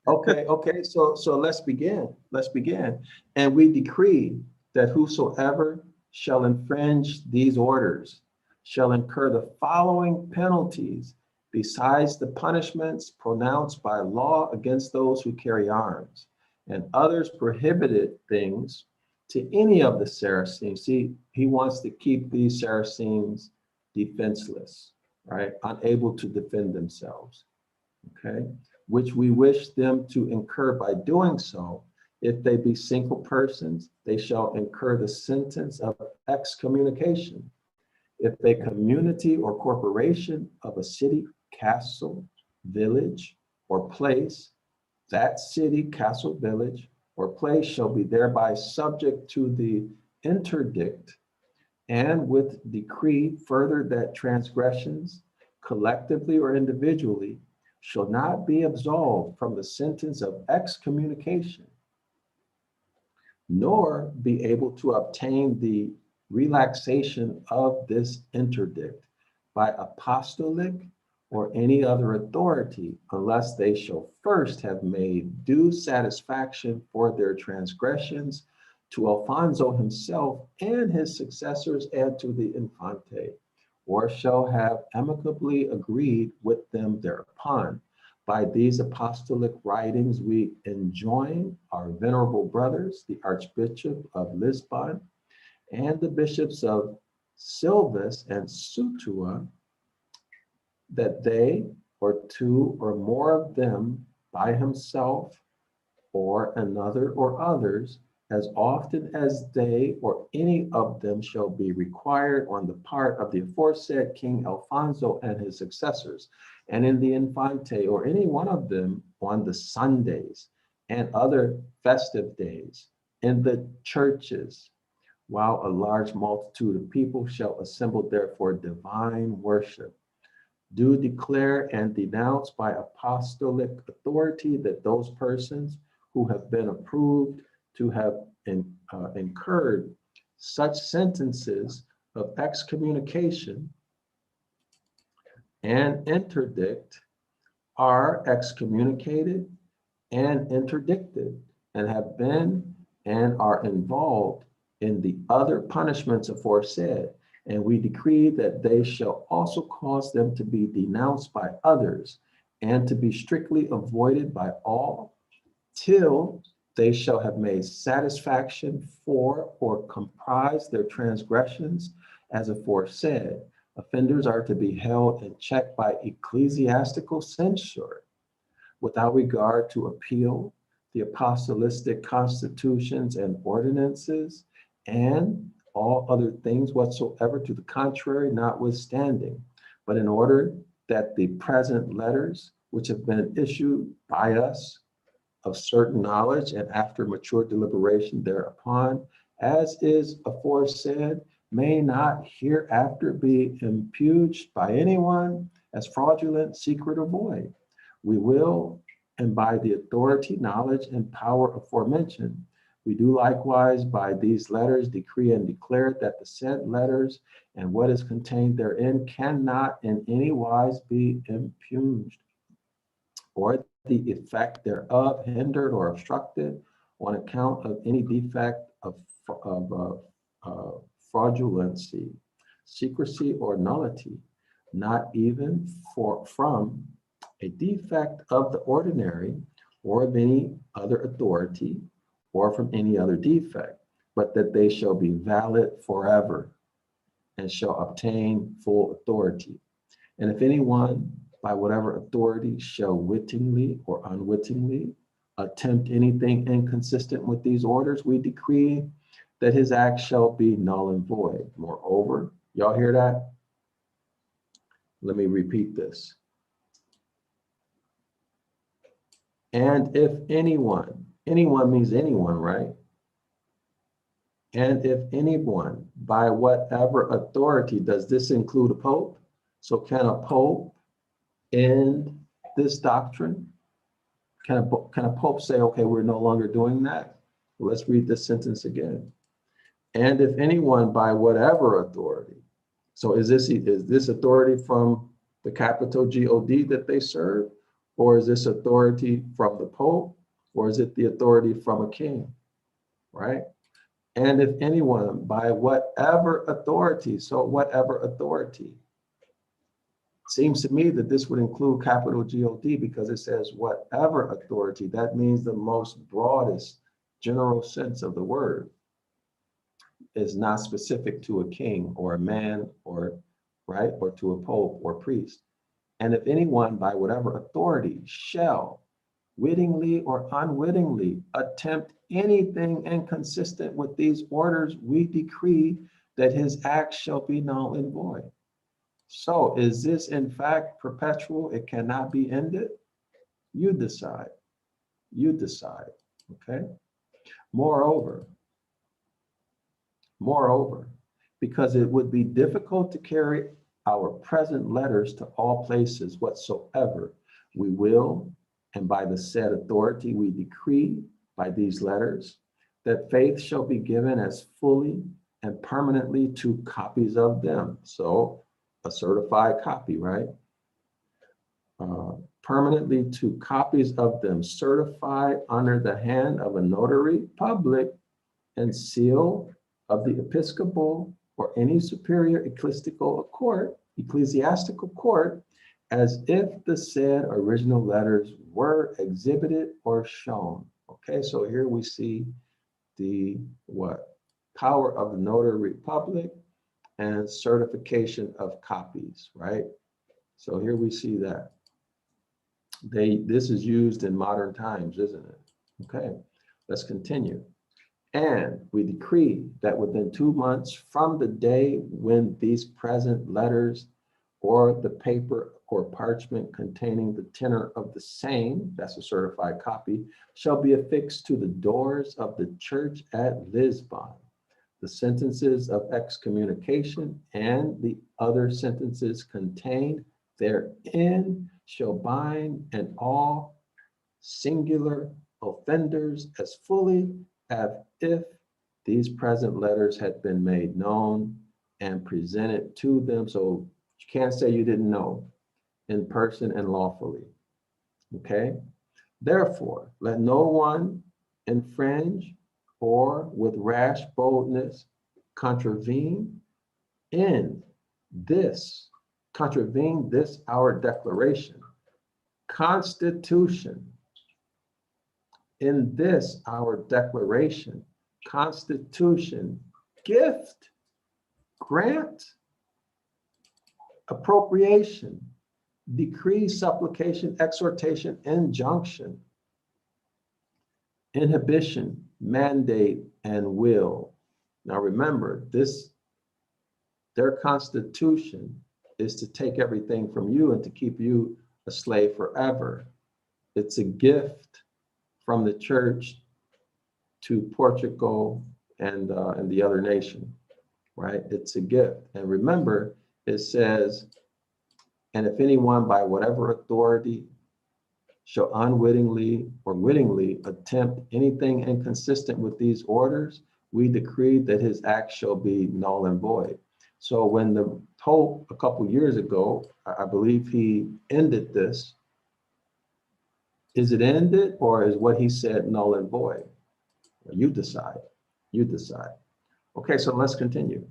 Okay, so let's begin. Let's begin. And we decree that whosoever shall infringe these orders shall incur the following penalties besides the punishments pronounced by law against those who carry arms and others prohibited things to any of the Saracens. See, he wants to keep these Saracens defenseless, right? Unable to defend themselves, okay? Which we wish them to incur by doing so. If they be single persons, they shall incur the sentence of excommunication. If a community or corporation of a city, castle, village, or place, that city, castle, village, or place shall be thereby subject to the interdict, and with decree further that transgressions, collectively or individually, shall not be absolved from the sentence of excommunication, nor be able to obtain the relaxation of this interdict by apostolic or any other authority, unless they shall first have made due satisfaction for their transgressions to Alfonso himself and his successors and to the Infante, or shall have amicably agreed with them thereupon. By these apostolic writings, we enjoin our venerable brothers, the Archbishop of Lisbon and the bishops of Silvis and Sutua, that they, or two or more of them, by himself or another or others, as often as they or any of them shall be required on the part of the aforesaid King Alfonso and his successors, and in the Infante or any one of them on the Sundays and other festive days, in the churches, while a large multitude of people shall assemble there for divine worship, do declare and denounce by apostolic authority that those persons who have been approved to have incurred such sentences of excommunication and interdict are excommunicated and interdicted and have been and are involved in the other punishments aforesaid. And we decree that they shall also cause them to be denounced by others and to be strictly avoided by all till they shall have made satisfaction for or comprise their transgressions as aforesaid. Offenders are to be held in check by ecclesiastical censure without regard to appeal, the apostolic constitutions and ordinances, and all other things whatsoever to the contrary notwithstanding. But in order that the present letters, which have been issued by us of certain knowledge and after mature deliberation thereupon, as is aforesaid, may not hereafter be impugned by anyone as fraudulent, secret, or void. We will, and by the authority, knowledge, and power aforementioned, we do likewise by these letters decree and declare that the said letters and what is contained therein cannot in any wise be impugned, or the effect thereof hindered or obstructed on account of any defect of fraudulency, secrecy, or nullity, not even from a defect of the ordinary or of any other authority or from any other defect, but that they shall be valid forever and shall obtain full authority. And if anyone by whatever authority shall wittingly or unwittingly attempt anything inconsistent with these orders, we decree that his act shall be null and void. Moreover, y'all hear that? Let me repeat this. And if anyone means anyone, right? And if anyone, by whatever authority, does this include a pope? So can a pope end this doctrine? Can a pope say, okay, we're no longer doing that? Well, let's read this sentence again. And if anyone by whatever authority, so is this authority from the capital God that they serve? Or is this authority from the Pope? Or is it the authority from a king, right? And if anyone by whatever authority, so whatever authority, seems to me that this would include capital God because it says whatever authority. That means the most broadest general sense of the word is not specific to a king or a man or, right, or to a pope or priest. And if anyone by whatever authority shall wittingly or unwittingly attempt anything inconsistent with these orders, we decree that his act shall be null and void. So is this in fact perpetual? It cannot be ended? You decide. You decide, okay? Moreover, because it would be difficult to carry our present letters to all places whatsoever, we will, and by the said authority we decree by these letters, that faith shall be given as fully and permanently to copies of them. So a certified copy, right? Permanently to copies of them, certified under the hand of a notary public and seal of the episcopal or any superior ecclesiastical court, as if the said original letters were exhibited or shown. Okay, so here we see the power of the notary public and certification of copies, right? So here we see that. This is used in modern times, isn't it? Okay, let's continue. And we decree that within 2 months from the day when these present letters or the paper or parchment containing the tenor of the same, that's a certified copy, shall be affixed to the doors of the church at Lisbon, the sentences of excommunication and the other sentences contained therein shall bind and all singular offenders as fully as if these present letters had been made known and presented to them. So you can't say you didn't know, in person and lawfully, okay? Therefore, let no one infringe or with rash boldness contravene this our declaration, constitution, in this our declaration, constitution, gift, grant, appropriation, decree, supplication, exhortation, injunction, inhibition, mandate, and will. Now remember, their constitution is to take everything from you and to keep you a slave forever. It's a gift from the church to Portugal and the other nation, right? It's a gift. And remember, it says, and if anyone by whatever authority shall unwittingly or wittingly attempt anything inconsistent with these orders, we decree that his act shall be null and void. So when the Pope a couple years ago, I believe he ended this, is it ended or is what he said null and void? You decide, you decide. Okay, so let's continue.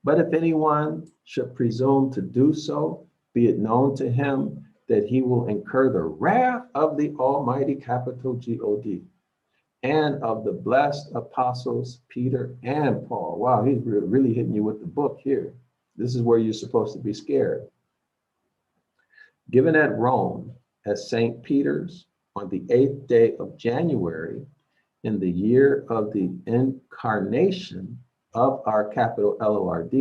But if anyone should presume to do so, be it known to him that he will incur the wrath of the Almighty, capital G-O-D, and of the blessed apostles Peter and Paul. Wow, he's really hitting you with the book here. This is where you're supposed to be scared. Given at Rome at St. Peter's on the 8th day of January in the year of the incarnation of our capital Lord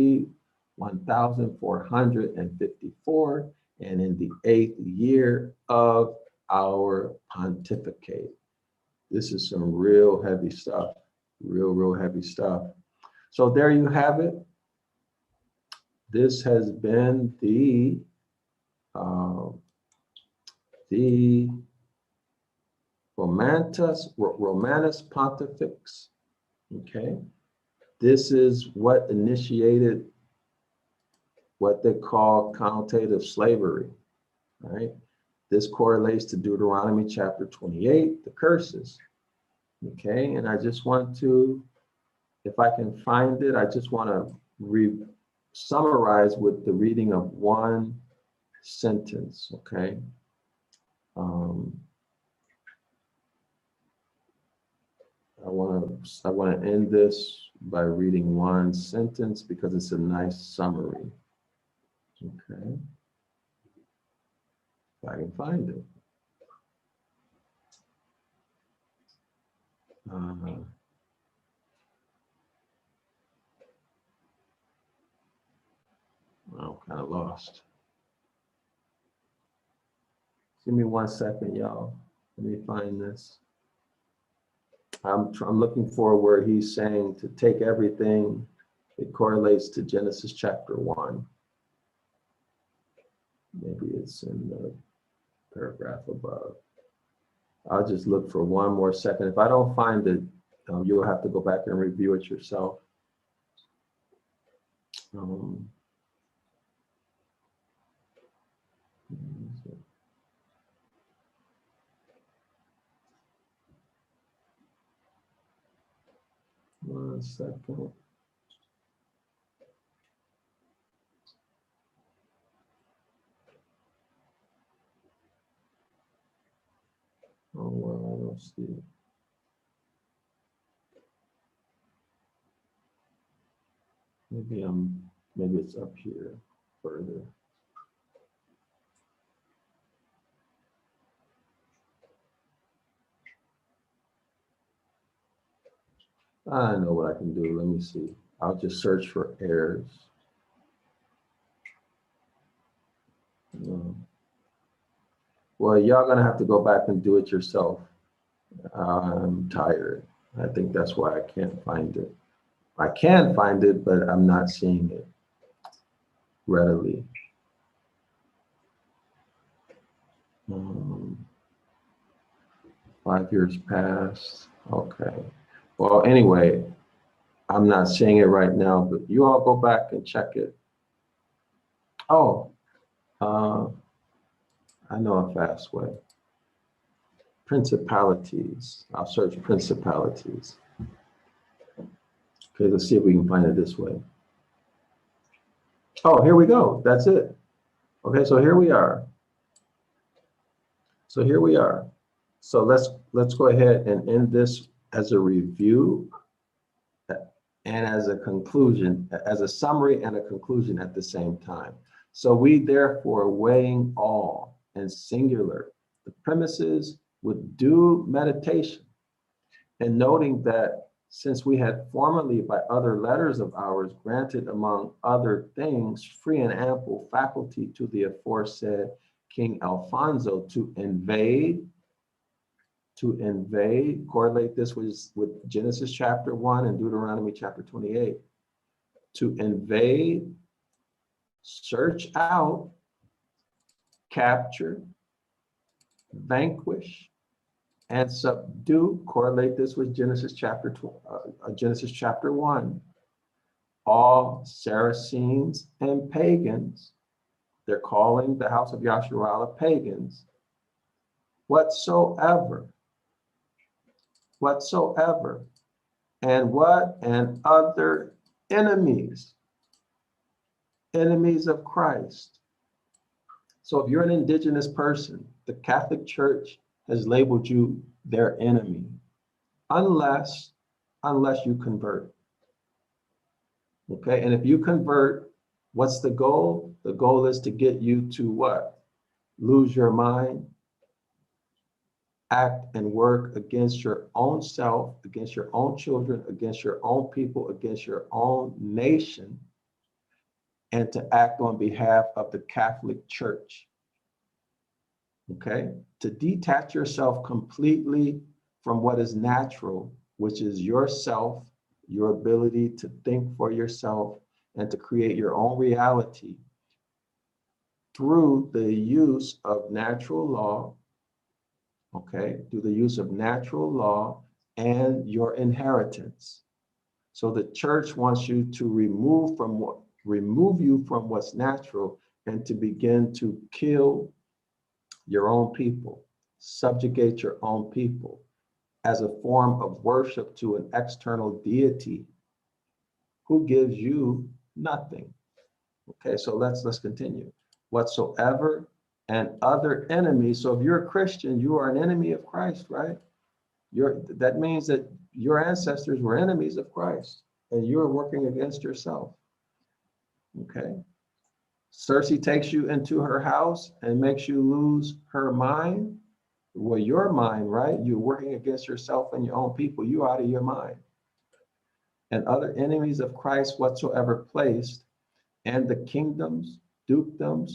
1454, and in the 8th year of our pontificate. This is some real heavy stuff, real heavy stuff. So there you have it. This has been the Romanus Pontifex. Okay, this is what initiated what they call connotative slavery, right? This correlates to Deuteronomy chapter 28, the curses. Okay, and I just want to, if I can find it, I just want to summarize with the reading of one sentence, okay? I want to end this by reading one sentence because it's a nice summary. Okay, if I can find it. I'm kind of lost. Give me 1 second, y'all. Let me find this. I'm looking for where he's saying to take everything. It correlates to Genesis chapter 1. Maybe it's in the paragraph above. I'll just look for one more second. If I don't find it, you'll have to go back and review it yourself. One second. Oh, well, I don't see it. Maybe it's up here further. I know what I can do. Let me see. I'll just search for errors. Well, y'all gonna have to go back and do it yourself. I'm tired. I think that's why I can't find it. I can find it, but I'm not seeing it readily. 5 years passed. Okay. Well, anyway, I'm not seeing it right now, but you all go back and check it. Oh, I know a fast way. Principalities. I'll search principalities. Okay, let's see if we can find it this way. Oh, here we go. That's it. Okay, so here we are. So here we are. So let's go ahead and end this as a review and as a conclusion, as a summary and a conclusion at the same time. So we therefore, weighing all and singular the premises with due meditation, and noting that since we had formerly by other letters of ours granted among other things free and ample faculty to the aforesaid King Alfonso to invade, correlate this with Genesis chapter 1 and Deuteronomy chapter 28, to invade, search out, capture, vanquish, and subdue, correlate this with Genesis chapter 1, all Saracens and pagans. They're calling the house of Yasharallah pagans. Whatsoever, and what? And other enemies of Christ. So if you're an indigenous person, the Catholic Church has labeled you their enemy, unless you convert. Okay, and if you convert, what's the goal? The goal is to get you to what? Lose your mind, act and work against your own self, against your own children, against your own people, against your own nation, and to act on behalf of the Catholic Church. Okay, to detach yourself completely from what is natural, which is yourself, your ability to think for yourself and to create your own reality through the use of natural law, okay, through the use of natural law and your inheritance. So the church wants you to remove you from what's natural and to begin to kill your own people, subjugate your own people as a form of worship to an external deity who gives you nothing. Okay, so let's continue. Whatsoever and other enemies. So if you're a Christian, you are an enemy of Christ, right? That means that your ancestors were enemies of Christ and you're working against yourself. Okay. Cersei takes you into her house and makes you lose her mind. Well, your mind, right? You're working against yourself and your own people. You're out of your mind. And other enemies of Christ whatsoever placed, and the kingdoms, dukedoms,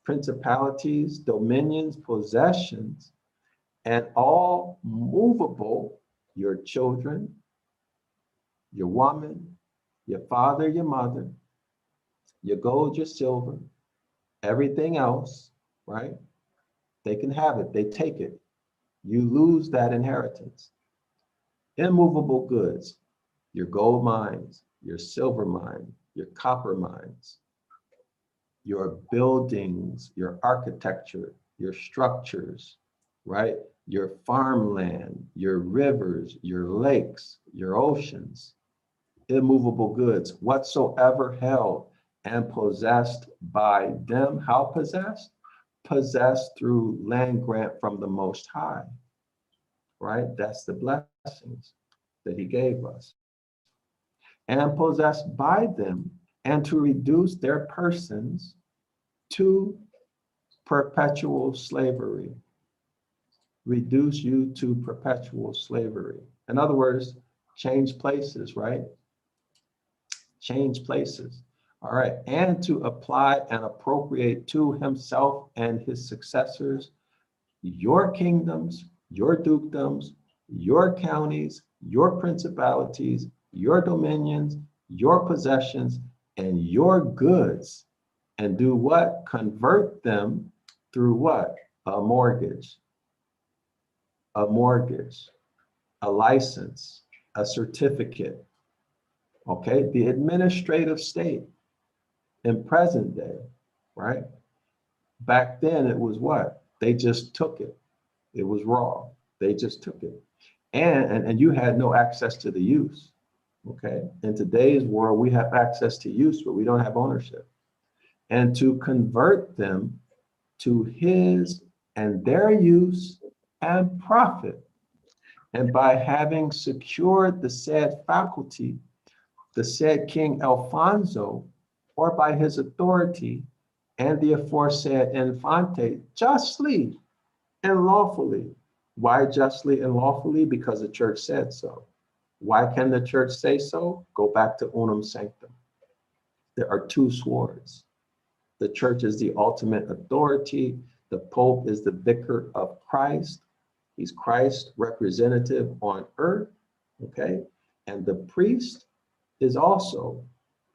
principalities, dominions, possessions, and all movable, your children, your woman, your father, your mother, your gold, your silver, everything else, right? They can have it, they take it. You lose that inheritance. Immovable goods, your gold mines, your silver mine, your copper mines, your buildings, your architecture, your structures, right? Your farmland, your rivers, your lakes, your oceans, immovable goods, whatsoever held and possessed by them. How possessed? Possessed through land grant from the Most High, right? That's the blessings that he gave us. And possessed by them, and to reduce their persons to perpetual slavery. Reduce you to perpetual slavery. In other words, change places, right? Change places. All right. And to apply and appropriate to himself and his successors your kingdoms, your dukedoms, your counties, your principalities, your dominions, your possessions, and your goods. And do what? Convert them through what? A mortgage, a license, a certificate. Okay, the administrative state in present day, right? Back then it was what? They just took it. It was raw. They just took it. And you had no access to the use. Okay. In today's world, we have access to use, but we don't have ownership. And to convert them to his and their use and profit. And by having secured the said faculty, the said King Alfonso, or by his authority, and the aforesaid Infante, justly and lawfully. Why justly and lawfully? Because the church said so. Why can the church say so? Go back to unum sanctum. There are two swords. The church is the ultimate authority. The Pope is the vicar of Christ. He's Christ's representative on earth, okay? And the priest is also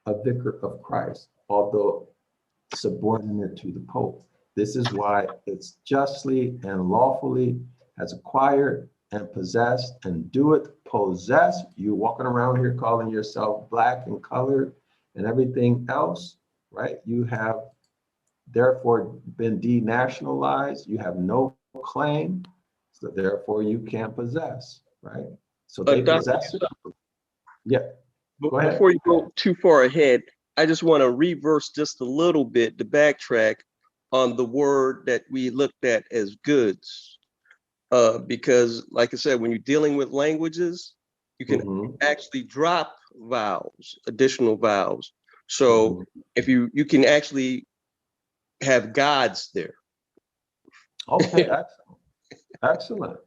a vicar of Christ, although subordinate to the Pope. This is why it's justly and lawfully has acquired and possessed and do it possess. You walking around here calling yourself black and colored and everything else, right? You have therefore been denationalized. You have no claim, so therefore you can't possess, right? So they possess it. Yeah. Go ahead. Before you go too far ahead, I just want to reverse just a little bit to backtrack. on the word that we looked at as goods. Because like I said, when you're dealing with languages, you can actually drop vowels, additional vowels. So if you can actually have gods there. Okay, excellent.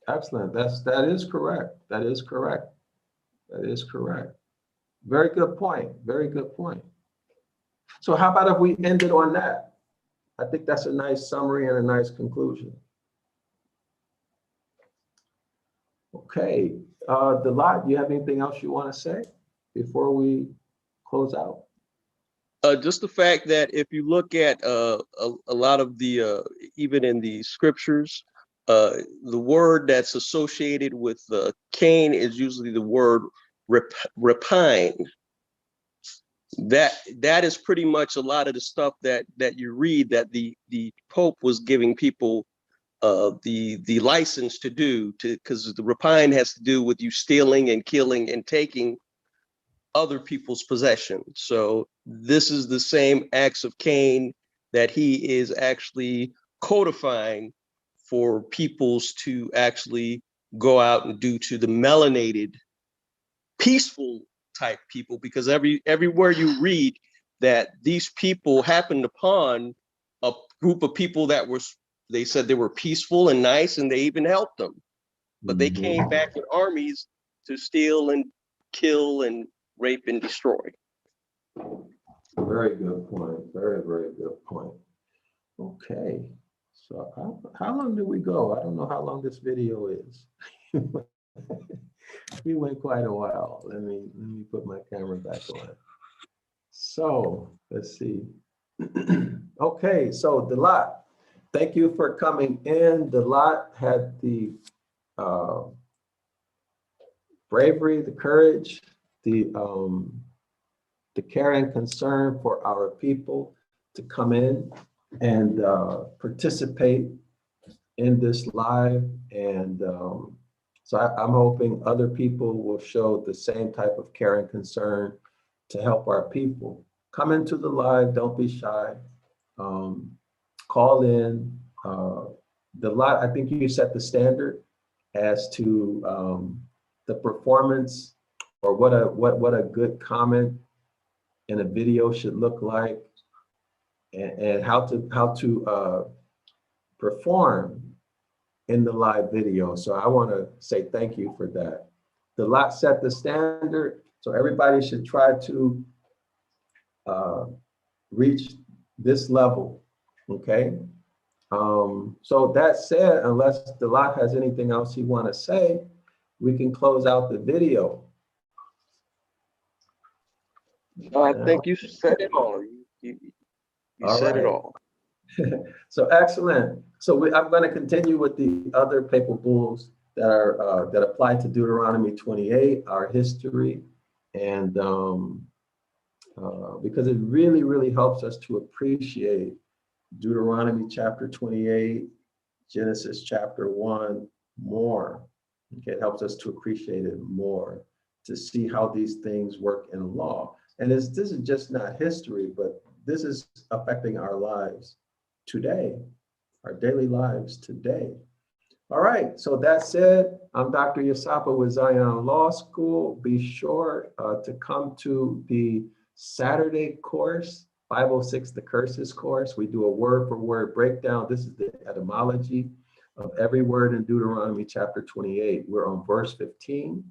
That is correct. That is correct. Very good point. Very good point. So how about if we end it on that? I think that's a nice summary and a nice conclusion. Okay, Delot, do you have anything else you want to say before we close out? Just the fact that if you look at a lot of the, even in the scriptures, the word that's associated with Cain is usually the word repine. That is pretty much a lot of the stuff that you read that the Pope was giving people the license to do, because the repine has to do with you stealing and killing and taking other people's possessions. So this is the same acts of Cain that he is actually codifying for peoples to actually go out and do to the melanated, peaceful type people, because everywhere you read that these people happened upon a group of people that they said they were peaceful and nice, and they even helped them, but they came back in armies to steal and kill and rape and destroy. Very good point. Very, very good point. Okay. So how long did we go? I don't know how long this video is. We went quite a while. Let me put my camera back on. So let's see. Okay, so Delot, thank you for coming in. Delot had the bravery, the courage, the care and concern for our people to come in and participate in this live. And so I'm hoping other people will show the same type of care and concern to help our people. Come into the live, don't be shy. Call in. I think you set the standard as to the performance, or what a good comment in a video should look like, and how to perform in the live video. So I want to say thank you for that. The lot set the standard, so everybody should try to reach this level. Okay. So that said, unless the lot has anything else you want to say, we can close out the video. I think you said it all. You said it all. So excellent. So I'm going to continue with the other papal bulls that are that apply to Deuteronomy 28, our history, and because it really, really helps us to appreciate Deuteronomy chapter 28, Genesis chapter 1 more. Okay, it helps us to appreciate it more, to see how these things work in law. And this is just not history, but this is affecting our lives today, our daily lives today. All right, so that said, I'm Dr. Yasapa with Zion Law School. Be sure to come to the Saturday course, 506 The Curses course. We do a word for word breakdown. This is the etymology of every word in Deuteronomy chapter 28. We're on verse 15.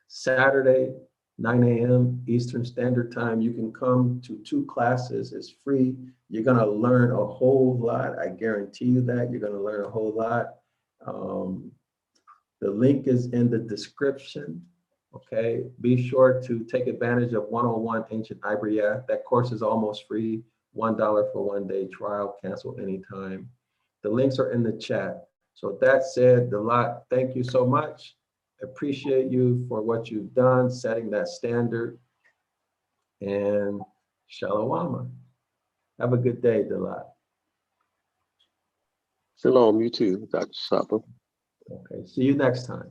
Saturday, 9 a.m. Eastern Standard Time. You can come to 2 classes. It's free. You're going to learn a whole lot. I guarantee you that. You're going to learn a whole lot. The link is in the description. Okay. Be sure to take advantage of 101 Ancient Ibaryath. That course is almost free. $1 for 1 day trial. Cancel anytime. The links are in the chat. So that said, Delot, thank you so much. Appreciate you for what you've done, setting that standard. And Shalom. Have a good day, Delot. Shalom, you too, Dr. Sapa. Okay, see you next time.